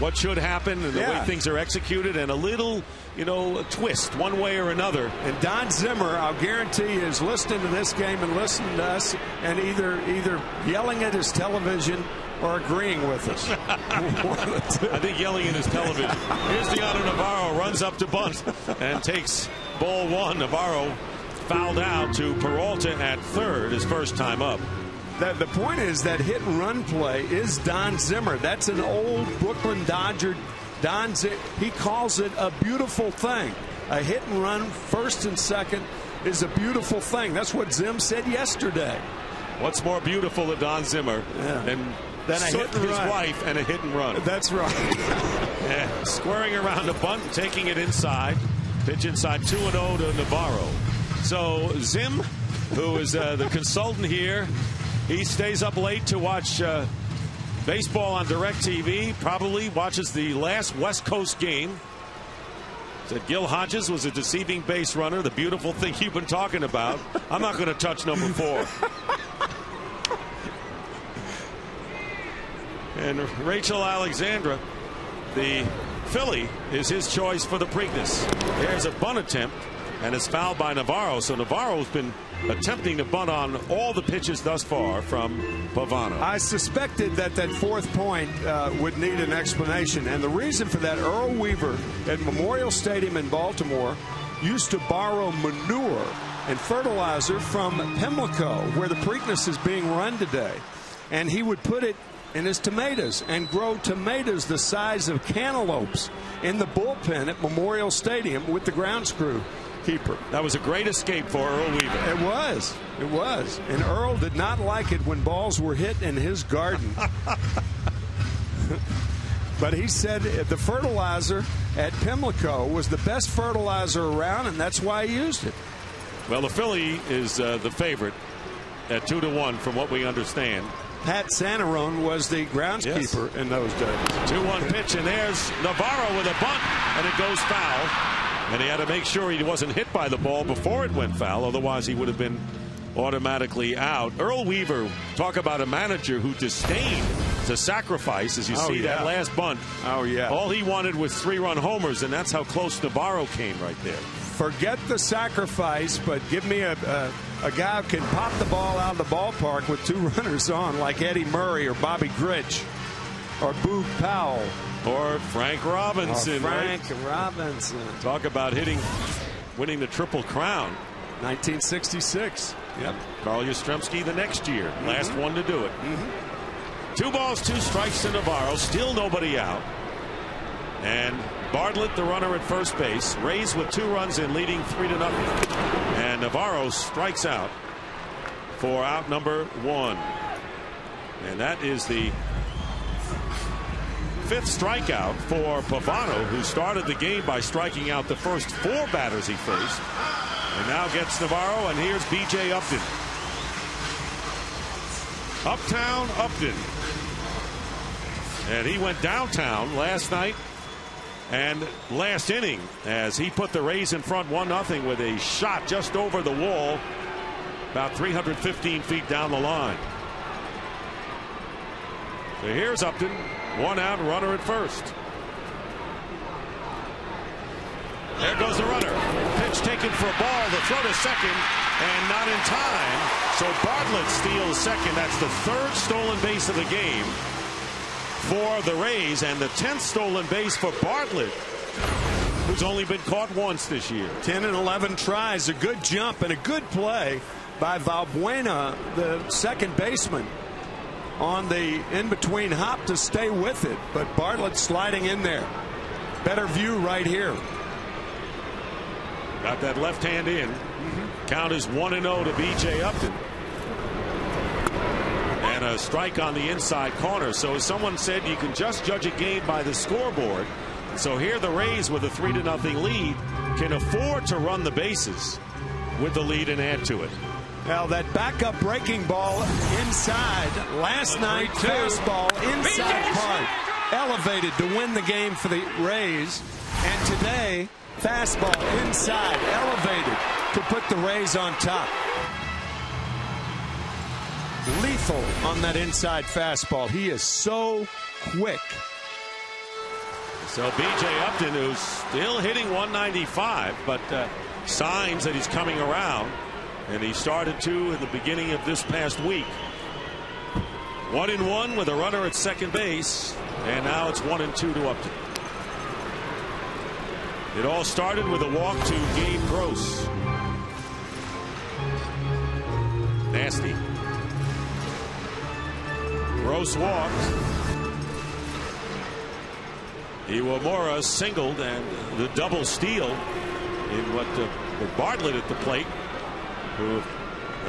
what should happen and the way things are executed, and a little a twist one way or another. And Don Zimmer, I'll guarantee you, is listening to this game and listening to us and either yelling at his television or agreeing with us. I think yelling at his television. Here's Deanna Navarro, runs up to bunt and takes ball one. Navarro fouled out to Peralta at third, his first time up. The point is that hit and run play is Don Zimmer. That's an old Brooklyn Dodger. He calls it a beautiful thing. A hit and run first and second is a beautiful thing. That's what Zim said yesterday. What's more beautiful to Don Zimmer than a hit and his wife and a hit and run? That's right. Squaring around a bunt, taking it inside. Pitch inside 2-0 to Navarro. So Zim, who is the consultant here, he stays up late to watch baseball on DirecTV. Probably watches the last West Coast game. Said Gil Hodges was a deceiving base runner. The beautiful thing you've been talking about. I'm not going to touch number 4. And Rachel Alexandra, the Philly, is his choice for the Preakness. There's a bunt attempt, and it's fouled by Navarro. So Navarro's been attempting to bunt on all the pitches thus far from Pavano. I suspected that fourth point would need an explanation, and the reason for that, Earl Weaver at Memorial Stadium in Baltimore used to borrow manure and fertilizer from Pimlico, where the Preakness is being run today, and he would put it in his tomatoes and grow tomatoes the size of cantaloupes in the bullpen at Memorial Stadium with the grounds crew keeper. That was a great escape for Earl Weaver. It was. And Earl did not like it when balls were hit in his garden. But he said the fertilizer at Pimlico was the best fertilizer around, and that's why he used it. Well, the Philly is the favorite at 2-1 from what we understand. Pat Santarone was the groundskeeper in those days. 2-1 pitch, and there's Navarro with a bunt, and it goes foul. And he had to make sure he wasn't hit by the ball before it went foul. Otherwise, he would have been automatically out. Earl Weaver, talk about a manager who disdained to sacrifice, as you see that last bunt. Oh, yeah. All he wanted was 3-run homers, and that's how close Navarro came right there. Forget the sacrifice, but give me a guy who can pop the ball out of the ballpark with 2 runners on, like Eddie Murray or Bobby Grich or Boog Powell. Or Frank Robinson. Robinson. Talk about winning the Triple Crown. 1966. Yep. Carl Yastrzemski the next year. Last one to do it. 2 balls, 2 strikes to Navarro. Still nobody out. And Bartlett, the runner at first base. Rays with 2 runs in, leading 3-0. And Navarro strikes out for out number 1. And that is the 5th strikeout for Pavano, who started the game by striking out the first 4 batters he faced, and now gets Navarro. And here's B.J. Upton. Uptown Upton, and he went downtown last night and last inning as he put the Rays in front 1-0 with a shot just over the wall, about 315 feet down the line. So here's Upton. 1 out, runner at first. There goes the runner. Pitch taken for a ball. The throw to second, and not in time. So Bartlett steals second. That's the 3rd stolen base of the game for the Rays, and the 10th stolen base for Bartlett, who's only been caught once this year. 10 and 11 tries. A good jump and a good play by Valbuena, the second baseman, on the in-between hop to stay with it, but Bartlett sliding in there. Better view right here. Got that left hand in. Count is 1-0 to B.J. Upton. And a strike on the inside corner. So as someone said, you can just judge a game by the scoreboard. So here the Rays, with a 3-0 lead, can afford to run the bases with the lead and add to it. Well, that backup breaking ball inside last night, fastball inside part, elevated to win the game for the Rays. And today, fastball inside, elevated to put the Rays on top. Lethal on that inside fastball. He is so quick. So B.J. Upton, who's still hitting 195, but signs that he's coming around. And he started to in the beginning of this past week. 1-1 with a runner at second base. And now it's 1-2 to Upton. It all started with a walk to Gabe Gross. Nasty. Gross walked. Iwamura singled, and the double steal in what with Bartlett at the plate, who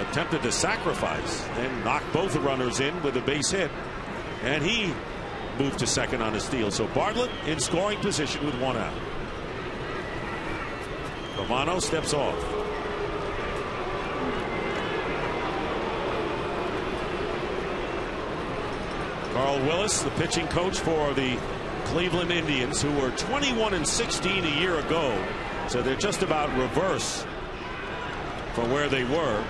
attempted to sacrifice, then knocked both the runners in with a base hit, and he moved to second on a steal. So Bartlett in scoring position with 1 out. Pavano steps off. Carl Willis, the pitching coach for the Cleveland Indians, who were 21-16 a year ago. So they're just about reverse from where they were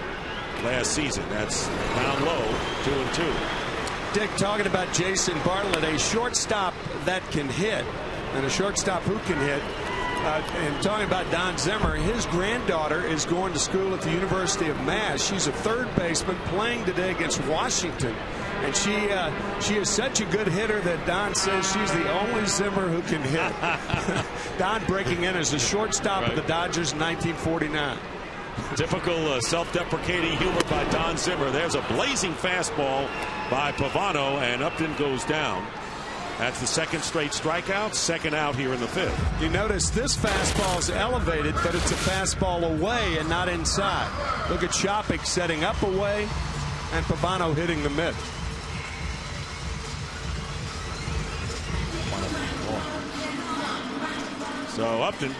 last season. That's down low, 2-2. Dick, talking about Jason Bartlett, a shortstop that can hit, and a shortstop who can hit. And talking about Don Zimmer, his granddaughter is going to school at the University of Mass. She's a third baseman playing today against Washington. And she is such a good hitter that Don says she's the only Zimmer who can hit. Don breaking in as a shortstop of the Dodgers in 1949. Typical self-deprecating humor by Don Zimmer. There's a blazing fastball by Pavano, and Upton goes down. That's the second straight strikeout, second out here in the fifth. You notice this fastball is elevated, but it's a fastball away and not inside. Look at Shopik setting up away, and Pavano hitting the mid. So Upton.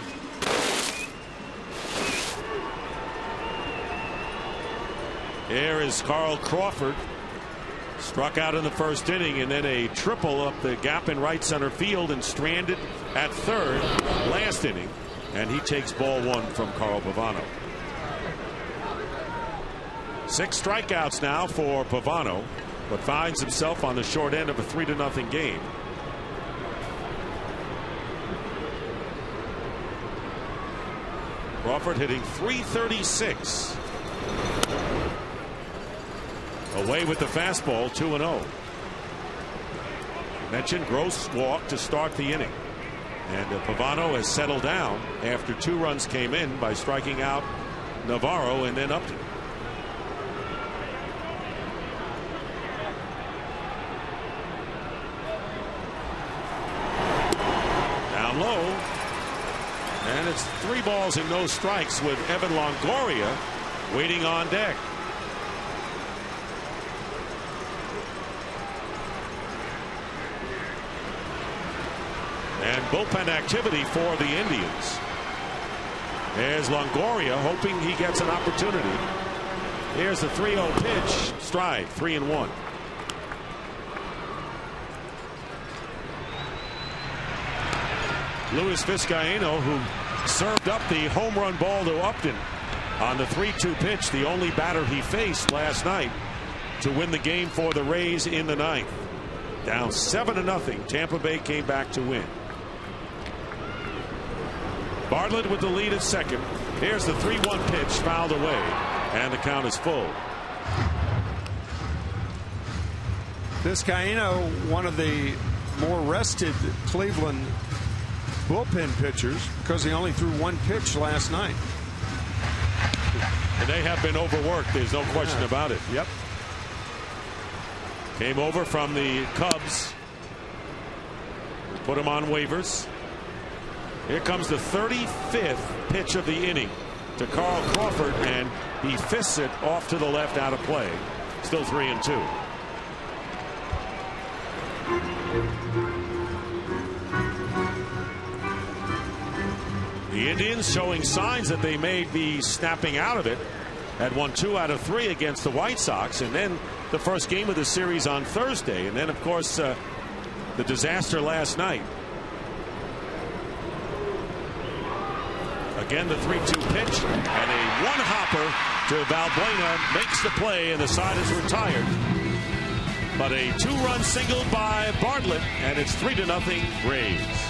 Here is Carl Crawford. Struck out in the first inning, and then a triple up the gap in right center field and stranded at third last inning. And he takes ball 1 from Carl Pavano. 6 strikeouts now for Pavano, but finds himself on the short end of a 3-0 game. Crawford hitting .336. Away with the fastball, 2-0. Mentioned Gross walk to start the inning. And Pavano has settled down after 2 runs came in by striking out Navarro and then Upton. Down low. And it's 3 balls and no strikes with Evan Longoria waiting on deck. And bullpen activity for the Indians. There's Longoria hoping he gets an opportunity. Here's the 3-0 pitch. Stride, 3-1. Luis Vizcaíno, who served up the home run ball to Upton on the 3-2 pitch, the only batter he faced last night to win the game for the Rays in the 9th. Down 7-0. Tampa Bay came back to win. Bartlett with the lead at second. Here's the 3-1 pitch, fouled away, and the count is full. Vizcaíno, one of the more rested Cleveland bullpen pitchers, because he only threw 1 pitch last night. And they have been overworked. There's no question about it. Yep. Came over from the Cubs. Put him on waivers. Here comes the 35th pitch of the inning to Carl Crawford, and he fists it off to the left out of play. Still 3-2. The Indians showing signs that they may be snapping out of it. Had won 2 out of 3 against the White Sox, and then the first game of the series on Thursday, and then of course the disaster last night. Again, the 3-2 pitch, and a one-hopper to Valbuena makes the play, and the side is retired. But a 2-run single by Bartlett, and it's 3-0 Braves.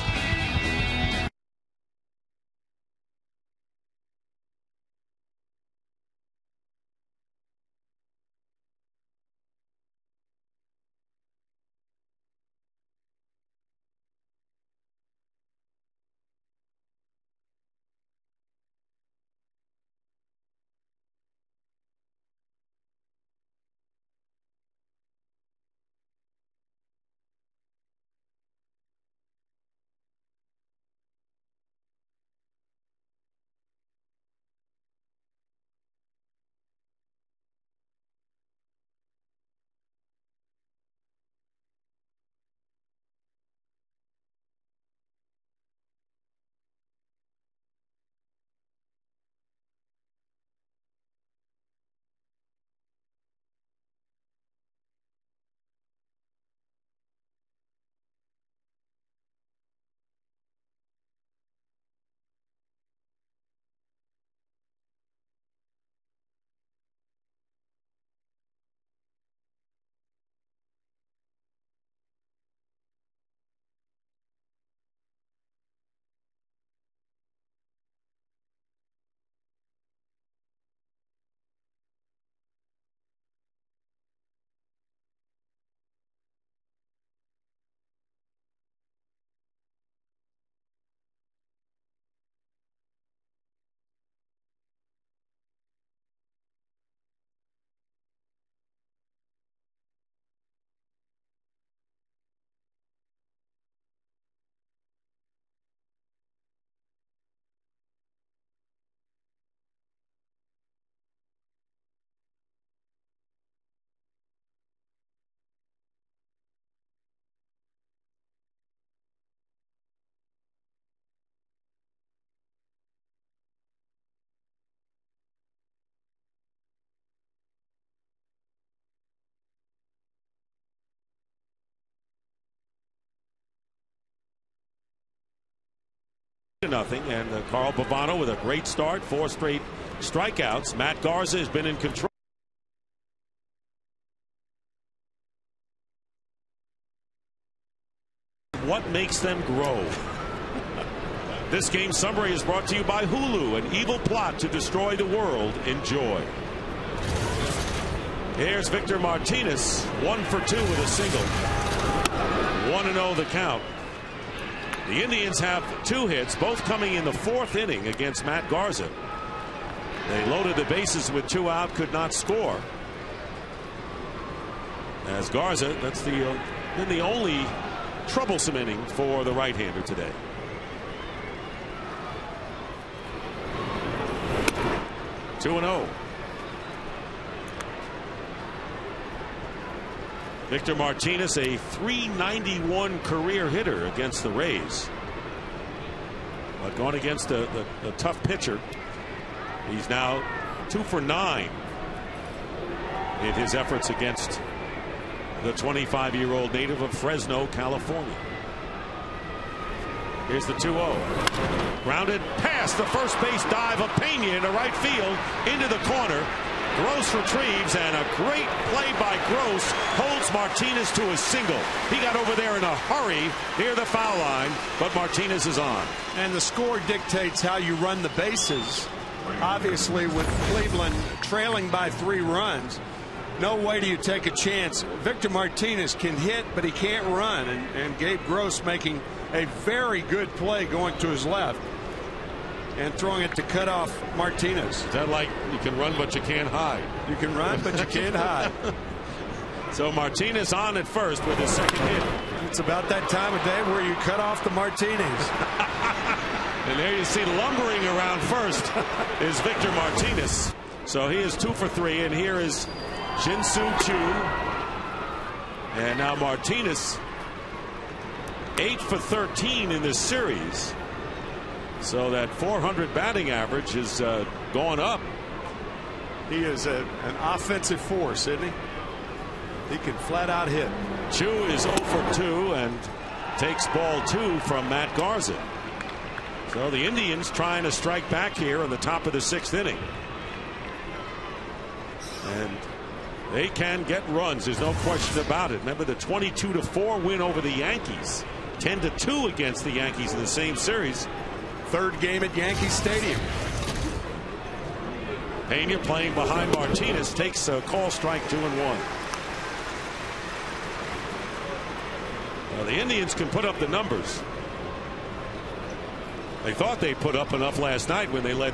Nothing, and Carl Pavano with a great start, 4 straight strikeouts. Matt Garza has been in control. What makes them grow? This game summary is brought to you by Hulu, an evil plot to destroy the world. Enjoy. Here's Victor Martinez, 1 for 2 with a single. 1-0 the count. The Indians have 2 hits, both coming in the 4th inning against Matt Garza. They loaded the bases with 2 out, could not score. As Garza, that's been the only troublesome inning for the right-hander today. Two 2-0. Victor Martinez, a .391 career hitter against the Rays. But going against a tough pitcher, he's now 2 for 9 in his efforts against the 25-year-old native of Fresno, California. Here's the 2-0. Grounded past the first base dive of Pena into right field, into the corner. Gross retrieves, and a great play by Gross holds Martinez to a single. He got over there in a hurry near the foul line, but Martinez is on. And the score dictates how you run the bases. Obviously, with Cleveland trailing by 3 runs, no way do you take a chance. Victor Martinez can hit, but he can't run, and Gabe Gross making a very good play going to his left and throwing it to cut off Martinez. Is that like you can run but you can't hide? You can run but you can't hide. So Martinez on at first with his 2nd hit. It's about that time of day where you cut off the Martinez. And there you see lumbering around first is Victor Martinez. So he is 2 for 3, and here is Shin-Soo Choo. And now Martinez 8 for 13 in this series. So that .400 batting average is going up. He is an offensive force, isn't he? He can flat out hit. Chu is 0 for 2 and takes ball 2 from Matt Garza. So the Indians trying to strike back here in the top of the 6th inning. And they can get runs. There's no question about it. Remember the 22-4 win over the Yankees. 10-2 against the Yankees in the same series. Third game at Yankee Stadium. Pena playing behind Martinez takes a call strike 2-1. Well, the Indians can put up the numbers. They thought they put up enough last night when they led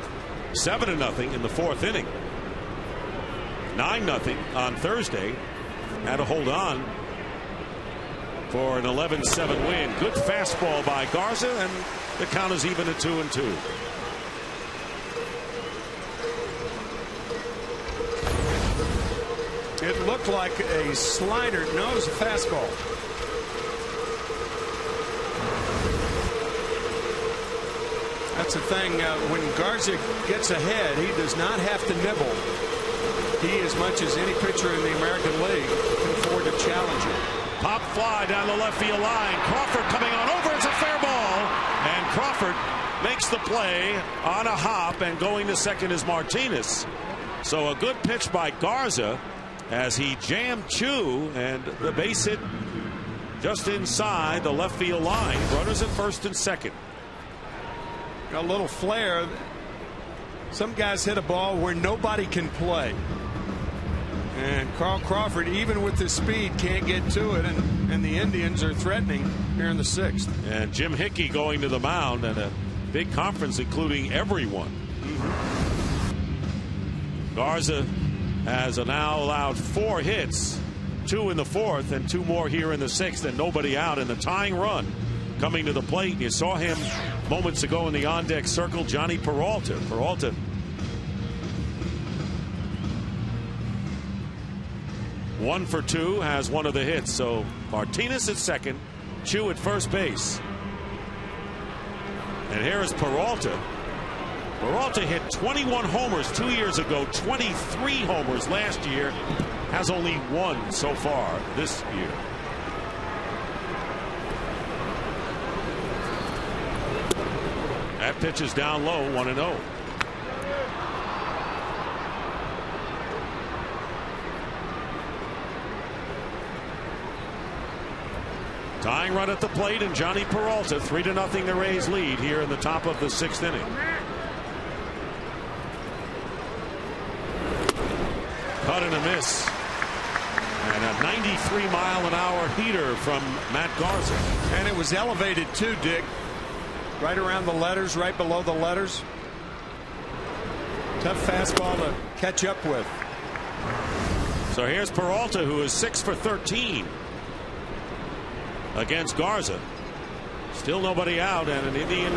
7-0 in the 4th inning. 9-0 on Thursday. Had to hold on for an 11-7 win. Good fastball by Garza, and the count is even at 2-2. It looked like a slider. No, it was a fastball. That's the thing. When Garza gets ahead, he does not have to nibble. He, as much as any pitcher in the American League, can afford to challenge him. Pop fly down the left field line. Crawford coming on over. It's a fair ball. And Crawford makes the play on a hop, and going to second is Martinez. So a good pitch by Garza as he jammed Chu, and the base hit just inside the left field line. Runners at first and second. A little flare. Some guys hit a ball where nobody can play. And Carl Crawford, even with the speed, can't get to it, and the Indians are threatening here in the 6th. And Jim Hickey going to the mound, and a big conference including everyone. Garza has now allowed 4 hits, 2 in the 4th and 2 more here in the 6th, and nobody out in the tying run. Coming to the plate, you saw him moments ago in the on-deck circle, Johnny Peralta. Peralta 1 for 2, has one of the hits. So Martinez at second, Chu at first base. And here is Peralta. Peralta hit 21 homers 2 years ago, 23 homers last year, has only 1 so far this year. That pitch is down low, 1-0. Tying run at the plate, and Johnny Peralta, 3-0 the Rays lead here in the top of the 6th inning. Cut and a miss. And a 93-mile-an-hour heater from Matt Garza. And it was elevated too, Dick. Right around the letters, right below the letters. Tough fastball to catch up with. So here's Peralta, who is 6 for 13 against Garza. Still nobody out, and an Indian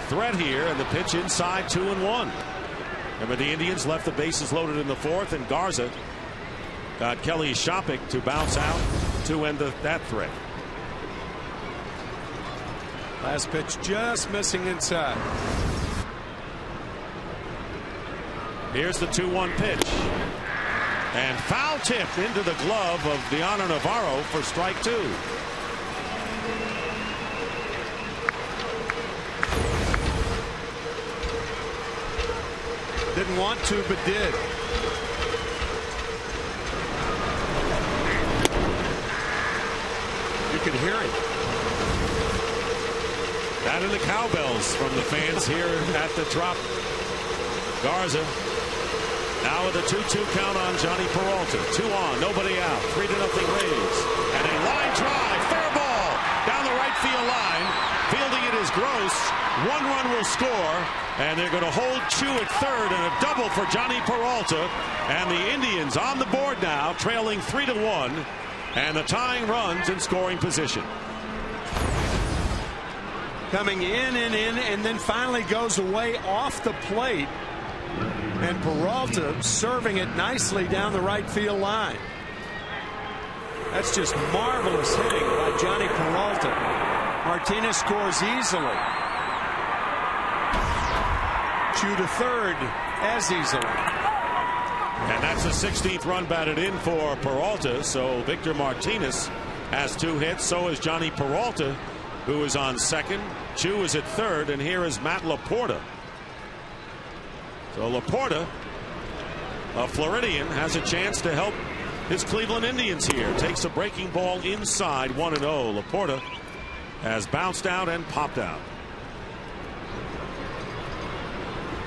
threat here, and the pitch inside 2-1. Remember, the Indians left the bases loaded in the 4th, and Garza got Kelly Shopik to bounce out to end that threat. Last pitch just missing inside. Here's the 2-1 pitch. And foul tip into the glove of Deanna Navarro for strike 2. Didn't want to, but did. You could hear it. That and the cowbells from the fans here at the Trop. Garza now with a 2-2 count on Johnny Peralta. 2 on, nobody out. 3-0 Rays. And a line drive, fair ball down the right field line. Fielding it is Gross. 1 run will score, and they're going to hold Chu at third, and a double for Johnny Peralta. And the Indians on the board now, trailing 3-1, and the tying runs in scoring position. Coming in, and then finally goes away off the plate. And Peralta serving it nicely down the right field line. That's just marvelous hitting by Johnny Peralta. Martinez scores easily. Chu to third as easily. And that's the 16th run batted in for Peralta. So Victor Martinez has 2 hits. So is Johnny Peralta, who is on second. Chu is at third, and here is Matt Laporta. So Laporta, a Floridian, has a chance to help his Cleveland Indians here. Takes a breaking ball inside, 1-0. Laporta has bounced out and popped out.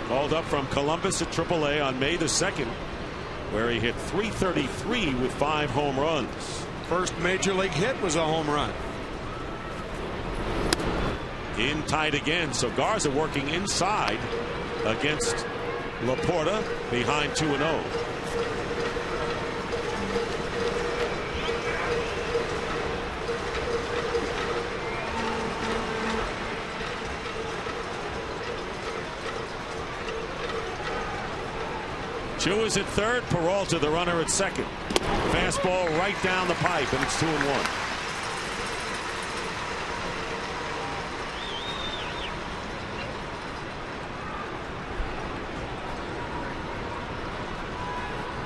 Called up from Columbus at AAA on May the 2nd, where he hit .333 with 5 home runs. First major league hit was a home run. In tight again. So Garza working inside against Laporta behind 2-0. Chu is at third. Peralta, the runner, at second. Fastball right down the pipe, and it's 2-1.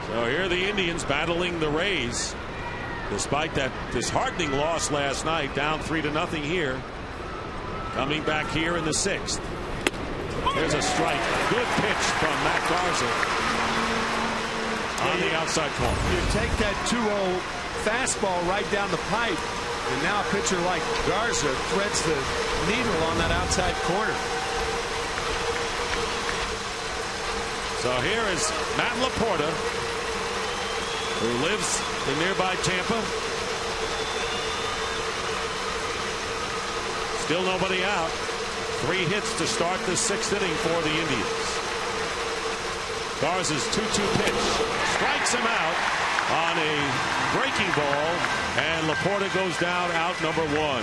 So here are the Indians battling the Rays. Despite that disheartening loss last night, down 3-0 here. Coming back here in the 6th. There's a strike. Good pitch from Matt Garza on the outside corner. You take that 2-0 fastball right down the pipe, and now a pitcher like Garza threads the needle on that outside corner. So here is Matt Laporta, who lives in nearby Tampa. Still nobody out. 3 hits to start the 6th inning for the Indians. Garza's 2-2 pitch strikes him out on a breaking ball, and Laporta goes down, out number 1.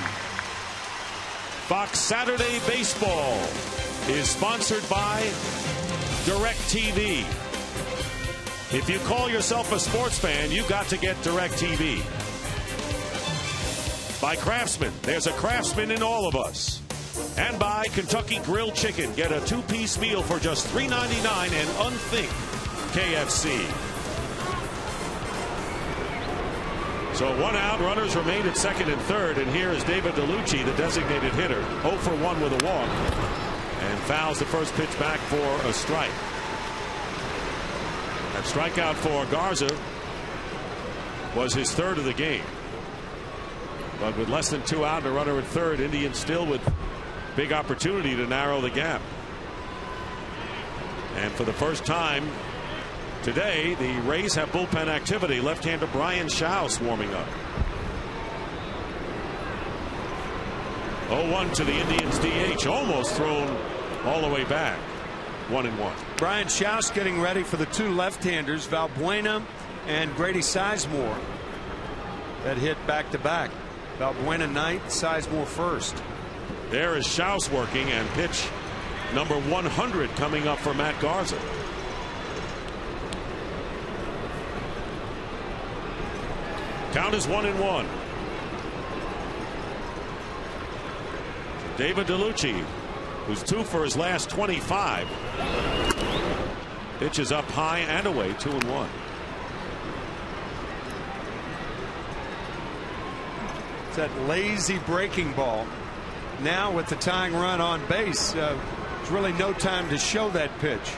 Fox Saturday Baseball is sponsored by DirecTV. If you call yourself a sports fan, you've got to get DirecTV. By Craftsman. There's a Craftsman in all of us. And by Kentucky Grilled Chicken. Get a 2-piece meal for just $3.99 and unthink KFC. So 1 out, runners remain at second and third, and here is David DeLucci, the designated hitter, 0 for 1 with a walk, and fouls the first pitch back for a strike. That strikeout for Garza was his 3rd of the game. But with less than 2 out and a runner at third, Indians still with big opportunity to narrow the gap. And for the first time today, the Rays have bullpen activity. Left-hander Brian Schaus warming up. 0-1 to the Indians DH, almost thrown all the way back. 1-1. Brian Schaus getting ready for the 2 left-handers, Valbuena and Grady Sizemore, that hit back-to-back. Valbuena 9th, Sizemore 1st. There is Schaus working, and pitch number 100 coming up for Matt Garza. Count is 1-1. David DeLucci, who's 2 for his last 25. Pitch is up high and away, 2-1. It's that lazy breaking ball. Now with the tying run on base, there's really no time to show that pitch.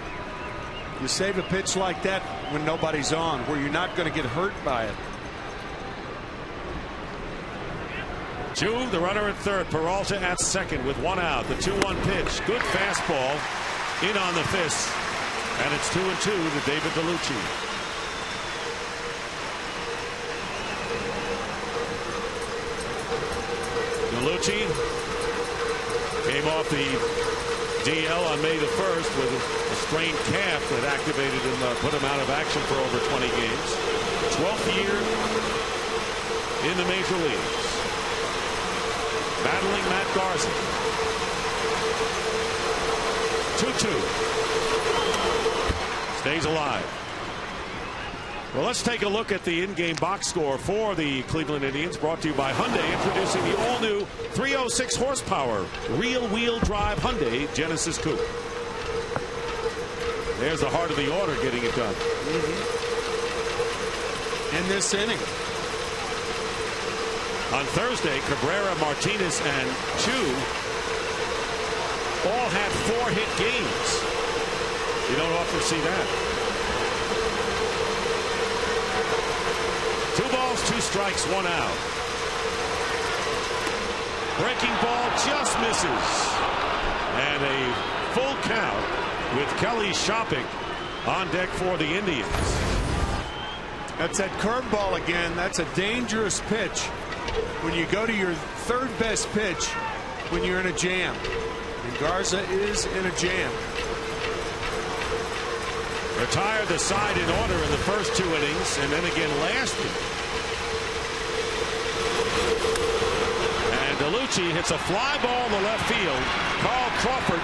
You save a pitch like that when nobody's on, where you're not going to get hurt by it. Chu, the runner at third. Peralta at second with 1 out. The 2-1 pitch. Good fastball in on the fist. And it's 2-2 to David DeLucci. DeLucci came off the DL on May the 1st with a strained calf that activated him, put him out of action for over 20 games. 12th year in the major leagues. Battling Matt Garza. 2-2. Stays alive. Well, let's take a look at the in-game box score for the Cleveland Indians, brought to you by Hyundai, introducing the all-new 306 horsepower real-wheel drive Hyundai Genesis Coupe. There's the heart of the order getting it done. In this inning. On Thursday, Cabrera, Martinez, and Chu all had 4-hit games. You don't often see that. 2 balls, 2 strikes, 1 out. Breaking ball just misses. And a full count with Kelly Shopping on deck for the Indians. That's that curveball again. That's a dangerous pitch when you go to your 3rd best pitch when you're in a jam. And Garza is in a jam. Retired the side in order in the first 2 innings, and then again last inning. And DeLucci hits a fly ball in the left field. Carl Crawford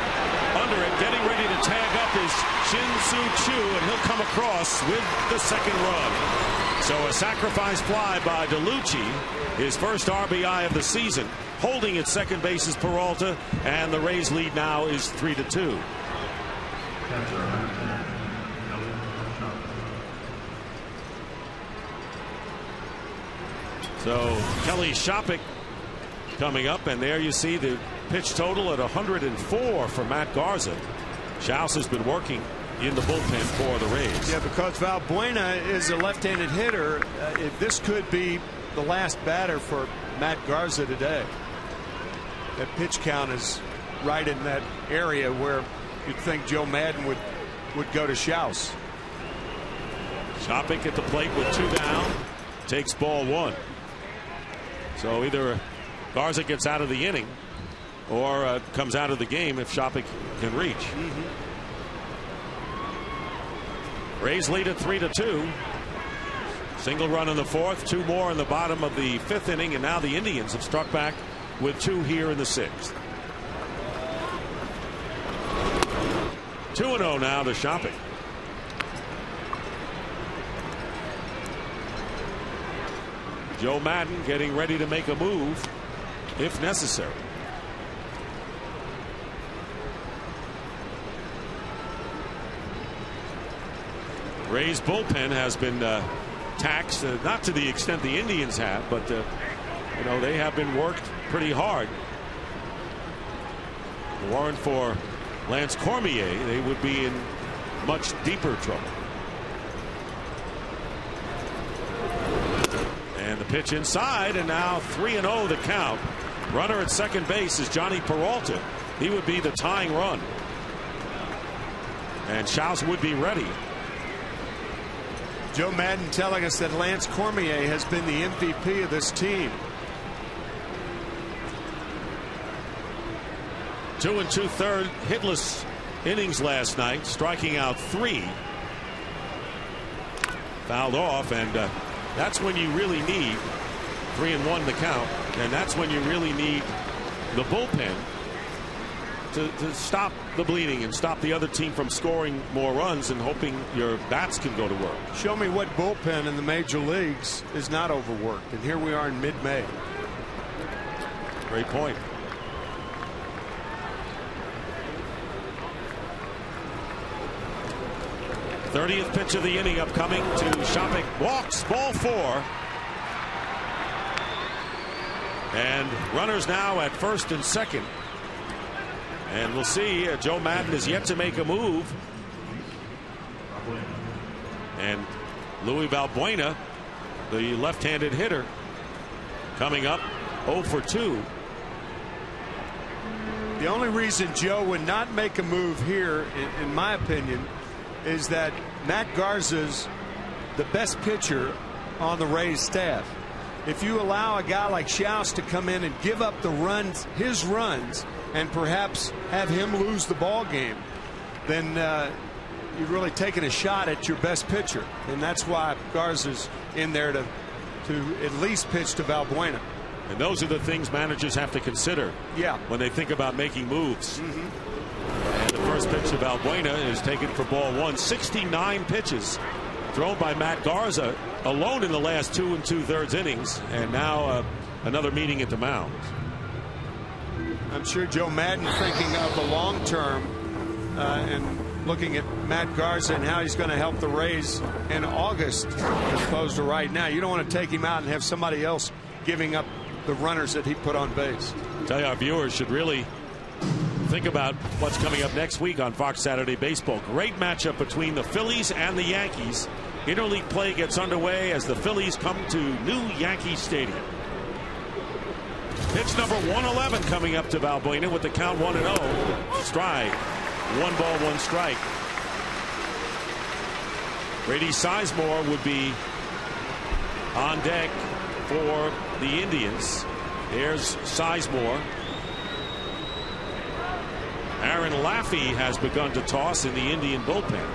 under it, getting ready to tag up his Shin-Soo Choo, and he'll come across with the 2nd run. So a sacrifice fly by DeLucci, his first RBI of the season. Holding at second base is Peralta, and the Rays lead now is 3-2. So Kelly Shopping coming up, and there you see the pitch total at 104 for Matt Garza. Schaus has been working in the bullpen for the Rays. Yeah, because Valbuena is a left-handed hitter. This could be the last batter for Matt Garza today. That pitch count is right in that area where you'd think Joe Madden would go to Schaus. Shopping at the plate with 2 down, takes ball 1. So either Garza gets out of the inning or comes out of the game if Shopping can reach. Rays lead at 3-2. Single run in the 4th, 2 more in the bottom of the 5th inning, and now the Indians have struck back with 2 here in the 6th. 2-0 now to Shopping. Joe Madden getting ready to make a move if necessary. Rays bullpen has been taxed, not to the extent the Indians have, but you know, they have been worked pretty hard. If it weren't for Lance Cormier, they would be in much deeper trouble. And the pitch inside, and now 3-0 the count. Runner at second base is Johnny Peralta. He would be the tying run. And Schaus would be ready. Joe Madden telling us that Lance Cormier has been the MVP of this team. 2 2/3 hitless innings last night, striking out 3. Fouled off, and that's when you really need 3-1 the count, and that's when you really need the bullpen to stop the bleeding and stop the other team from scoring more runs and hoping your bats can go to work. Show me what bullpen in the major leagues is not overworked, and here we are in mid-May. Great point. '30th pitch of the inning upcoming to Shopping. Walks, ball 4. And runners now at first and second. And we'll see. Joe Madden is yet to make a move. And Louis Valbuena, the left-handed hitter, coming up 0 for 2. The only reason Joe would not make a move here, in my opinion, is that Matt Garza's the best pitcher on the Rays staff. If you allow a guy like Schaus to come in and give up the runs, his runs, and perhaps have him lose the ball game, then you've really taken a shot at your best pitcher, and that's why Garza's in there to at least pitch to Valbuena. And those are the things managers have to consider when they think about making moves. And the first pitch to Valbuena is taken for ball 1. 69 pitches thrown by Matt Garza alone in the last 2 2/3 innings, and now another meeting at the mound. I'm sure Joe Madden thinking of the long term and looking at Matt Garza and how he's going to help the Rays in August as opposed to right now. You don't want to take him out and have somebody else giving up the runners that he put on base. Tell you, our viewers should really think about what's coming up next week on Fox Saturday Baseball. Great matchup between the Phillies and the Yankees. Interleague play gets underway as the Phillies come to new Yankee Stadium. Pitch number 111 coming up to Valbuena with the count 1-0. Strike. 1 ball, 1 strike. Grady Sizemore would be on deck for the Indians. There's Sizemore. Aaron Laffey has begun to toss in the Indian bullpen.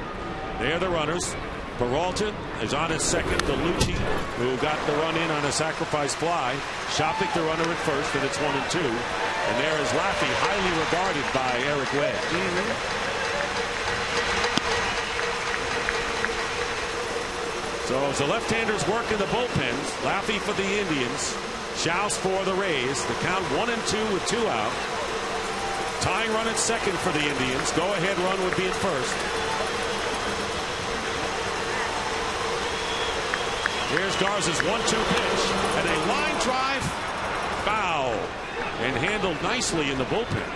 They're the runners. Peralta is on his second. DeLucci, who got the run in on a sacrifice fly. Shopik the runner at first, and it's 1-2. And there is Laffey, highly regarded by Eric Webb. So as the left-handers work in the bullpens, Laffey for the Indians, Schaus for the Rays. The count 1-2 with 2 out. Tying run at second for the Indians. Go-ahead run would be at first. Here's Garza's 1-2 pitch, and a line drive, foul, and handled nicely in the bullpen.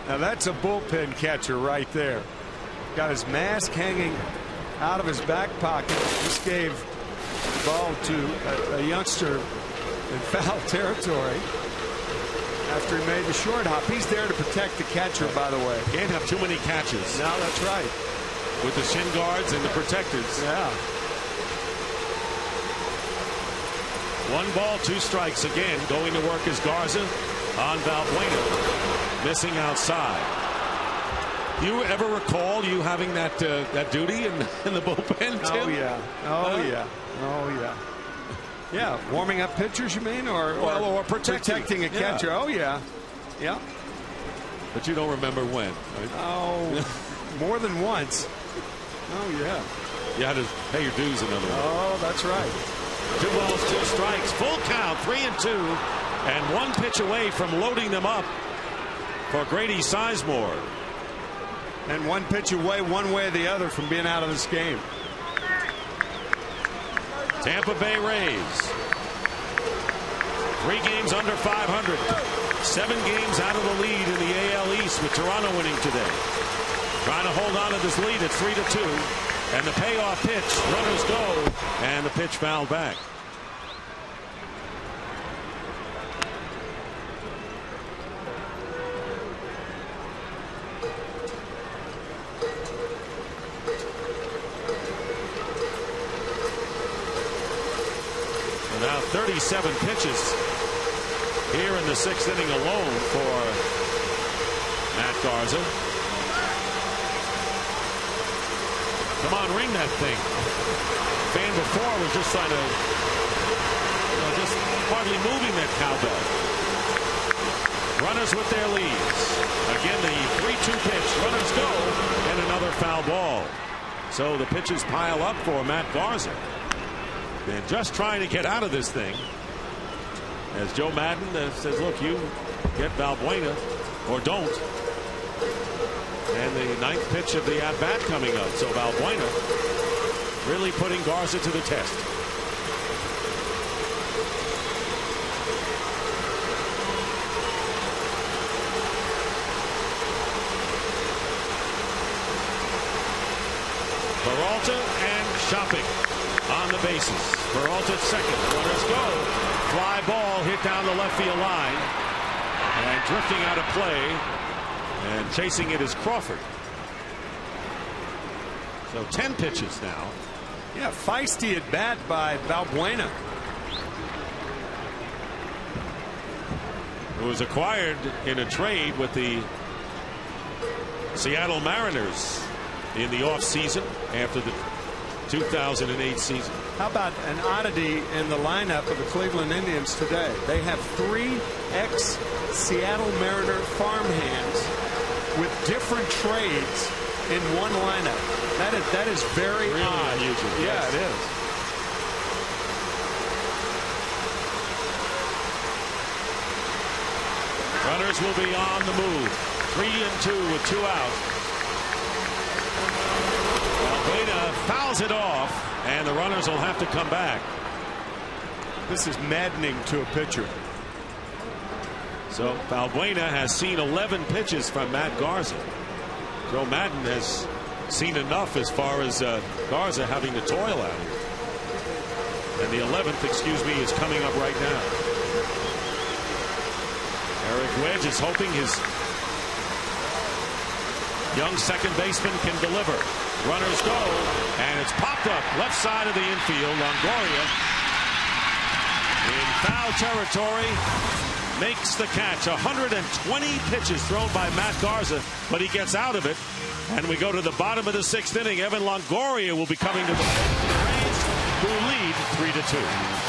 Now that's a bullpen catcher right there. Got his mask hanging out of his back pocket. Just gave the ball to a youngster in foul territory after he made the short hop. He's there to protect the catcher, by the way. Can't have too many catches. No, that's right. With the shin guards and the protectors. Yeah. 1 ball, 2 strikes again. Going to work is Garza on Valbuena. Missing outside. Do you ever recall you having that duty in the bullpen, Tim? Oh, yeah. Oh, yeah. Oh, yeah. Yeah, warming up pitchers, you mean? Or protecting a catcher. Yeah. Oh, yeah. Yeah. But you don't remember when. Right? Oh, more than once. Oh, yeah. You had to pay your dues, in other words. Oh, that's right. 2 balls, 2 strikes. Full count, 3-2. And 1 pitch away from loading them up for Grady Sizemore. And 1 pitch away, one way or the other, from being out of this game. Tampa Bay Rays. 3 games under 500. 7 games out of the lead in the AL East, with Toronto winning today. Trying to hold on to this lead at 3-2. And the payoff pitch. Runners go. And the pitch fouled back. So now 37 pitches here in the 6th inning alone for Matt Garza. Come on, ring that thing. Fan before was just trying to, just hardly moving that cowbell. Runners with their leads. Again, the 3-2 pitch. Runners go, and another foul ball. So the pitches pile up for Matt Garza. And just trying to get out of this thing. As Joe Madden says, look, you get Valbuena or don't. And the 9th pitch of the at-bat coming up. So Valbuena really putting Garza to the test. Peralta and Shopik on the bases. Peralta at second. Runners go. Fly ball hit down the left field line. And drifting out of play. And chasing it is Crawford. So 10 pitches now. Yeah, feisty at bat by Valbuena. Who was acquired in a trade with the Seattle Mariners in the offseason after the 2008 season. How about an oddity in the lineup of the Cleveland Indians today? They have 3 ex-Seattle Mariner farmhands with different trades in one lineup. That is very really odd. Unusual. Yeah, Yes. it is. Runners runners will be on the move. 3-2 with 2 out. Valbuena fouls it off, and the runners will have to come back. This is maddening to a pitcher. So Valbuena has seen 11 pitches from Matt Garza. Joe Madden has seen enough as far as Garza having to toil out here. And the 11th, excuse me, is coming up right now. Eric Wedge is hoping his young second baseman can deliver. Runners go, and it's popped up left side of the infield. Longoria in foul territory makes the catch. 120 pitches thrown by Matt Garza, but he gets out of it. And we go to the bottom of the 6th inning. Evan Longoria will be coming to the Rays, who lead 3-2.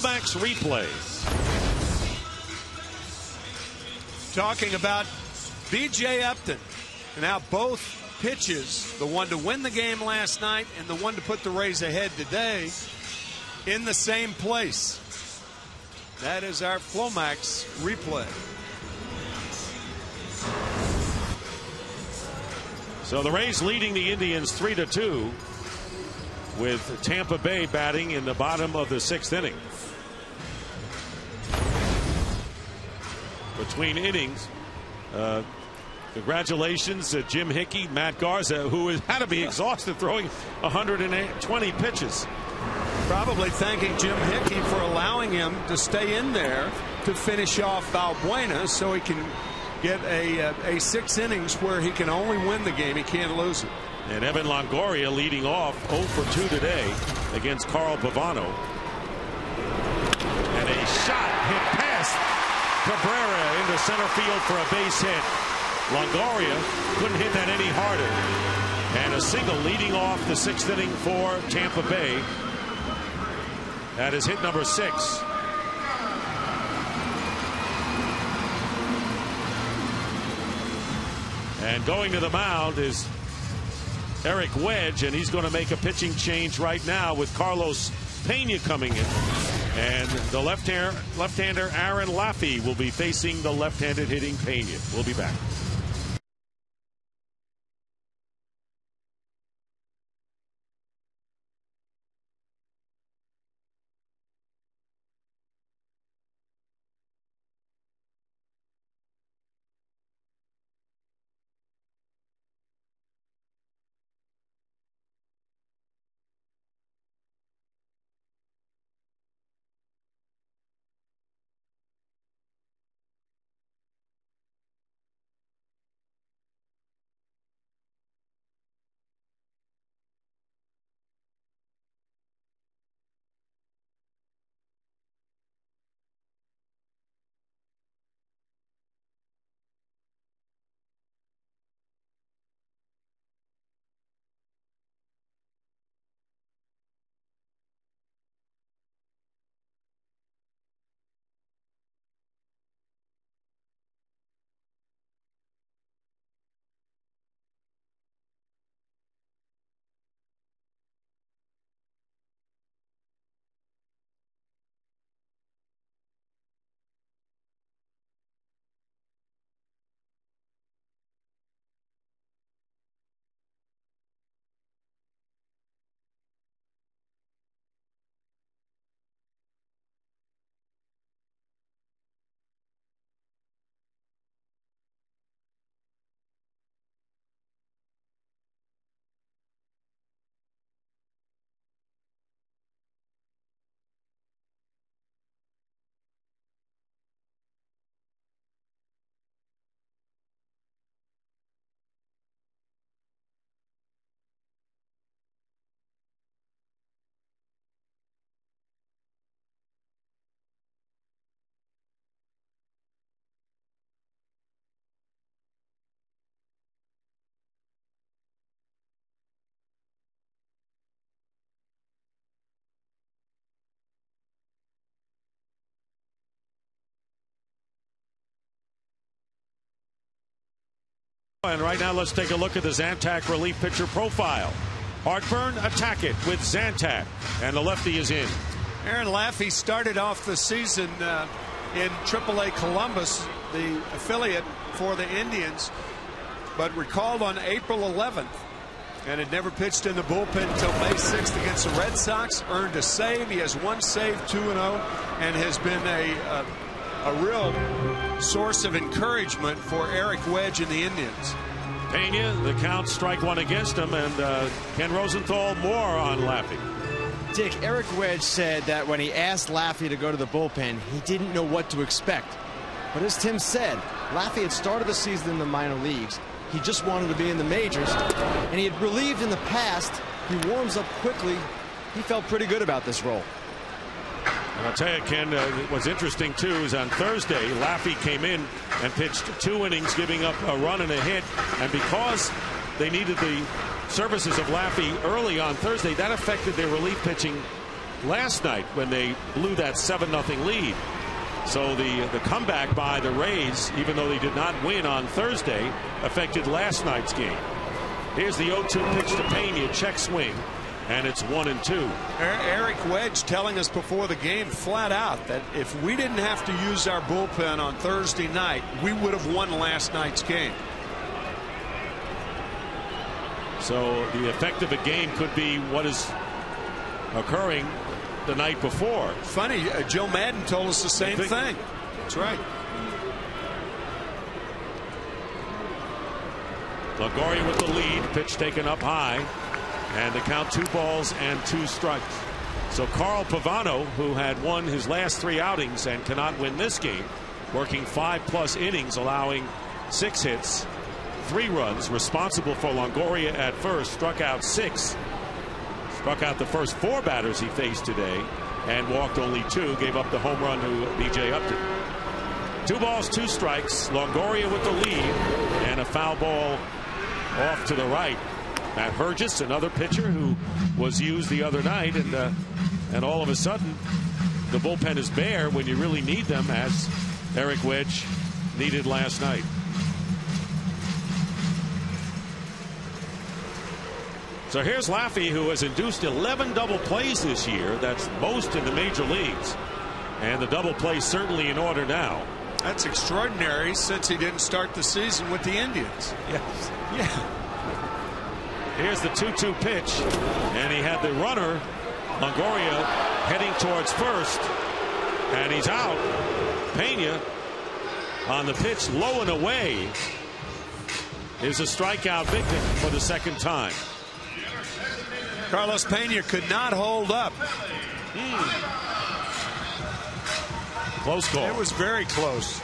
Max replays. Talking about B.J. Upton. Now both pitches, the one to win the game last night and the one to put the Rays ahead today, in the same place. That is our Flomax replay. So the Rays leading the Indians 3-2 with Tampa Bay batting in the bottom of the 6th inning. Between innings, congratulations to Jim Hickey, Matt Garza, who has had to be exhausted throwing 120 pitches. Probably thanking Jim Hickey for allowing him to stay in there to finish off Valbuena so he can get a 6 innings where he can only win the game. He can't lose it. And Evan Longoria leading off 0 for 2 today against Carl Pavano. And a shot hit past Cabrera into center field for a base hit. Longoria couldn't hit that any harder. And a single leading off the 6th inning for Tampa Bay. That is hit number 6. And going to the mound is Eric Wedge, and he's going to make a pitching change right now with Carlos Pena coming in. And the left-hander Aaron Laffey will be facing the left-handed hitting Pena. We'll be back. And right now, let's take a look at the Zantac relief pitcher profile. Heartburn, attack it with Zantac. And the lefty is in. Aaron Laffey started off the season in AAA Columbus, the affiliate for the Indians, but recalled on April 11th and had never pitched in the bullpen until May 6th against the Red Sox. Earned a save. He has one save, 2-0, and has been a real source of encouragement for Eric Wedge and the Indians. Pena, the count, strike one against him, and Ken Rosenthal more on Laffey. Dick, Eric Wedge said that when he asked Laffey to go to the bullpen, he didn't know what to expect. But as Tim said, Laffey had started the season in the minor leagues. He just wanted to be in the majors, and he had relieved in the past. He warms up quickly. He felt pretty good about this role. And I'll tell you, Ken, what's interesting, too, is on Thursday, Laffey came in and pitched 2 innings, giving up a run and a hit. And because they needed the services of Laffey early on Thursday, that affected their relief pitching last night when they blew that 7-0 lead. So the comeback by the Rays, even though they did not win on Thursday, affected last night's game. Here's the 0-2 pitch to Pena, check swing. And it's 1-2. Eric Wedge telling us before the game flat out that if we didn't have to use our bullpen on Thursday night, we would have won last night's game. So the effect of a game could be what is occurring the night before. Funny, Joe Madden told us the same thing. That's right. Longoria with the lead, pitch taken up high. And the count 2 balls and 2 strikes. So Carl Pavano, who had won his last 3 outings and cannot win this game, working 5+ innings, allowing 6 hits, 3 runs, responsible for Longoria at first, struck out 6, struck out the first 4 batters he faced today, and walked only 2, gave up the home run to B.J. Upton. 2 balls, 2 strikes. Longoria with the lead, and a foul ball off to the right. Matt Burgess, another pitcher who was used the other night, and all of a sudden the bullpen is bare when you really need them, as Eric Wedge needed last night. So here's Laffey, who has induced 11 double plays this year. That's most in the major leagues, and the double play certainly in order now. That's extraordinary since he didn't start the season with the Indians. Yes. Yeah. Here's the 2-2 pitch, and he had the runner, Longoria, heading towards first, and he's out. Pena on the pitch, low and away, is a strikeout victim for the 2nd time. Carlos Pena could not hold up. Close call. It was very close.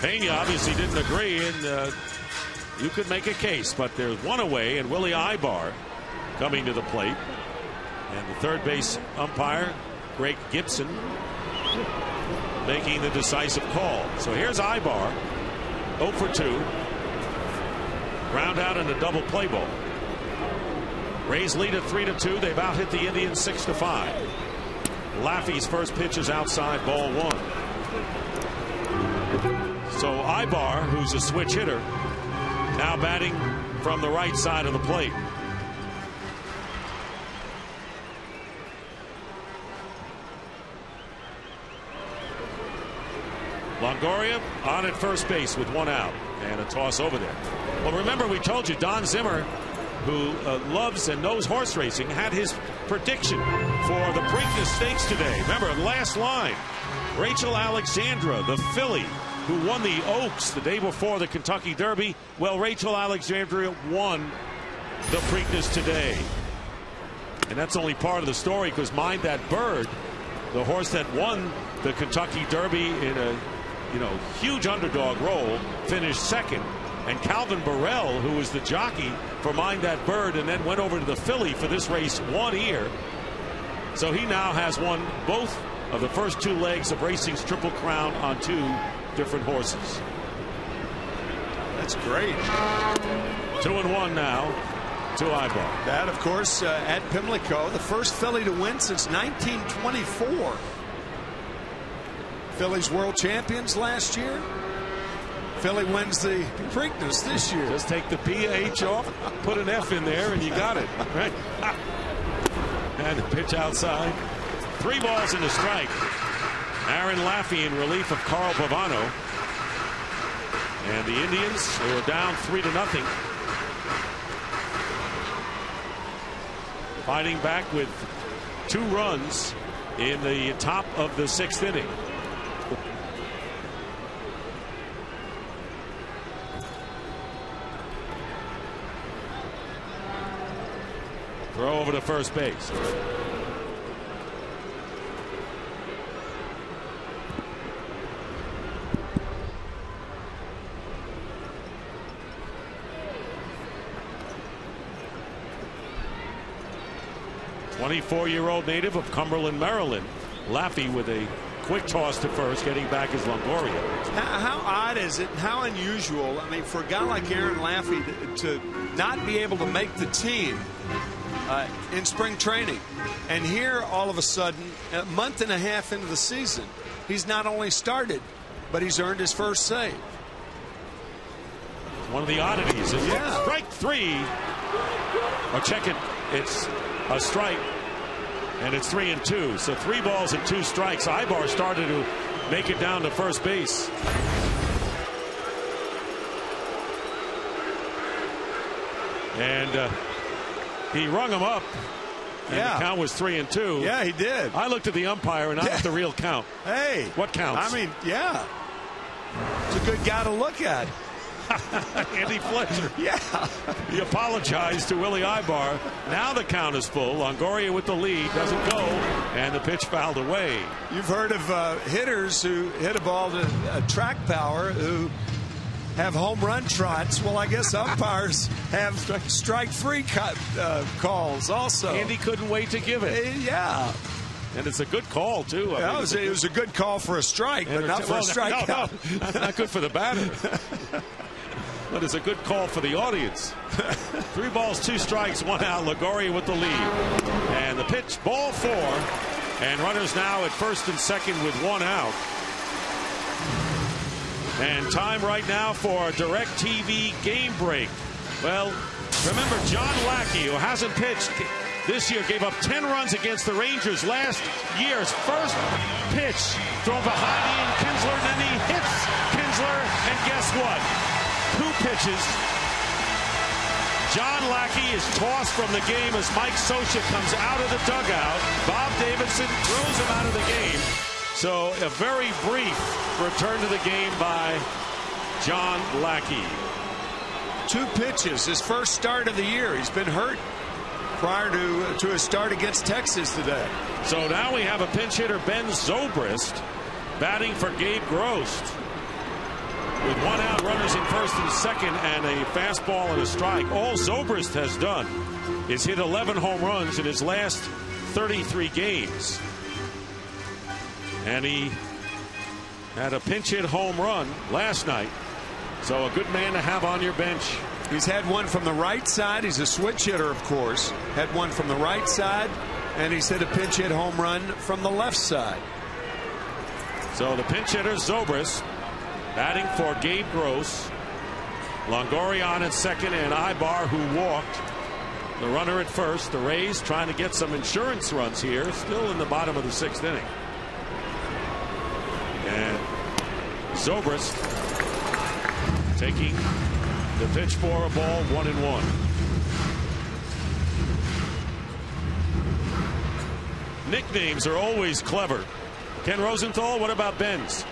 Pena obviously didn't agree, and you could make a case, but there's one away, and Willie Ibar coming to the plate. And the third base umpire, Greg Gibson, making the decisive call. So here's Ibar, 0 for 2. Ground out in a double play ball. Rays lead at 3-2. They've out hit the Indians 6-5. Laffey's first pitch is outside, ball 1. So Ibar, who's a switch hitter, now batting from the right side of the plate. Longoria on at first base with 1 out, and a toss over there. Well, remember, we told you Don Zimmer, who loves and knows horse racing, had his prediction for the Preakness Stakes today. Remember, last line, Rachel Alexandra, the filly, who won the Oaks the day before the Kentucky Derby. Well, Rachel Alexandria won the Preakness today. And that's only part of the story, because Mind That Bird, the horse that won the Kentucky Derby in a huge underdog role, finished 2nd. And Calvin Burrell, who was the jockey for Mind That Bird and then went over to the filly for this race, won here. So he now has won both of the first 2 legs of racing's Triple Crown on 2 different horses. That's great. 2-1 now to Ibar. That, of course, at Pimlico, the first filly to win since 1924. Phillies world champions last year. Philly wins the Preakness this year. Just take the PH off, put an F in there, and you got it. Right? And the pitch outside. 3 balls and a strike. Aaron Laffey in relief of Carl Pavano. And the Indians are down 3-0. Fighting back with 2 runs in the top of the 6th inning. Throw over to first base. .24-year-old native of Cumberland, Maryland. Laffey with a quick toss to first, getting back his Longoria. How odd is it? How unusual? I mean, for a guy like Aaron Laffey to not be able to make the team in spring training, and here all of a sudden, a month and a half into the season, he's not only started, but he's earned his first save. One of the oddities. Yeah. Strike 3. Or check it. It's a strike, and it's 3-2. So 3 balls and 2 strikes. Ibar started to make it down to first base. And he rung him up. And the count was 3-2. Yeah, he did. I looked at the umpire, and I got the real count. Hey. What counts? I mean, yeah. It's a good guy to look at. Andy Fletcher. Yeah. He apologized to Willie Ibar. Now the count is full. Longoria with the lead, doesn't go, and the pitch fouled away. You've heard of hitters who hit a ball to track power who have home run trots. Well, I guess umpires have strike 3 calls also. Andy couldn't wait to give it. Yeah. And it's a good call, too. Yeah, it was a good call for a strike, but not for a strikeout. No, that's not good for the batter. But it's a good call for the audience. 3 balls, 2 strikes, 1 out. Longoria with the lead. And the pitch, ball 4. And runners now at first and second with 1 out. And time right now for a DirecTV game break. Well, remember John Lackey, who hasn't pitched this year, gave up 10 runs against the Rangers last year's first pitch thrown behind Ian Kinsler, and then he hits Kinsler, and guess what? 2 pitches. John Lackey is tossed from the game as Mike Scioscia comes out of the dugout. Bob Davidson throws him out of the game. So a very brief return to the game by John Lackey. 2 pitches, his first start of the year. He's been hurt prior to his start against Texas today. So now we have a pinch hitter, Ben Zobrist, batting for Gabe Gross. With 1 out, runners in first and second, and a fastball and a strike. All Zobrist has done is hit 11 home runs in his last 33 games. And he had a pinch hit home run last night. So a good man to have on your bench. He's had one from the right side. He's a switch hitter, of course. Had one from the right side, and he's hit a pinch hit home run from the left side. So the pinch hitter, Zobrist, batting for Gabe Gross. Longoria on at second, and Ibar, who walked. The runner at first. The Rays trying to get some insurance runs here. Still in the bottom of the 6th inning. And Zobrist taking the pitch for a ball, 1-1. Nicknames are always clever. Ken Rosenthal, what about Ben's?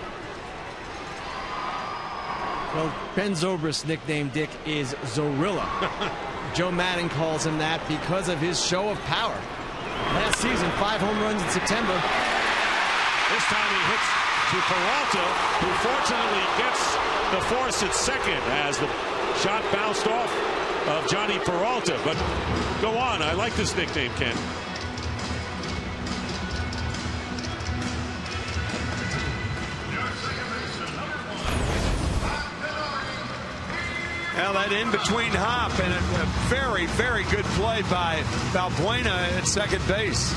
Well, Ben Zobrist's nickname, Dick, is Zorilla. Joe Madden calls him that because of his show of power. Last season, 5 home runs in September. This time he hits to Peralta, who fortunately gets the force at second as the shot bounced off of Johnny Peralta. But go on. I like this nickname, Ken. Well, that in-between hop and a very, very good play by Valbuena at second base.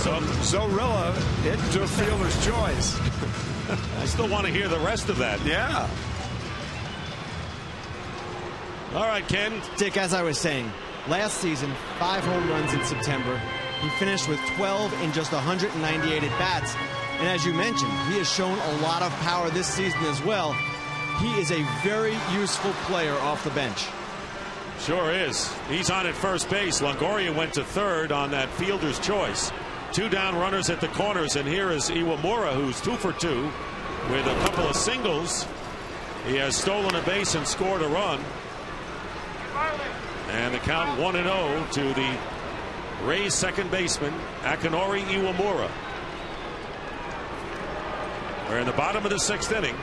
So Zorilla hit to a fielder's choice. I still want to hear the rest of that. Yeah. All right, Ken. Dick, as I was saying, last season, 5 home runs in September. He finished with 12 in just 198 at-bats. And as you mentioned, he has shown a lot of power this season as well. He is a very useful player off the bench. Sure is. He's on at first base. Longoria went to third on that fielder's choice. 2 down runners at the corners, and here is Iwamura, who's 2 for 2 with a couple of singles. He has stolen a base and scored a run. And the count 1-0 to the Rays second baseman, Akinori Iwamura. We're in the bottom of the 6th inning.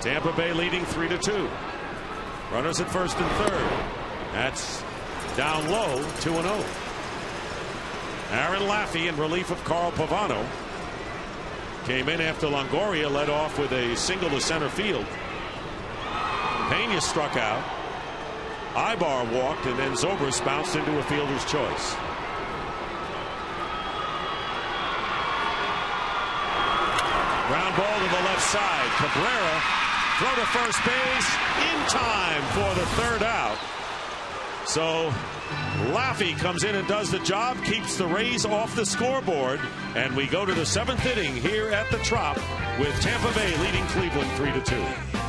Tampa Bay leading 3-2. Runners at first and third. That's down low, 2-0. Aaron Laffey in relief of Carl Pavano came in after Longoria led off with a single to center field. Pena struck out. Ibar walked, and then Zobrist bounced into a fielder's choice. Ground ball to the left side. Cabrera throw to first base in time for the 3rd out. So Laffey comes in and does the job, keeps the Rays off the scoreboard, and we go to the 7th inning here at the Trop with Tampa Bay leading Cleveland 3-2.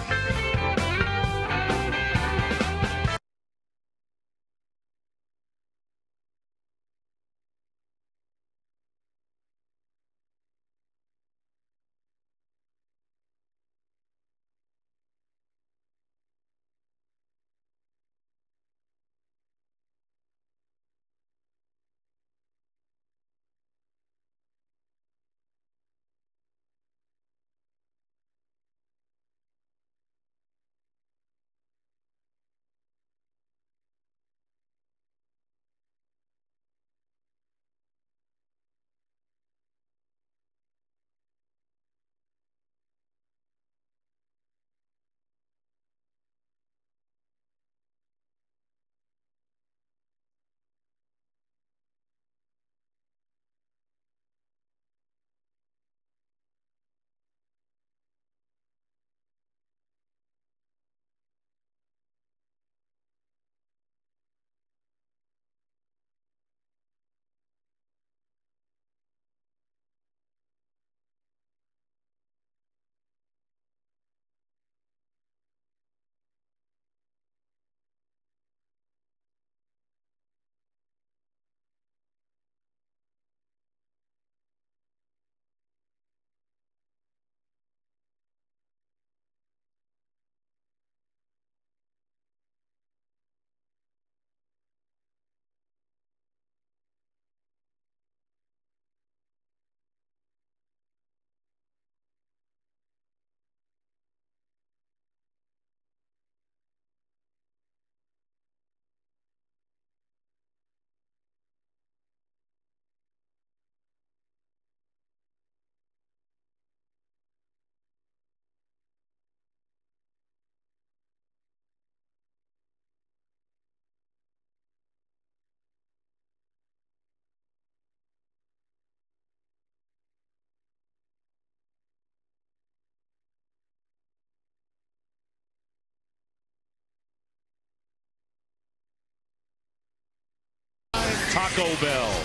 Taco Bell.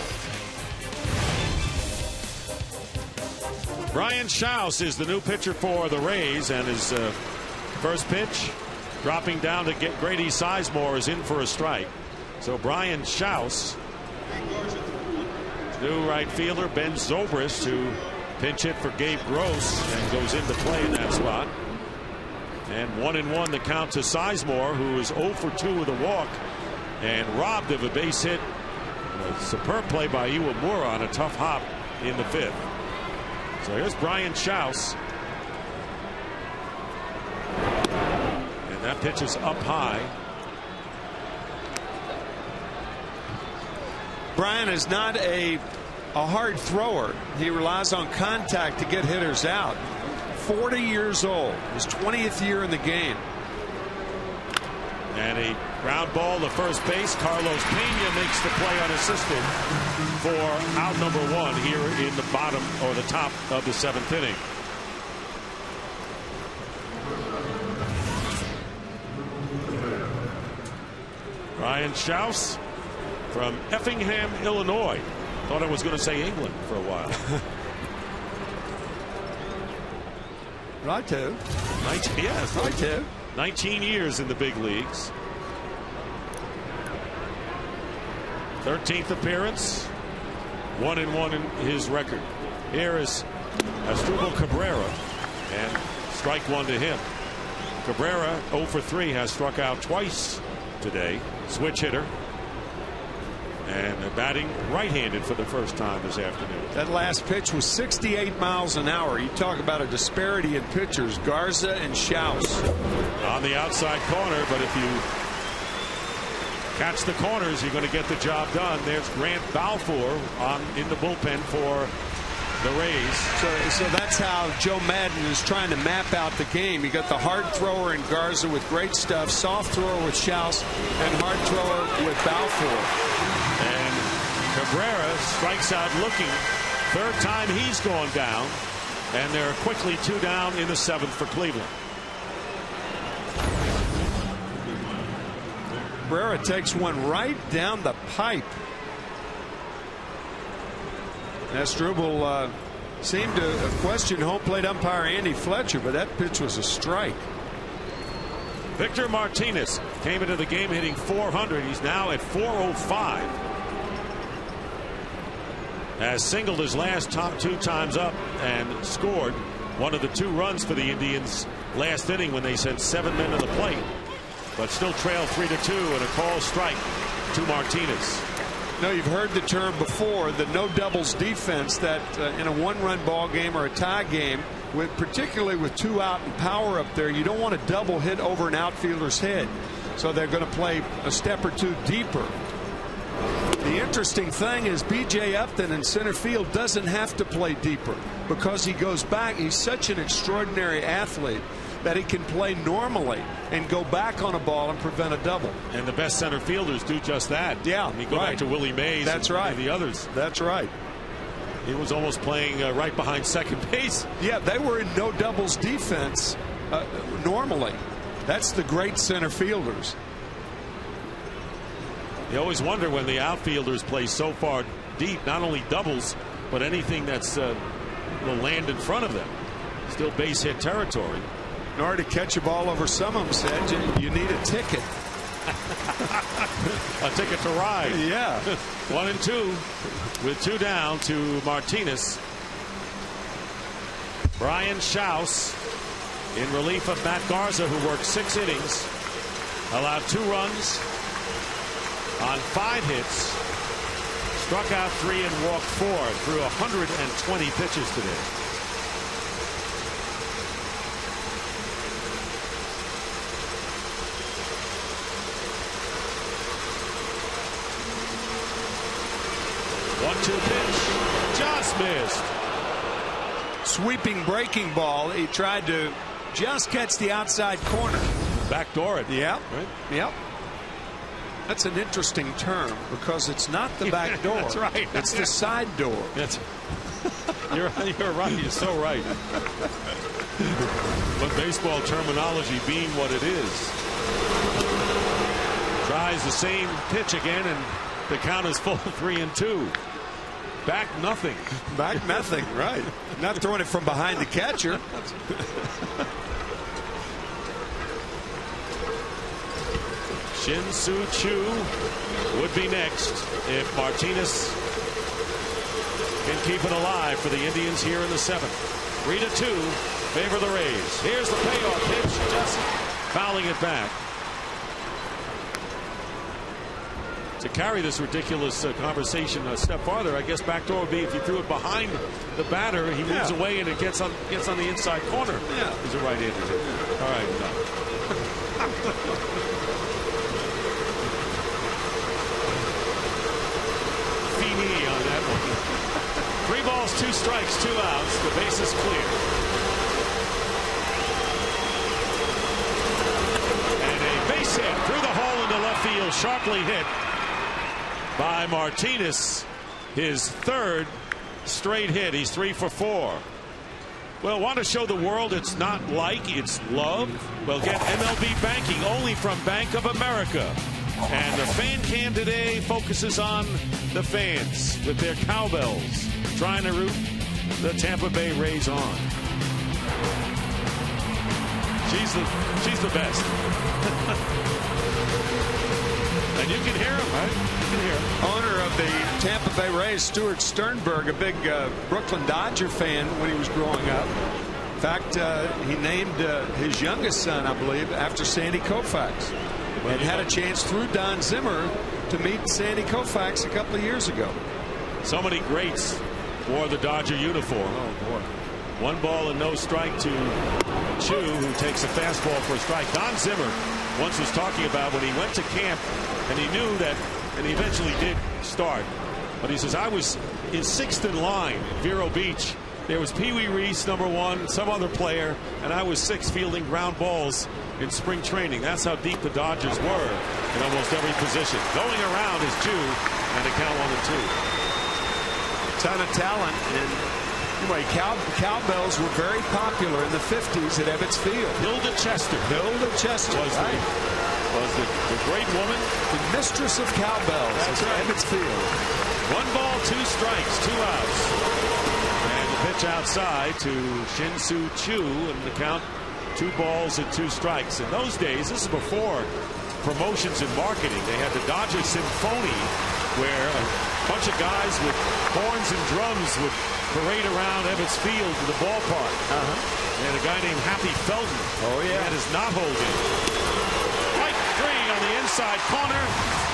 Brian Schaus is the new pitcher for the Rays, and his first pitch dropping down to get Grady Sizemore is in for a strike. So Brian Schaus, new right fielder Ben Zobrist, who pinch hit for Gabe Gross and goes into play in that spot. And 1-1 the count to Sizemore, who is 0 for 2 with a walk and robbed of a base hit. A superb play by Iwamura on a tough hop in the 5th. So here's Brian Schaus. And that pitch is up high. Brian is not a hard thrower. He relies on contact to get hitters out. 40 years old, his 20th year in the game. And a ground ball to first base. Carlos Pena makes the play unassisted for out number 1 here in the bottom or the top of the 7th inning. Ryan Schaus from Effingham, Illinois. Thought I was going to say England for a while. Right too. 19, yes, Right too. 19 years in the big leagues. 13th appearance. 1-1 in his record. Here is Asdrubal Cabrera, and strike 1 to him. Cabrera 0 for 3, has struck out twice today. Switch hitter. And batting right-handed for the first time this afternoon. That last pitch was 68 miles an hour. You talk about a disparity in pitchers. Garza and Schaus. On the outside corner, but if you catch the corners, you're going to get the job done. There's Grant Balfour in the bullpen for the Rays. So that's how Joe Madden is trying to map out the game. You got the hard thrower in Garza with great stuff, soft thrower with Schaus, and hard thrower with Balfour. And Cabrera strikes out looking. 3rd time he's gone down. And there are quickly 2 down in the 7th for Cleveland. Cabrera takes one right down the pipe. Asdrubal seemed to question home plate umpire Andy Fletcher, but that pitch was a strike. Victor Martinez came into the game hitting .400. He's now at .405. Has singled his last 2 times up and scored one of the 2 runs for the Indians last inning when they sent 7 men to the plate, but still trail 3-2 and a call strike to Martinez. No, you've heard the term before, the no doubles defense, that in a 1-run ball game or a tie game, particularly with 2 out and power up there, you don't want to double hit over an outfielder's head. So they're going to play a step or 2 deeper. The interesting thing is B.J. Upton in center field doesn't have to play deeper because he goes back. He's such an extraordinary athlete that he can play normally and go back on a ball and prevent a double. And the best center fielders do just that. Yeah, I mean, go back to Willie Mays. That's right. And the others. That's right. He was almost playing right behind second base. Yeah, they were in no doubles defense normally. That's the great center fielders. You always wonder when the outfielders play so far deep, not only doubles, but anything that's will land in front of them. Still base hit territory. In order to catch a ball over some of them's head, you need a ticket. A ticket to ride. Yeah. 1-2 with 2 down to Martinez. Brian Schaus in relief of Matt Garza, who worked 6 innings, allowed 2 runs on 5 hits, struck out 3 and walked 4 through 120 pitches today. One-two pitch, just missed. Sweeping breaking ball. He tried to just catch the outside corner. Backdoor it. Yeah. Right? Yep. That's an interesting term because it's not the back door. That's right. It's the side door. You're right. You're so right. But baseball terminology being what it is. Tries the same pitch again, and the count is full 3-2. Back nothing. Back nothing. Right. Not throwing it from behind the catcher. Shin-Soo Choo would be next if Martinez can keep it alive for the Indians here in the 7th. 3-2, favor the Rays. Here's the payoff pitch, just fouling it back. To carry this ridiculous conversation a step farther, I guess backdoor would be if you threw it behind the batter, he moves away and it gets on the inside corner. Yeah. He's a right-handed hitter. All right, no. On that one. 3 balls, 2 strikes, 2 outs. The base is clear. And a base hit through the ball sharply hit by Martinez. His third straight hit. He's 3 for 4. Well, want to show the world it's not like, it's love? Well, get MLB banking only from Bank of America. And the fan cam today focuses on the fans with their cowbells trying to root the Tampa Bay Rays on. She's the best. And you can hear him, right? You can hear him. Owner of the Tampa Bay Rays, Stuart Sternberg, a big Brooklyn Dodger fan when he was growing up. In fact, he named his youngest son, I believe, after Sandy Koufax. And had a chance through Don Zimmer to meet Sandy Koufax a couple of years ago. So many greats wore the Dodger uniform. Oh, boy. 1 ball and no strike to Chu, who takes a fastball for a strike. Don Zimmer once was talking about when he went to camp, and he knew that, and he eventually did start. But he says, I was in 6th in line at Vero Beach. There was Pee Wee Reese, number 1, some other player, and I was 6th fielding ground balls in spring training. That's how deep the Dodgers were in almost every position. Going around is Chu, and a count 1-2. Ton of talent. And anyway, cowbells were very popular in the 50s at Ebbets Field. Hilda Chester. Hilda Chester was the great woman. The mistress of cowbells at Ebbets Field. 1 ball, 2 strikes, 2 outs. And the pitch outside to Shin-Soo Chu, and the count 2 balls and 2 strikes. In those days, this is before promotions and marketing. They had the Dodger Symphony, where a bunch of guys with horns and drums would parade around Ebbets Field to the ballpark. And a guy named Happy Felton. Oh, yeah. He had his knot holding. Right 3 on the inside corner,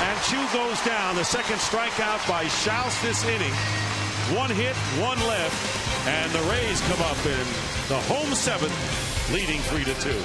and Chu goes down. The second strikeout by Schaus this inning. 1 hit, 1 left, and the Rays come up in the home 7th, leading 3-2.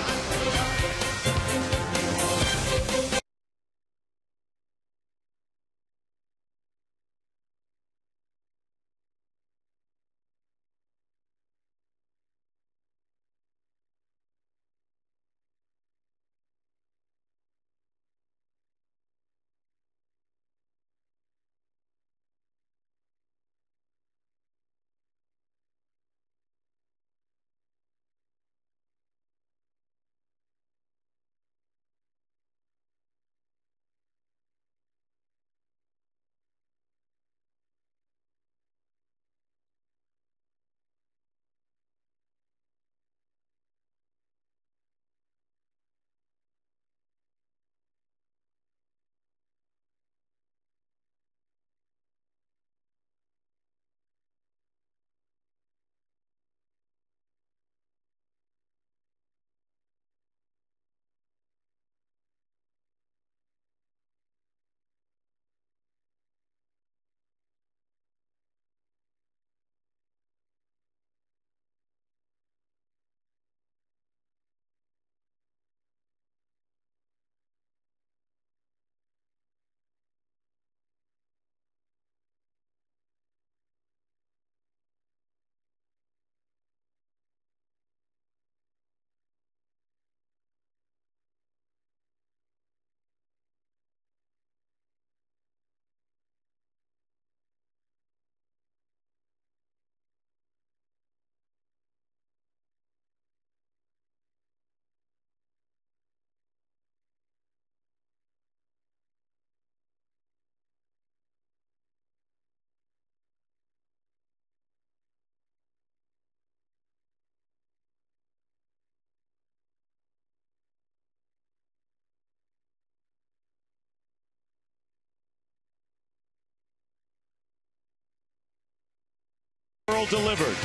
Delivered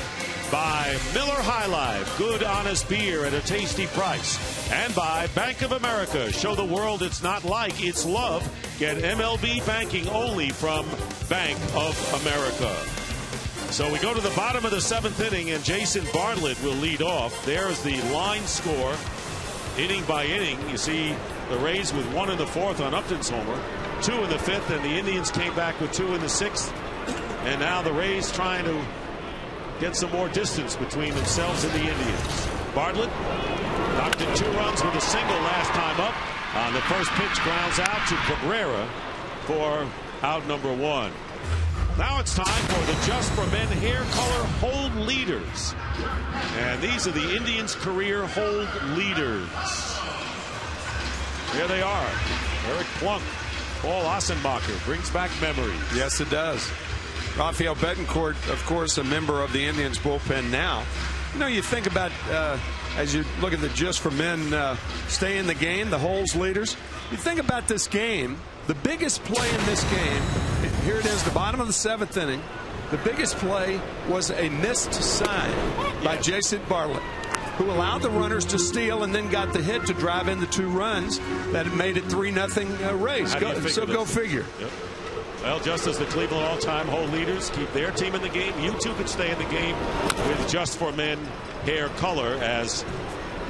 by Miller High Life, good honest beer at a tasty price, and by Bank of America. Show the world it's not like, it's love. Get MLB banking only from Bank of America. So we go to the bottom of the 7th inning, and Jason Bartlett will lead off. There's the line score, inning by inning. You see the Rays with 1 in the 4th on Upton's homer, 2 in the 5th, and the Indians came back with 2 in the 6th. And now the Rays trying to get some more distance between themselves and the Indians. Bartlett knocked in 2 runs with a single last time up, On the first pitch, grounds out to Cabrera for out number 1. Now it's time for the Just for Men hair color hold leaders. And these are the Indians' career hold leaders. Here they are. Eric Plunk, Paul Ossenbacher, brings back memories. Yes, it does. Rafael Betancourt, of course, a member of the Indians bullpen now. You know, you think about, as you look at the Just for Men stay in the game, the holds leaders, you think about this game, the biggest play in this game, here it is, the bottom of the 7th inning, the biggest play was a missed sign by Jason Bartlett, who allowed the runners to steal and then got the hit to drive in the 2 runs that made it 3-0 Rays. Go figure. Yep. Well, just as the Cleveland all-time hold leaders keep their team in the game, you too could stay in the game with Just for Men hair color as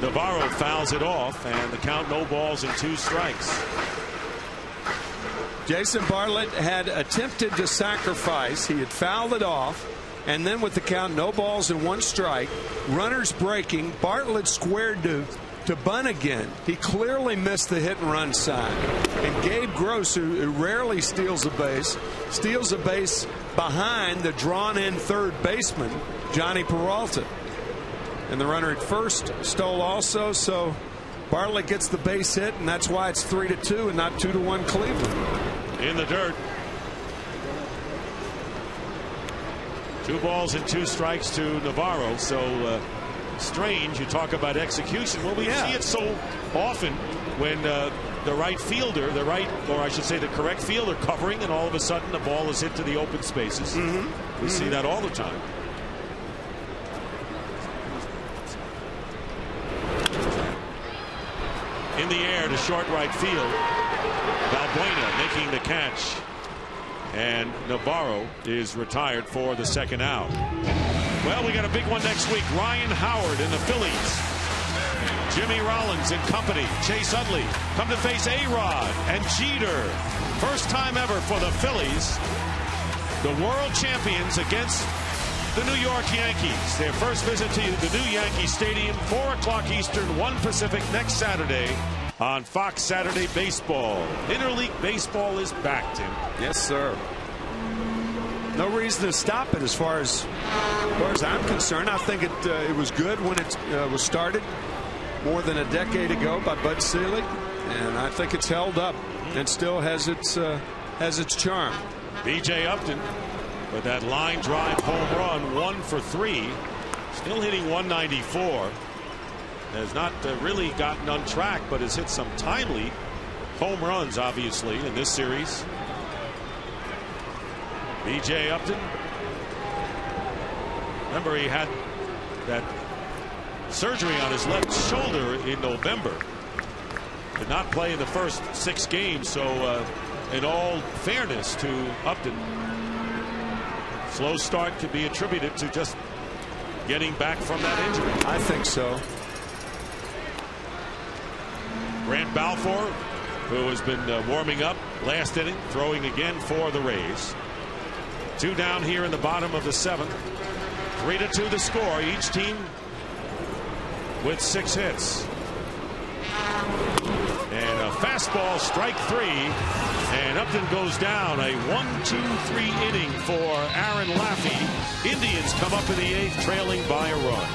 Navarro fouls it off and the count no balls and 2 strikes. Jason Bartlett had attempted to sacrifice. He had fouled it off. And then with the count, no balls and 1 strike, runners breaking, Bartlett squared to bunt again. He clearly missed the hit and run sign. And Gabe Gross, who rarely steals a base behind the drawn in third baseman, Johnny Peralta. And the runner at first stole also, so Bartlett gets the base hit, and that's why it's 3-2 and not 2-1 Cleveland. In the dirt. 2 balls and 2 strikes to Navarro. So strange. You talk about execution. Well, we see it so often when the right fielder, or I should say the correct fielder covering, and all of a sudden the ball is hit to the open spaces. We see that all the time. In the air to short right field. Valbuena making the catch. And Navarro is retired for the 2nd out. Well, we got a big one next week. Ryan Howard and the Phillies. Jimmy Rollins and company. Chase Utley come to face A-Rod and Jeter. First time ever for the Phillies. The world champions against the New York Yankees. Their first visit to the new Yankee Stadium, 4 o'clock Eastern, 1 Pacific next Saturday on Fox Saturday Baseball. Interleague baseball is back, Tim. Yes, sir. No reason to stop it as far as I'm concerned. I think it was good when it was started more than a decade ago by Bud Selig, and I think it's held up and still has its charm. B.J. Upton with that line drive home run, 1 for 3, still hitting 194. Has not really gotten on track, but has hit some timely home runs, obviously, in this series. B.J. Upton. Remember, he had that surgery on his left shoulder in November. Did not play in the first 6 games, so in all fairness to Upton, slow start could be attributed to just getting back from that injury. I think so. Grant Balfour, who has been warming up last inning, throwing again for the Rays. 2 down here in the bottom of the 7th. 3-2 the score. Each team with 6 hits. And a fastball, strike 3. And Upton goes down. A 1-2-3 inning for Aaron Laffey. Indians come up in the 8th, trailing by a run.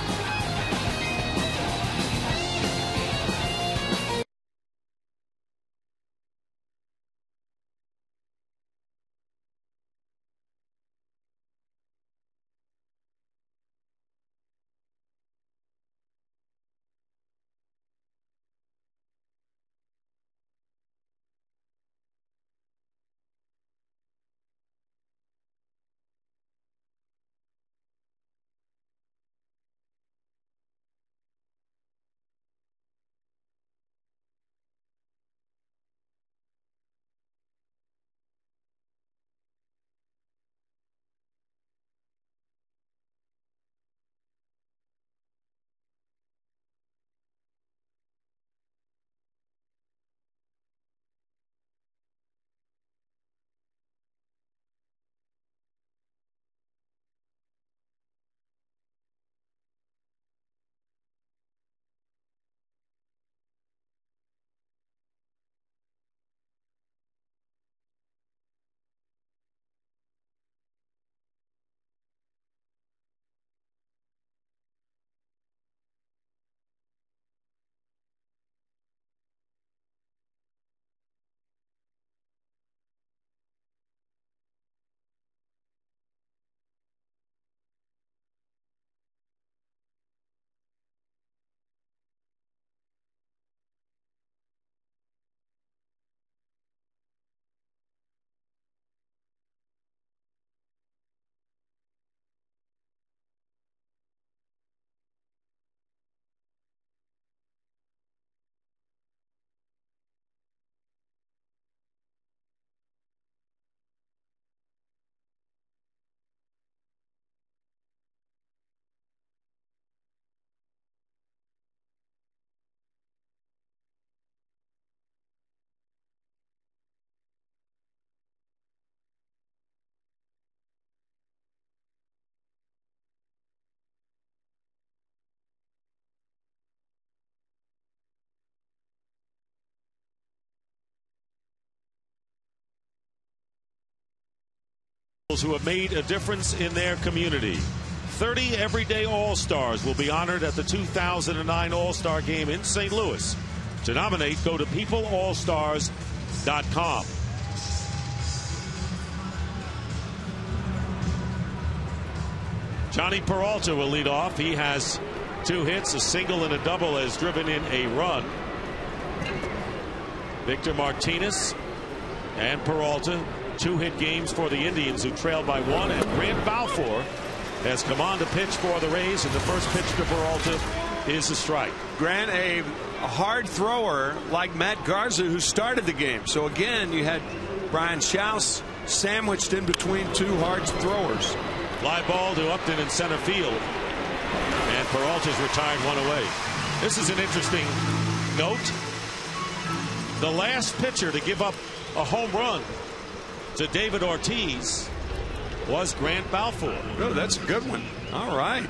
who have made a difference in their community. 30 everyday All-Stars will be honored at the 2009 All-Star Game in St. Louis. To nominate, go to peopleallstars.com. Johnny Peralta will lead off. He has 2 hits, a single and a double, has driven in a run. Victor Martinez and Peralta, 2-hit games for the Indians, who trailed by 1. And Grant Balfour has come on to pitch for the Rays, and the first pitch to Peralta is a strike. Grant, a hard thrower like Matt Garza, who started the game. So again, you had Brian Schaus sandwiched in between 2 hard throwers. Fly ball to Upton in center field, and Peralta's retired 1 away. This is an interesting note. The last pitcher to give up a home run to David Ortiz was Grant Balfour. Oh, that's a good one. All right.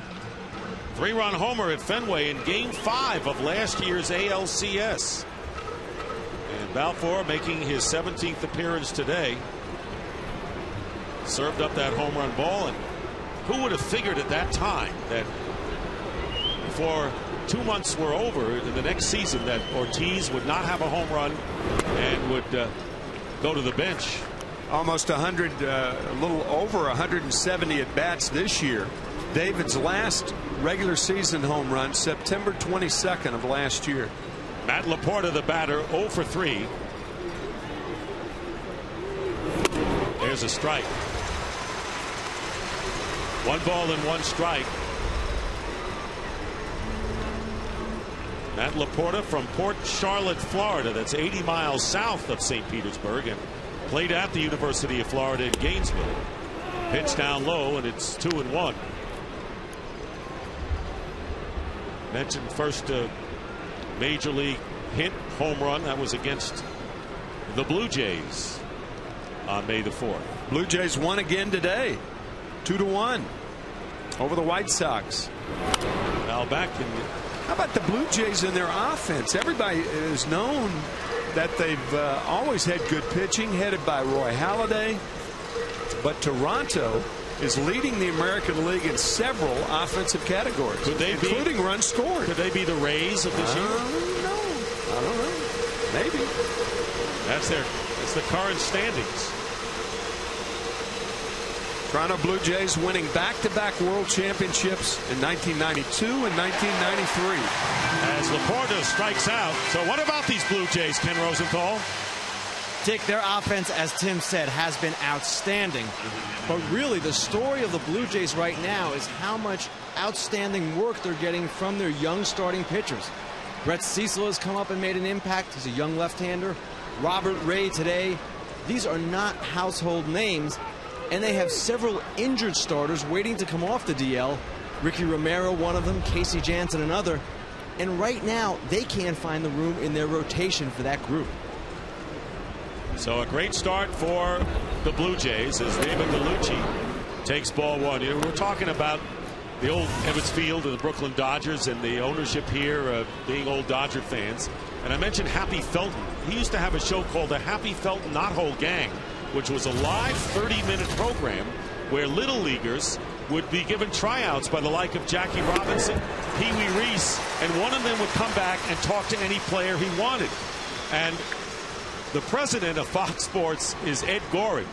3-run homer at Fenway in Game 5 of last year's ALCS. And Balfour making his 17th appearance today. Served up that home run ball, and who would have figured at that time that before 2 months were over in the next season that Ortiz would not have a home run and would go to the bench. Almost 100, a little over 170 at bats this year. David's last regular season home run, September 22nd of last year. Matt Laporta, the batter, 0 for 3. There's a strike. 1 ball and 1 strike. Matt Laporta from Port Charlotte, Florida. That's 80 miles south of St. Petersburg, and played at the University of Florida in Gainesville. Pitch down low, and it's 2-1. Mentioned first major league hit home run. That was against the Blue Jays on May the 4th. Blue Jays won again today, 2-1 over the White Sox. Now back in. How about the Blue Jays and their offense? Everybody is known that they've always had good pitching, headed by Roy Halladay. But Toronto is leading the American League in several offensive categories, including runs scored. Could they be the Rays of this year? I don't know. Maybe. That's the current standings. Toronto Blue Jays winning back-to-back world championships in 1992 and 1993. As Laporta strikes out. So what about these Blue Jays, Ken Rosenthal? Dick, their offense, as Tim said, has been outstanding. But really, the story of the Blue Jays right now is how much outstanding work they're getting from their young starting pitchers. Brett Cecil has come up and made an impact. He's a young left-hander. Robert Ray today. These are not household names, and they have several injured starters waiting to come off the DL. Ricky Romero, one of them, Casey Jansen, another. And right now, they can't find the room in their rotation for that group. So a great start for the Blue Jays as David DeLucci takes ball 1. We're talking about the old Ebbets Field and the Brooklyn Dodgers and the ownership here being old Dodger fans. And I mentioned Happy Felton. He used to have a show called the Happy Felton Knothole Gang, which was a live 30-minute program where little leaguers would be given tryouts by the like of Jackie Robinson, Pee Wee Reese, and one of them would come back and talk to any player he wanted. And the president of Fox Sports is Ed Goring,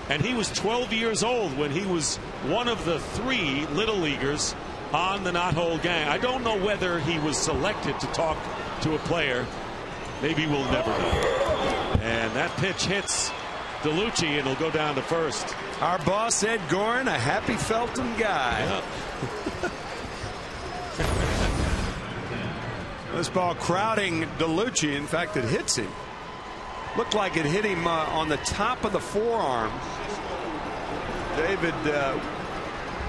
and he was 12 years old when he was one of the 3 little leaguers on the Knothole Gang. I don't know whether he was selected to talk to a player. Maybe we'll never know. And that pitch hits DeLucci, and it'll go down to first. Our boss, Ed Goring, a Happy Felton guy. Yeah. This ball crowding DeLucci. In fact, it hits him. Looked like it hit him on the top of the forearm. David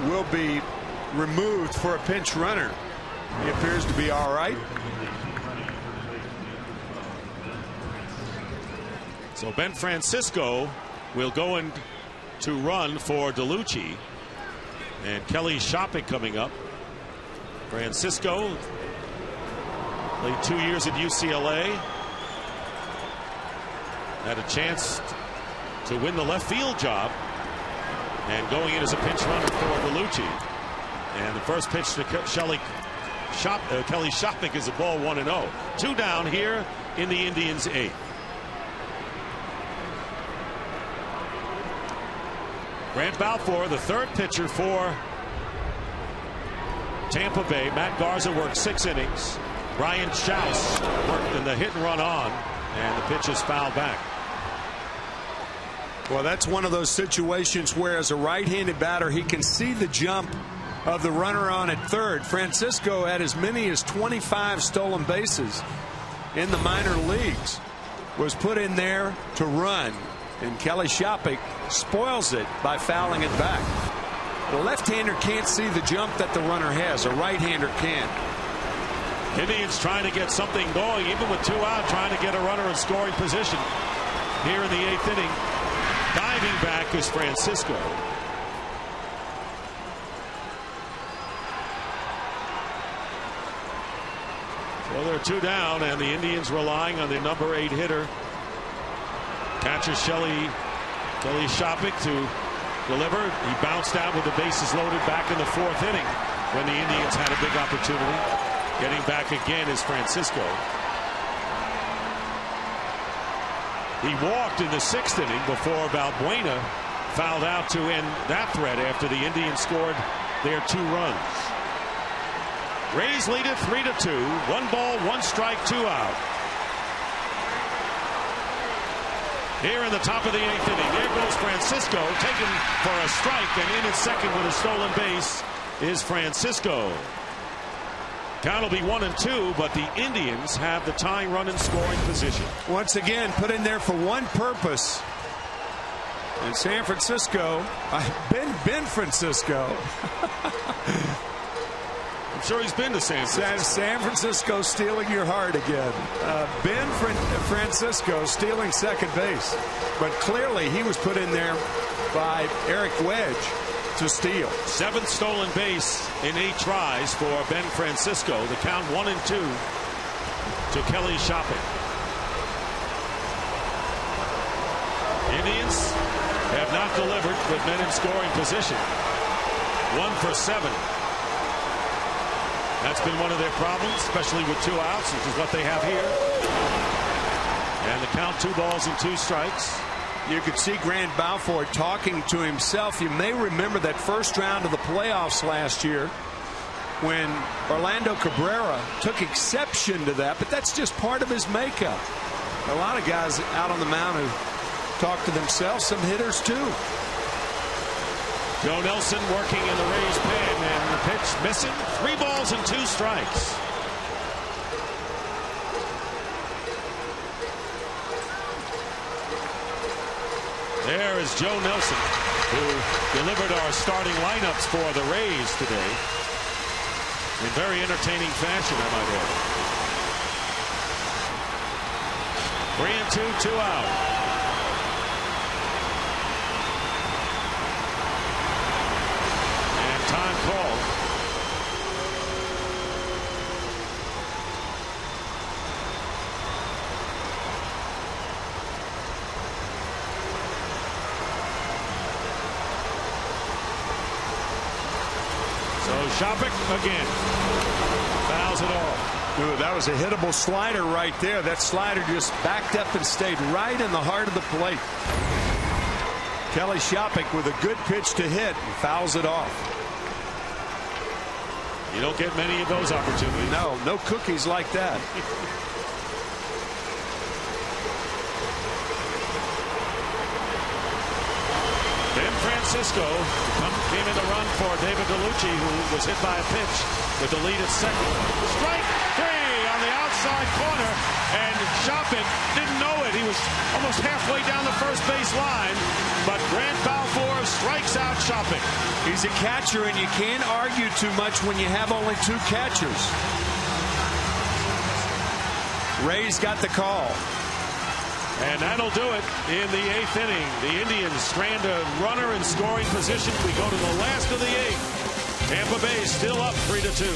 will be removed for a pinch runner. He appears to be all right. So Ben Francisco will go in to run for DeLucci. And Kelly Shopping coming up. Francisco played 2 years at UCLA. Had a chance to win the left field job And going in as a pinch runner for Gallucci. And the first pitch to Kelly Shopping is a ball 1-0. 2 down here in the Indians' 8th. Grant Balfour, the third pitcher for Tampa Bay. Matt Garza worked 6 innings. Brian Schaus worked in the hit and run on, and the pitch is fouled back. Well, that's one of those situations where, as a right-handed batter, he can see the jump of the runner on at third. Francisco had as many as 25 stolen bases in the minor leagues. Was put in there to run, and Kelly Shopping spoils it by fouling it back. The left-hander can't see the jump that the runner has. A right-hander can. Indians trying to get something going, even with 2 out, trying to get a runner in scoring position here in the 8th inning. Diving back is Francisco. So they're 2 down, and the Indians relying on the number 8 hitter. Catcher Kelly Shopping to deliver. He bounced out with the bases loaded back in the 4th inning when the Indians had a big opportunity. Getting back again is Francisco. He walked in the 6th inning before Balbuena fouled out to end that threat after the Indians scored their 2 runs. Rays lead it 3-2. 1 ball, 1 strike, 2 out. Here in the top of the 8th inning, there goes Francisco, taken for a strike, and in at second with a stolen base is Francisco. Count will be 1-2, but the Indians have the tying run in scoring position. Once again, put in there for one purpose. And San Francisco, Ben Francisco. I'm sure he's been to San Francisco. San Francisco stealing your heart again. Ben Francisco stealing second base. But clearly he was put in there by Eric Wedge to steal. 7th stolen base in 8 tries for Ben Francisco. The count 1-2 to Kelly Shopping. Indians have not delivered with men in scoring position. 1 for 7. That's been one of their problems, especially with 2 outs, which is what they have here. And the count 2 balls and 2 strikes. You could see Grant Balfour talking to himself. You may remember that first round of the playoffs last year when Orlando Cabrera took exception to that, but that's just part of his makeup. A lot of guys out on the mound who talk to themselves, some hitters too. Joe Nelson working in the Rays pen, and the pitch missing. 3 balls and 2 strikes. There is Joe Nelson, who delivered our starting lineups for the Rays today in very entertaining fashion, I might add. 3-2, 2 out. And time called. So Shopping again fouls it off. Ooh, that was a hittable slider right there. That slider just backed up and stayed right in the heart of the plate. Kelly Shopping with a good pitch to hit and fouls it off. You don't get many of those opportunities. No cookies like that. Francisco came in the run for David Gallucci, who was hit by a pitch with the lead at second. Strike 3 on the outside corner, and Shopping didn't know it. He was almost halfway down the first base line, but Grant Balfour strikes out Shopping. He's a catcher, and you can't argue too much when you have only 2 catchers. Ray's got the call. And that'll do it in the 8th inning. The Indians strand a runner in scoring position. We go to the last of the 8th. Tampa Bay still up 3-2.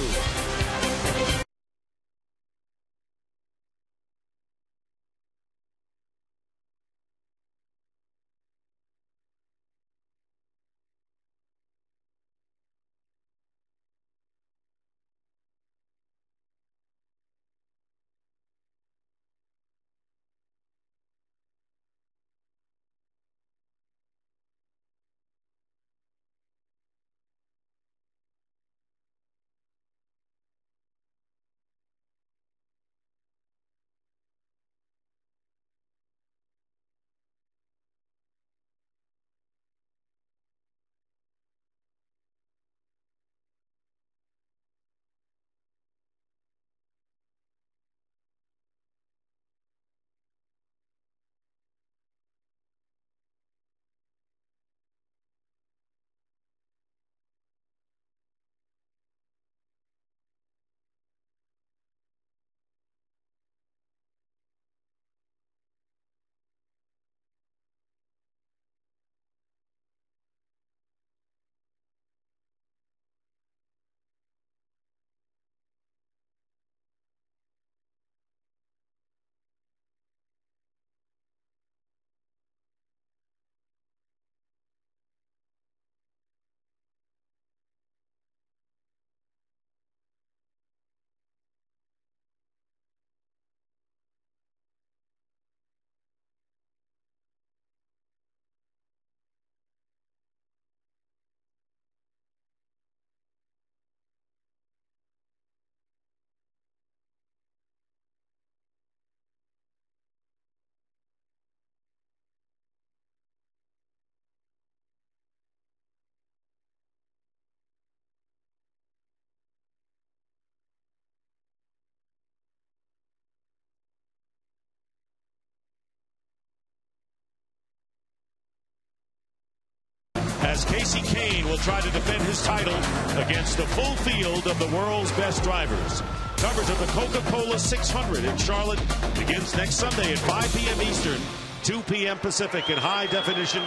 as Casey Kane will try to defend his title against the full field of the world's best drivers. Coverage of the Coca-Cola 600 in Charlotte begins next Sunday at 5 p.m. Eastern, 2 p.m. Pacific in high definition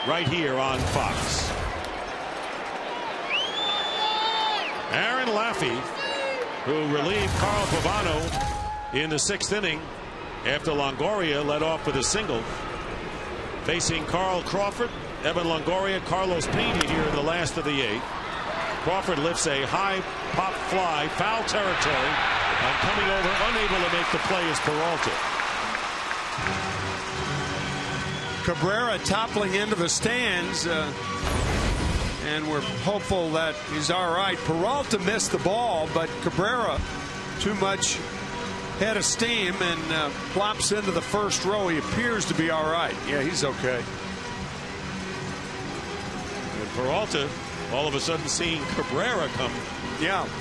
right here on Fox. Aaron Laffey, who relieved Carl Pavano in the 6th inning after Longoria led off with a single. Facing Carl Crawford, Evan Longoria, Carlos Pena here in the last of the 8th. Crawford lifts a high pop fly, foul territory, and coming over, unable to make the play is Peralta. Cabrera toppling into the stands, and we're hopeful that he's all right. Peralta missed the ball, but Cabrera too much head of steam and plops into the first row. He appears to be all right. Yeah, he's okay. And Peralta all of a sudden seeing Cabrera come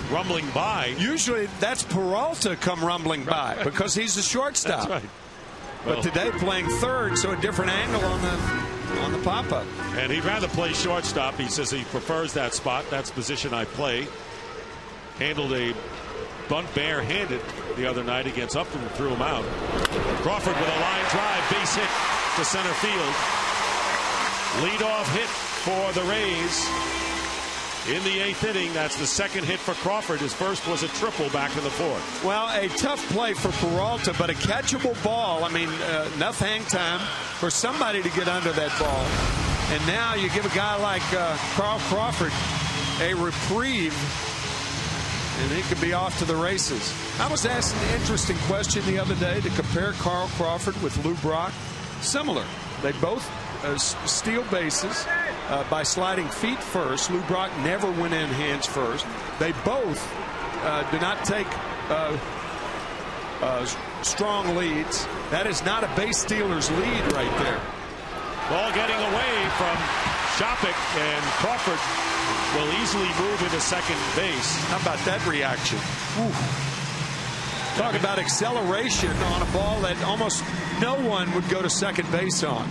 rumbling by. Usually that's Peralta come rumbling by because he's the shortstop. That's right. But today playing third, so a different angle on the pop-up. And he'd rather play shortstop. He says he prefers that spot. That's the position I play. Handled a bunt barehanded the other night against Upton and threw him out. Crawford with a line drive, base hit to center field. Leadoff hit for the Rays in the 8th inning. That's the 2nd hit for Crawford. His first was a triple back in the 4th. Well, a tough play for Peralta, but a catchable ball. I mean, enough hang time for somebody to get under that ball. And now you give a guy like Carl Crawford a reprieve, and he could be off to the races. I was asked an interesting question the other day to compare Carl Crawford with Lou Brock. Similar. They both steal bases by sliding feet first. Lou Brock never went in hands first. They both do not take strong leads. That is not a base stealer's lead right there. Ball getting away from Shopik, and Crawford will easily move into second base. How about that reaction? Ooh. Talk about acceleration on a ball that almost no one would go to second base on.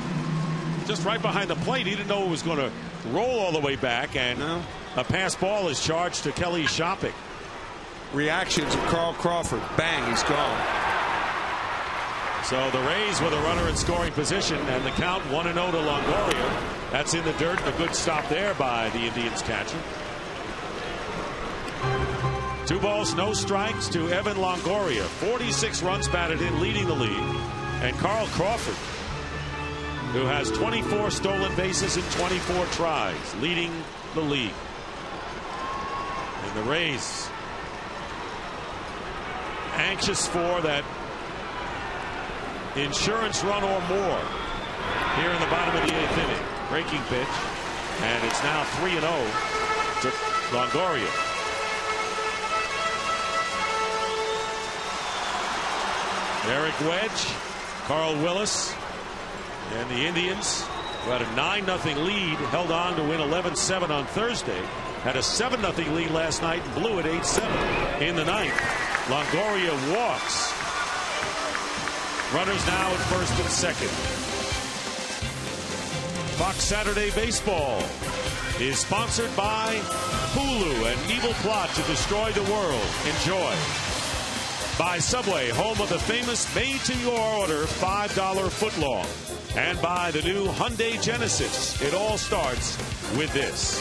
Just right behind the plate. He didn't know it was going to roll all the way back, and a pass ball is charged to Kelly Shopik. Reactions of Carl Crawford. Bang, he's gone. So the Rays with a runner in scoring position, and the count 1-0 to Longoria. That's in the dirt. A good stop there by the Indians catcher. 2 balls, no strikes to Evan Longoria. 46 runs batted in, leading the league. And Carl Crawford, who has 24 stolen bases in 24 tries, leading the league. And the Rays anxious for that insurance run or more here in the bottom of the 8th inning. Breaking pitch, and it's now 3-0 to Longoria. Eric Wedge, Carl Willis, and the Indians, who had a 9-0 lead, held on to win 11-7 on Thursday. Had a 7-0 lead last night and blew it 8-7 in the 9th. Longoria walks. Runners now at first and second. Fox Saturday Baseball is sponsored by Hulu, an evil plot to destroy the world. Enjoy. By Subway, home of the famous made-to-your-order $5 footlong. And by the new Hyundai Genesis. It all starts with this.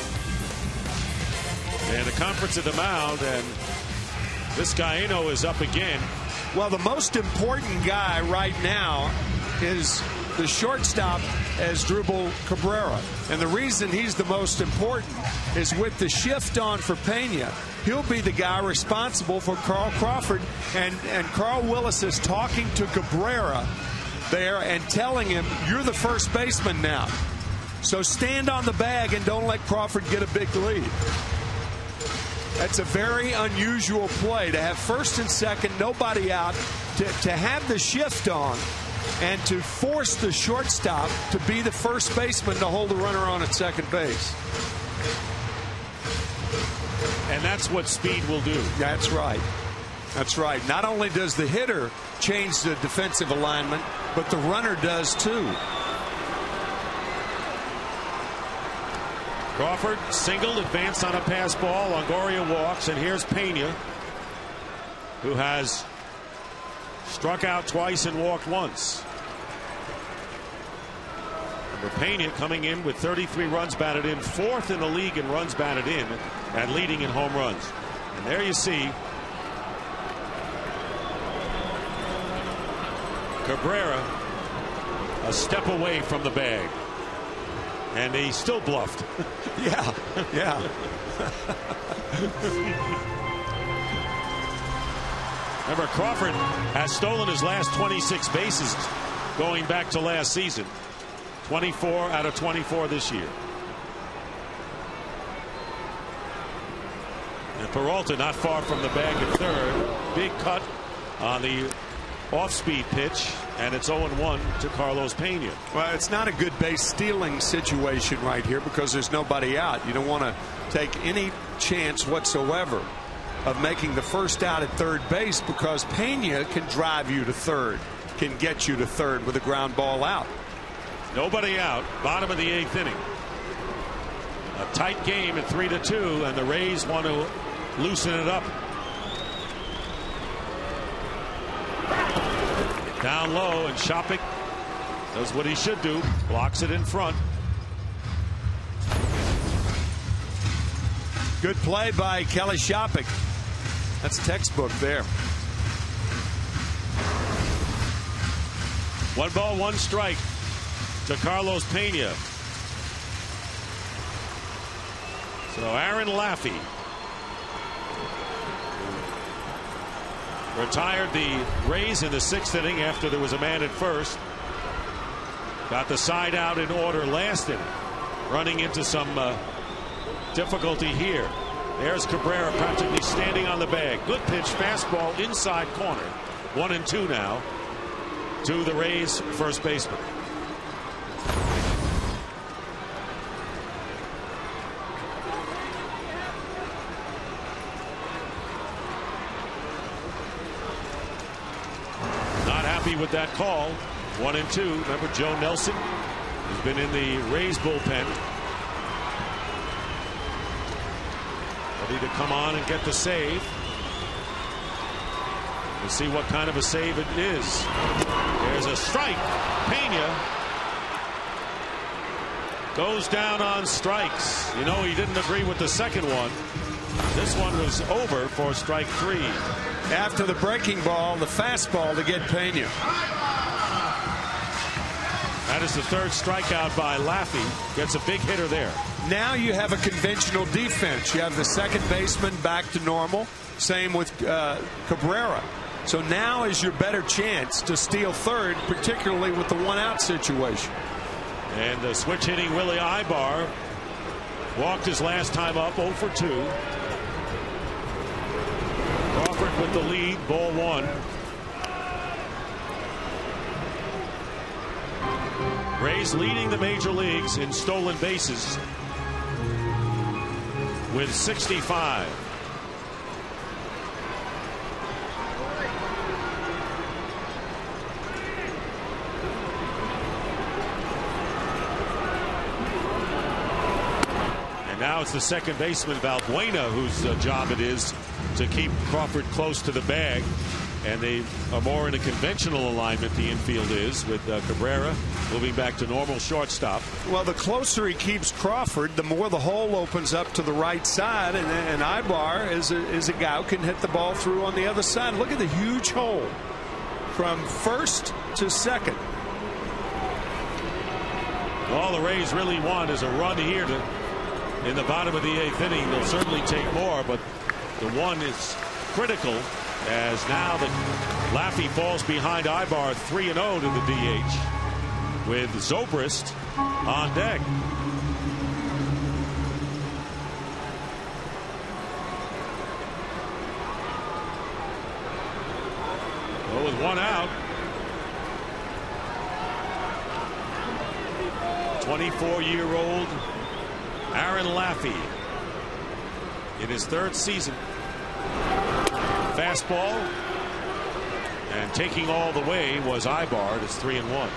And a conference at the mound, and Vizcaíno is up again. Well, the most important guy right now is the shortstop, Asdrubal Cabrera. And the reason he's the most important is with the shift on for Pena, he'll be the guy responsible for Carl Crawford. And Carl Willis is talking to Cabrera there and telling him, you're the first baseman now. So stand on the bag and don't let Crawford get a big lead. That's a very unusual play to have first and second, nobody out, to have the shift on and to force the shortstop to be the first baseman to hold the runner on at second base. And that's what speed will do. That's right. That's right. Not only does the hitter change the defensive alignment, but the runner does too. Crawford singled, advanced on a pass ball. Longoria walks, and here's Pena, who has struck out twice and walked once. Pena coming in with 33 runs batted in, 4th in the league in runs batted in, and leading in home runs. And there you see Cabrera a step away from the bag, and he still bluffed. Yeah. Remember, Crawford has stolen his last 26 bases going back to last season. 24 out of 24 this year. And Peralta not far from the bag at third. Big cut on the off-speed pitch, and it's 0-1 to Carlos Pena. Well, it's not a good base stealing situation right here because there's nobody out. You don't want to take any chance whatsoever of making the first out at third base because Pena can drive you to third, can get you to third with a ground ball out. Nobody out, bottom of the 8th inning. A tight game at 3-2, and the Rays want to loosen it up. Down low, and Shopik does what he should do, blocks it in front. Good play by Kelly Shopik. That's textbook there. 1 ball, 1 strike to Carlos Pena. So Aaron Laffey retired the Rays in the 6th inning after there was a man at first. Got the side out in order last inning, running into some difficulty here. There's Cabrera practically standing on the bag. Good pitch, fastball inside corner. 1-2 now to the Rays first baseman. With that call. 1-2. Remember Joe Nelson has been in the Rays bullpen, ready to come on and get the save. We'll see what kind of a save it is. There's a strike. Pena goes down on strikes. You know, he didn't agree with the second one. This one was over for strike 3. After the breaking ball, the fastball to get Pena. That is the 3rd strikeout by Laffey. Gets a big hitter there. Now you have a conventional defense. You have the second baseman back to normal. Same with Cabrera. So now is your better chance to steal third, particularly with the 1-out situation. And the switch hitting Willie Ibar walked his last time up, 0 for 2. Crawford with the lead, ball 1. Rays leading the major leagues in stolen bases with 65. And now it's the second baseman, Valbuena, whose job it is to keep Crawford close to the bag. And they are more in a conventional alignment, the infield is, with Cabrera moving back to normal shortstop. Well, the closer he keeps Crawford, the more the hole opens up to the right side, and Ibar is a guy who can hit the ball through on the other side. Look at the huge hole from first to second. All the Rays really want is a run here in the bottom of the 8th inning. They'll certainly take more, but the one is critical, as now that Laffey falls behind Ibar 3-0 to the DH with Zobrist on deck. Well, with 1 out, 24-year-old Aaron Laffey in his 3rd season. Fastball, and taking all the way was Ibar. It's 3-1.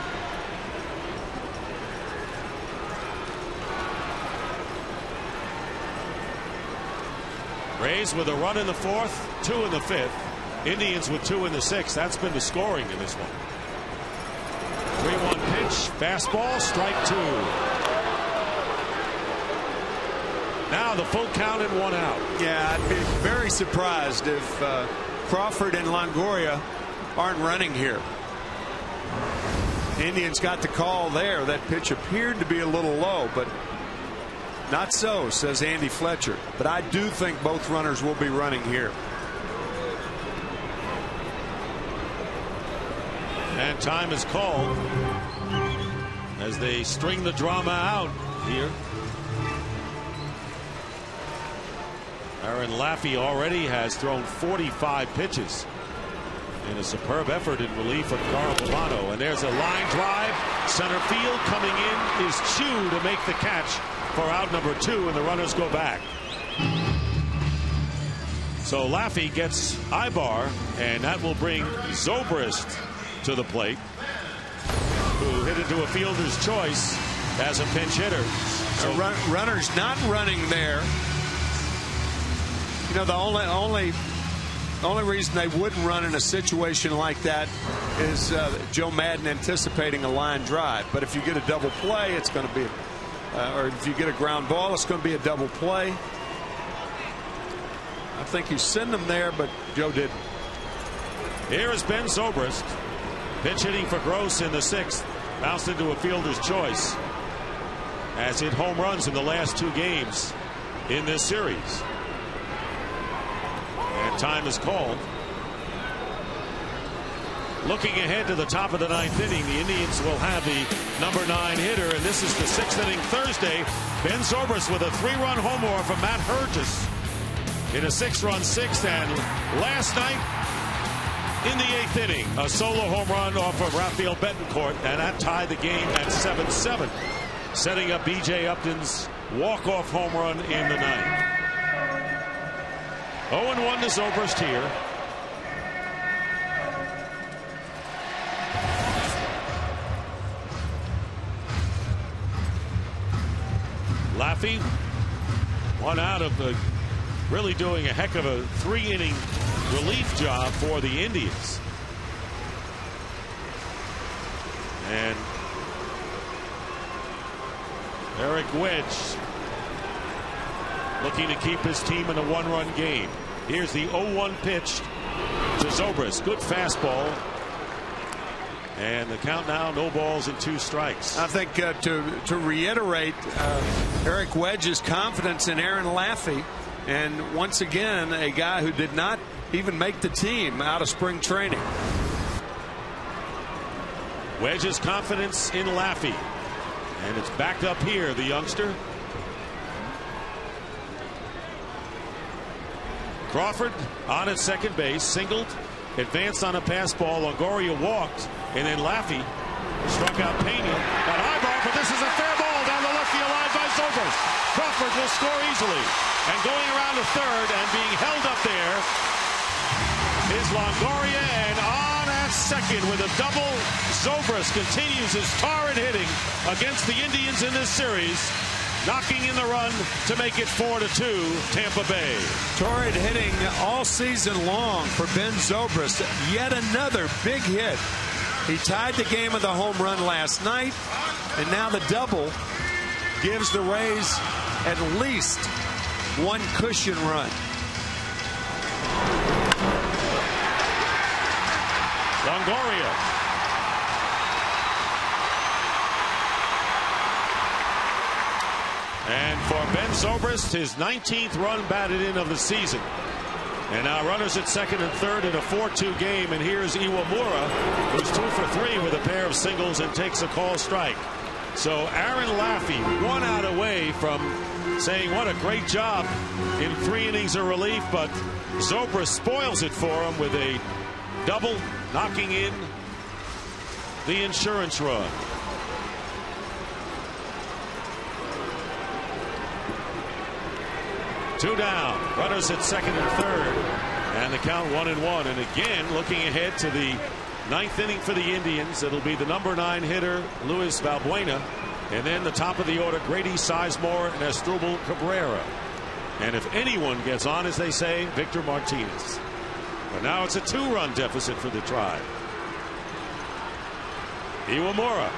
Rays with a run in the 4th, 2 in the 5th. Indians with 2 in the 6th. That's been the scoring in this one. 3-1 pitch, fastball, strike 2. Now the full count and 1 out. Yeah, I'd be very surprised if Crawford and Longoria aren't running here. Indians got the call there. That pitch appeared to be a little low, but not so, says Andy Fletcher. But I do think both runners will be running here. And time is called as they string the drama out here. Aaron Laffey already has thrown 45 pitches in a superb effort in relief of Carl Pavano. And there's a line drive. Center field coming in is Chu to make the catch for out number 2, and the runners go back. So Laffey gets Ibar, and that will bring Zobrist to the plate, who hit into a fielder's choice as a pinch hitter. So runners not running there. You know, the only reason they wouldn't run in a situation like that is Joe Madden anticipating a line drive. But if you get a double play, it's going to be, or if you get a ground ball, it's going to be a double play. I think you send them there, but Joe didn't. Here is Ben Zobrist. Pitch hitting for Gross in the 6th. Bounced into a fielder's choice. Has hit home runs in the last 2 games in this series. And time is called. Looking ahead to the top of the 9th inning, the Indians will have the number 9 hitter, and this is the 6th inning Thursday. Ben Zobrist with a 3-run homer from Matt Herges in a 6-run 6th, and last night in the 8th inning, a solo home run off of Rafael Betancourt, and that tied the game at 7-7, setting up B.J. Upton's walk-off home run in the 9th. 0-1 to Zobrist here. Laffey, 1 out of the really doing a heck of a 3-inning relief job for the Indians. And Eric Wedge looking to keep his team in a 1-run game. Here's the 0-1 pitch to Zobrist. Good fastball. And the count now, no balls and 2 strikes. I think to reiterate Eric Wedge's confidence in Aaron Laffey, and once again a guy who did not even make the team out of spring training. Wedge's confidence in Laffey, and it's backed up here, the youngster. Crawford on at second base, singled, advanced on a pass ball. Longoria walked, and then Laffey struck out Pena. Got Ibar, but this is a fair ball down the left field line by Zobrist. Crawford will score easily. And going around to third and being held up there is Longoria, and on at second with a double. Zobrist continues his torrid hitting against the Indians in this series, knocking in the run to make it 4-2 Tampa Bay. Torrid hitting all season long for Ben Zobrist. Yet another big hit. He tied the game with a home run last night, and now the double gives the Rays at least 1 cushion run. Longoria. And for Ben Zobrist, his 19th run batted in of the season. And now runners at second and third in a 4-2 game. And here's Iwamura, who's 2 for 3 with a pair of singles and takes a call strike. So Aaron Laffey 1 out away from saying what a great job in 3 innings of relief, but Zobrist spoils it for him with a double, knocking in the insurance run. Two down, runners at second and third, and the count 1-1. And again, looking ahead to the 9th inning for the Indians, it'll be the number 9 hitter Luis Valbuena, and then the top of the order Grady Sizemore and Asdrubal Cabrera. And if anyone gets on, as they say, Victor Martinez. But now it's a 2-run deficit for the Tribe. Iwamura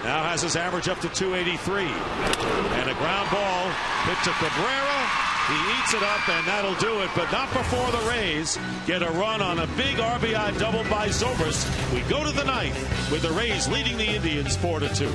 now has his average up to 283. And a ground ball hit to Cabrera. He eats it up, and that'll do it, but not before the Rays get a run on a big RBI double by Zobrist. We go to the ninth with the Rays leading the Indians 4-2.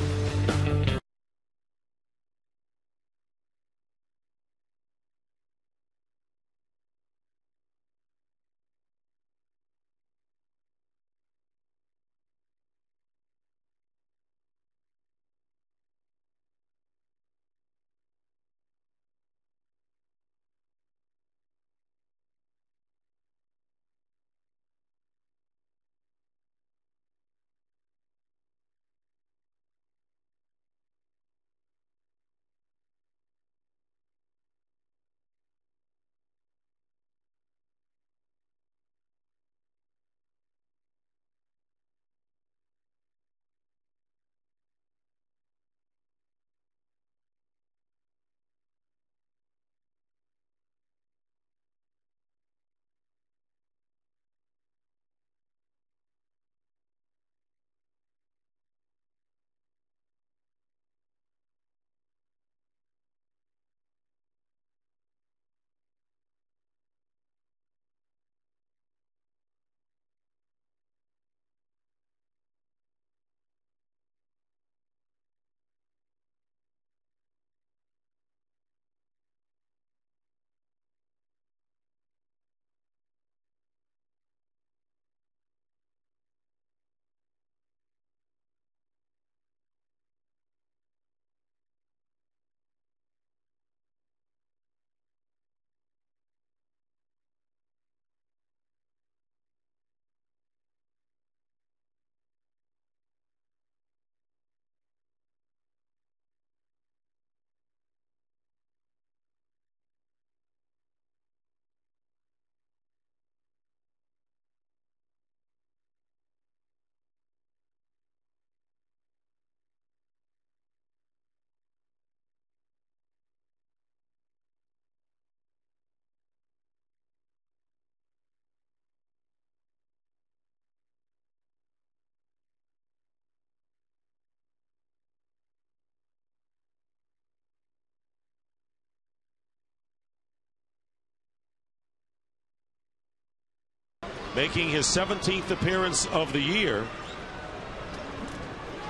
Making his 17th appearance of the year.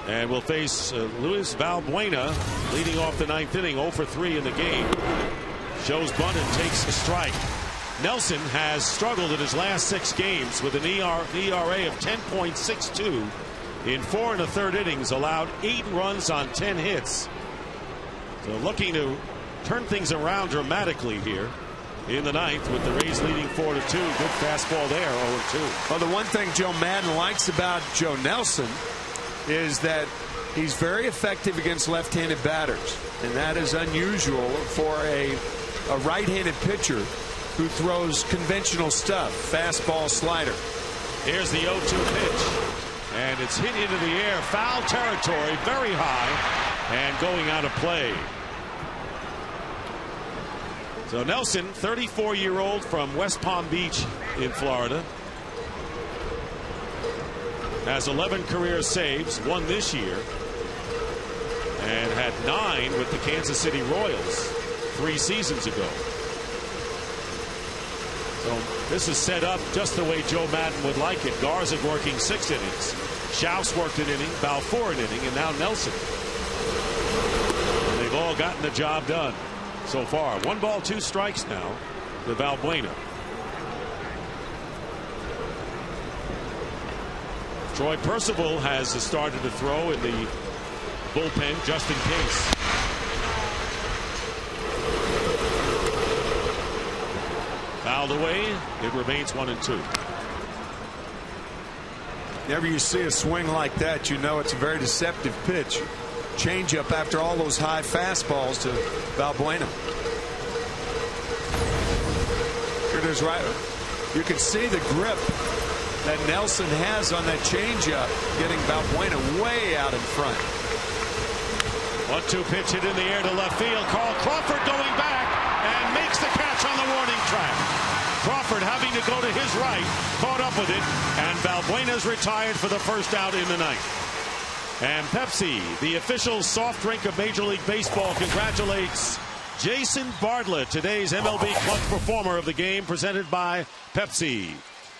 And will face Luis Valbuena leading off the ninth inning, 0 for 3 in the game. Shows bunt and takes a strike. Nelson has struggled in his last 6 games with an ERA of 10.62 in 4 1/3 innings, allowed 8 runs on 10 hits. So looking to turn things around dramatically here in the ninth with the Rays leading 4-2. Good fastball there, 0-2. Well, the one thing Joe Madden likes about Joe Nelson is that he's very effective against left-handed batters, and that is unusual for a right-handed pitcher who throws conventional stuff, fastball, slider. Here's the 0-2 pitch, and it's hit into the air, foul territory, very high, and going out of play. So Nelson, 34-year-old from West Palm Beach in Florida, has 11 career saves, 1 this year, and had 9 with the Kansas City Royals 3 seasons ago. So this is set up just the way Joe Madden would like it. Garza working 6 innings. Schaus worked an inning, Balfour an inning, and now Nelson. And they've all gotten the job done so far. 1 ball, 2 strikes now to Valbuena. Troy Percival has started to throw in the bullpen just in case. Fouled away. It remains 1-2. Whenever you see a swing like that, you know it's a very deceptive pitch. Changeup after all those high fastballs to Valbuena. Here it is, right. You can see the grip that Nelson has on that changeup, getting Valbuena way out in front. 1-2 pitch hit in the air to left field. Carl Crawford going back, and makes the catch on the warning track. Crawford having to go to his right, caught up with it, and Valbuena's retired for the first out in the ninth. And Pepsi, the official soft drink of Major League Baseball, congratulates Jason Bartlett, today's MLB Clutch Performer of the game, presented by Pepsi.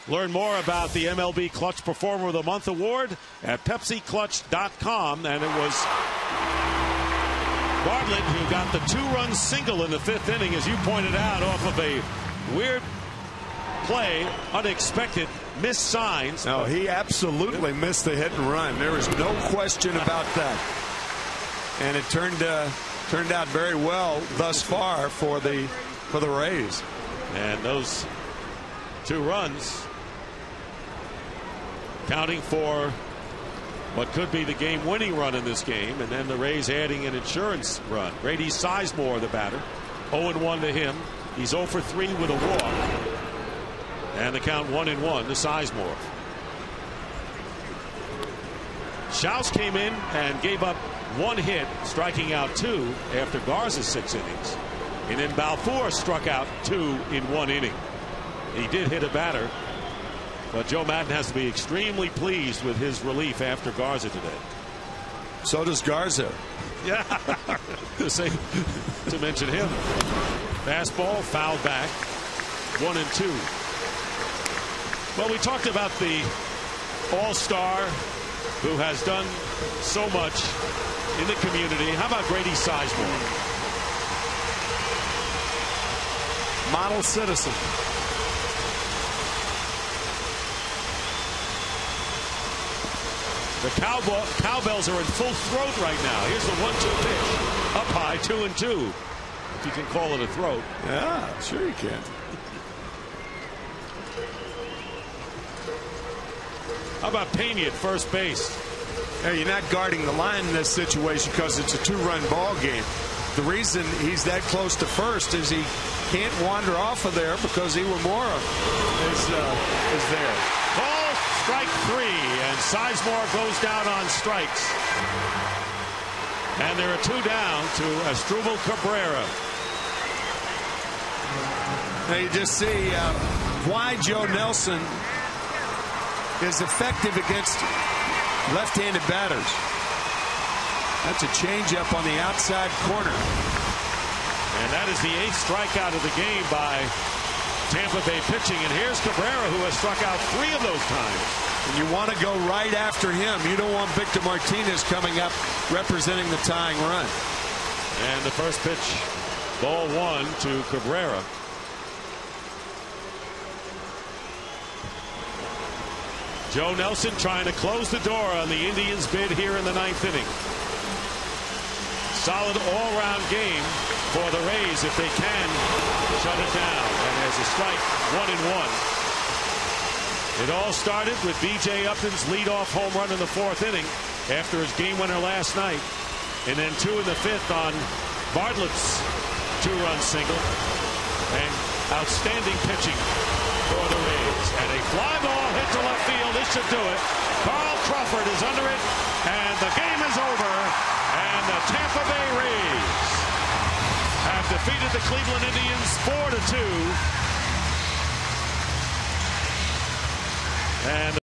Learn more about the MLB Clutch Performer of the Month award at PepsiClutch.com. And it was Bartlett who got the two-run single in the fifth inning, as you pointed out, off of a weird play, unexpected, missed signs. No, he absolutely missed the hit and run. There was no question about that. And it turned out very well thus far for the Rays. And those two runs counting for what could be the game-winning run in this game, and then the Rays adding an insurance run. Grady Sizemore, the batter, 0-1 to him. He's 0 for 3 with a walk. And the count 1-1 to Sizemore. Schaus came in and gave up 1 hit, striking out 2 after Garza's 6 innings. And then Balfour struck out 2 in 1 inning. He did hit a batter, but Joe Maddon has to be extremely pleased with his relief after Garza today. So does Garza. Yeah, to mention him. Fastball fouled back, 1-2. Well, we talked about the all-star who has done so much in the community. How about Grady Sizemore? Model citizen. The cowbells are in full throat right now. Here's the 1-2 pitch. Up high, 2-2. If you can call it a throat. Yeah, sure you can. How about Pena at first base? Hey, you're not guarding the line in this situation because it's a 2-run ball game. The reason he's that close to first is he can't wander off of there because Iwamura is there. Ball, strike 3, and Sizemore goes down on strikes. And there are 2 down to Asdrubal Cabrera. Now you just see why Joe Nelson is effective against left-handed batters. That's a changeup on the outside corner. And that is the 8th strikeout of the game by Tampa Bay pitching. And here's Cabrera, who has struck out 3 of those times. And you want to go right after him. You don't want Victor Martinez coming up representing the tying run. And the first pitch, ball 1 to Cabrera. Joe Nelson trying to close the door on the Indians' bid here in the 9th inning. Solid all-round game for the Rays if they can shut it down. And there's a strike, 1-1. It all started with B.J. Upton's leadoff home run in the 4th inning after his game winner last night. And then 2 in the 5th on Bartlett's 2-run single. And outstanding pitching for the Rays. And a fly ball hit to left field. This should do it. Carl Crawford is under it. And the game is over. And the Tampa Bay Rays have defeated the Cleveland Indians 4-2. And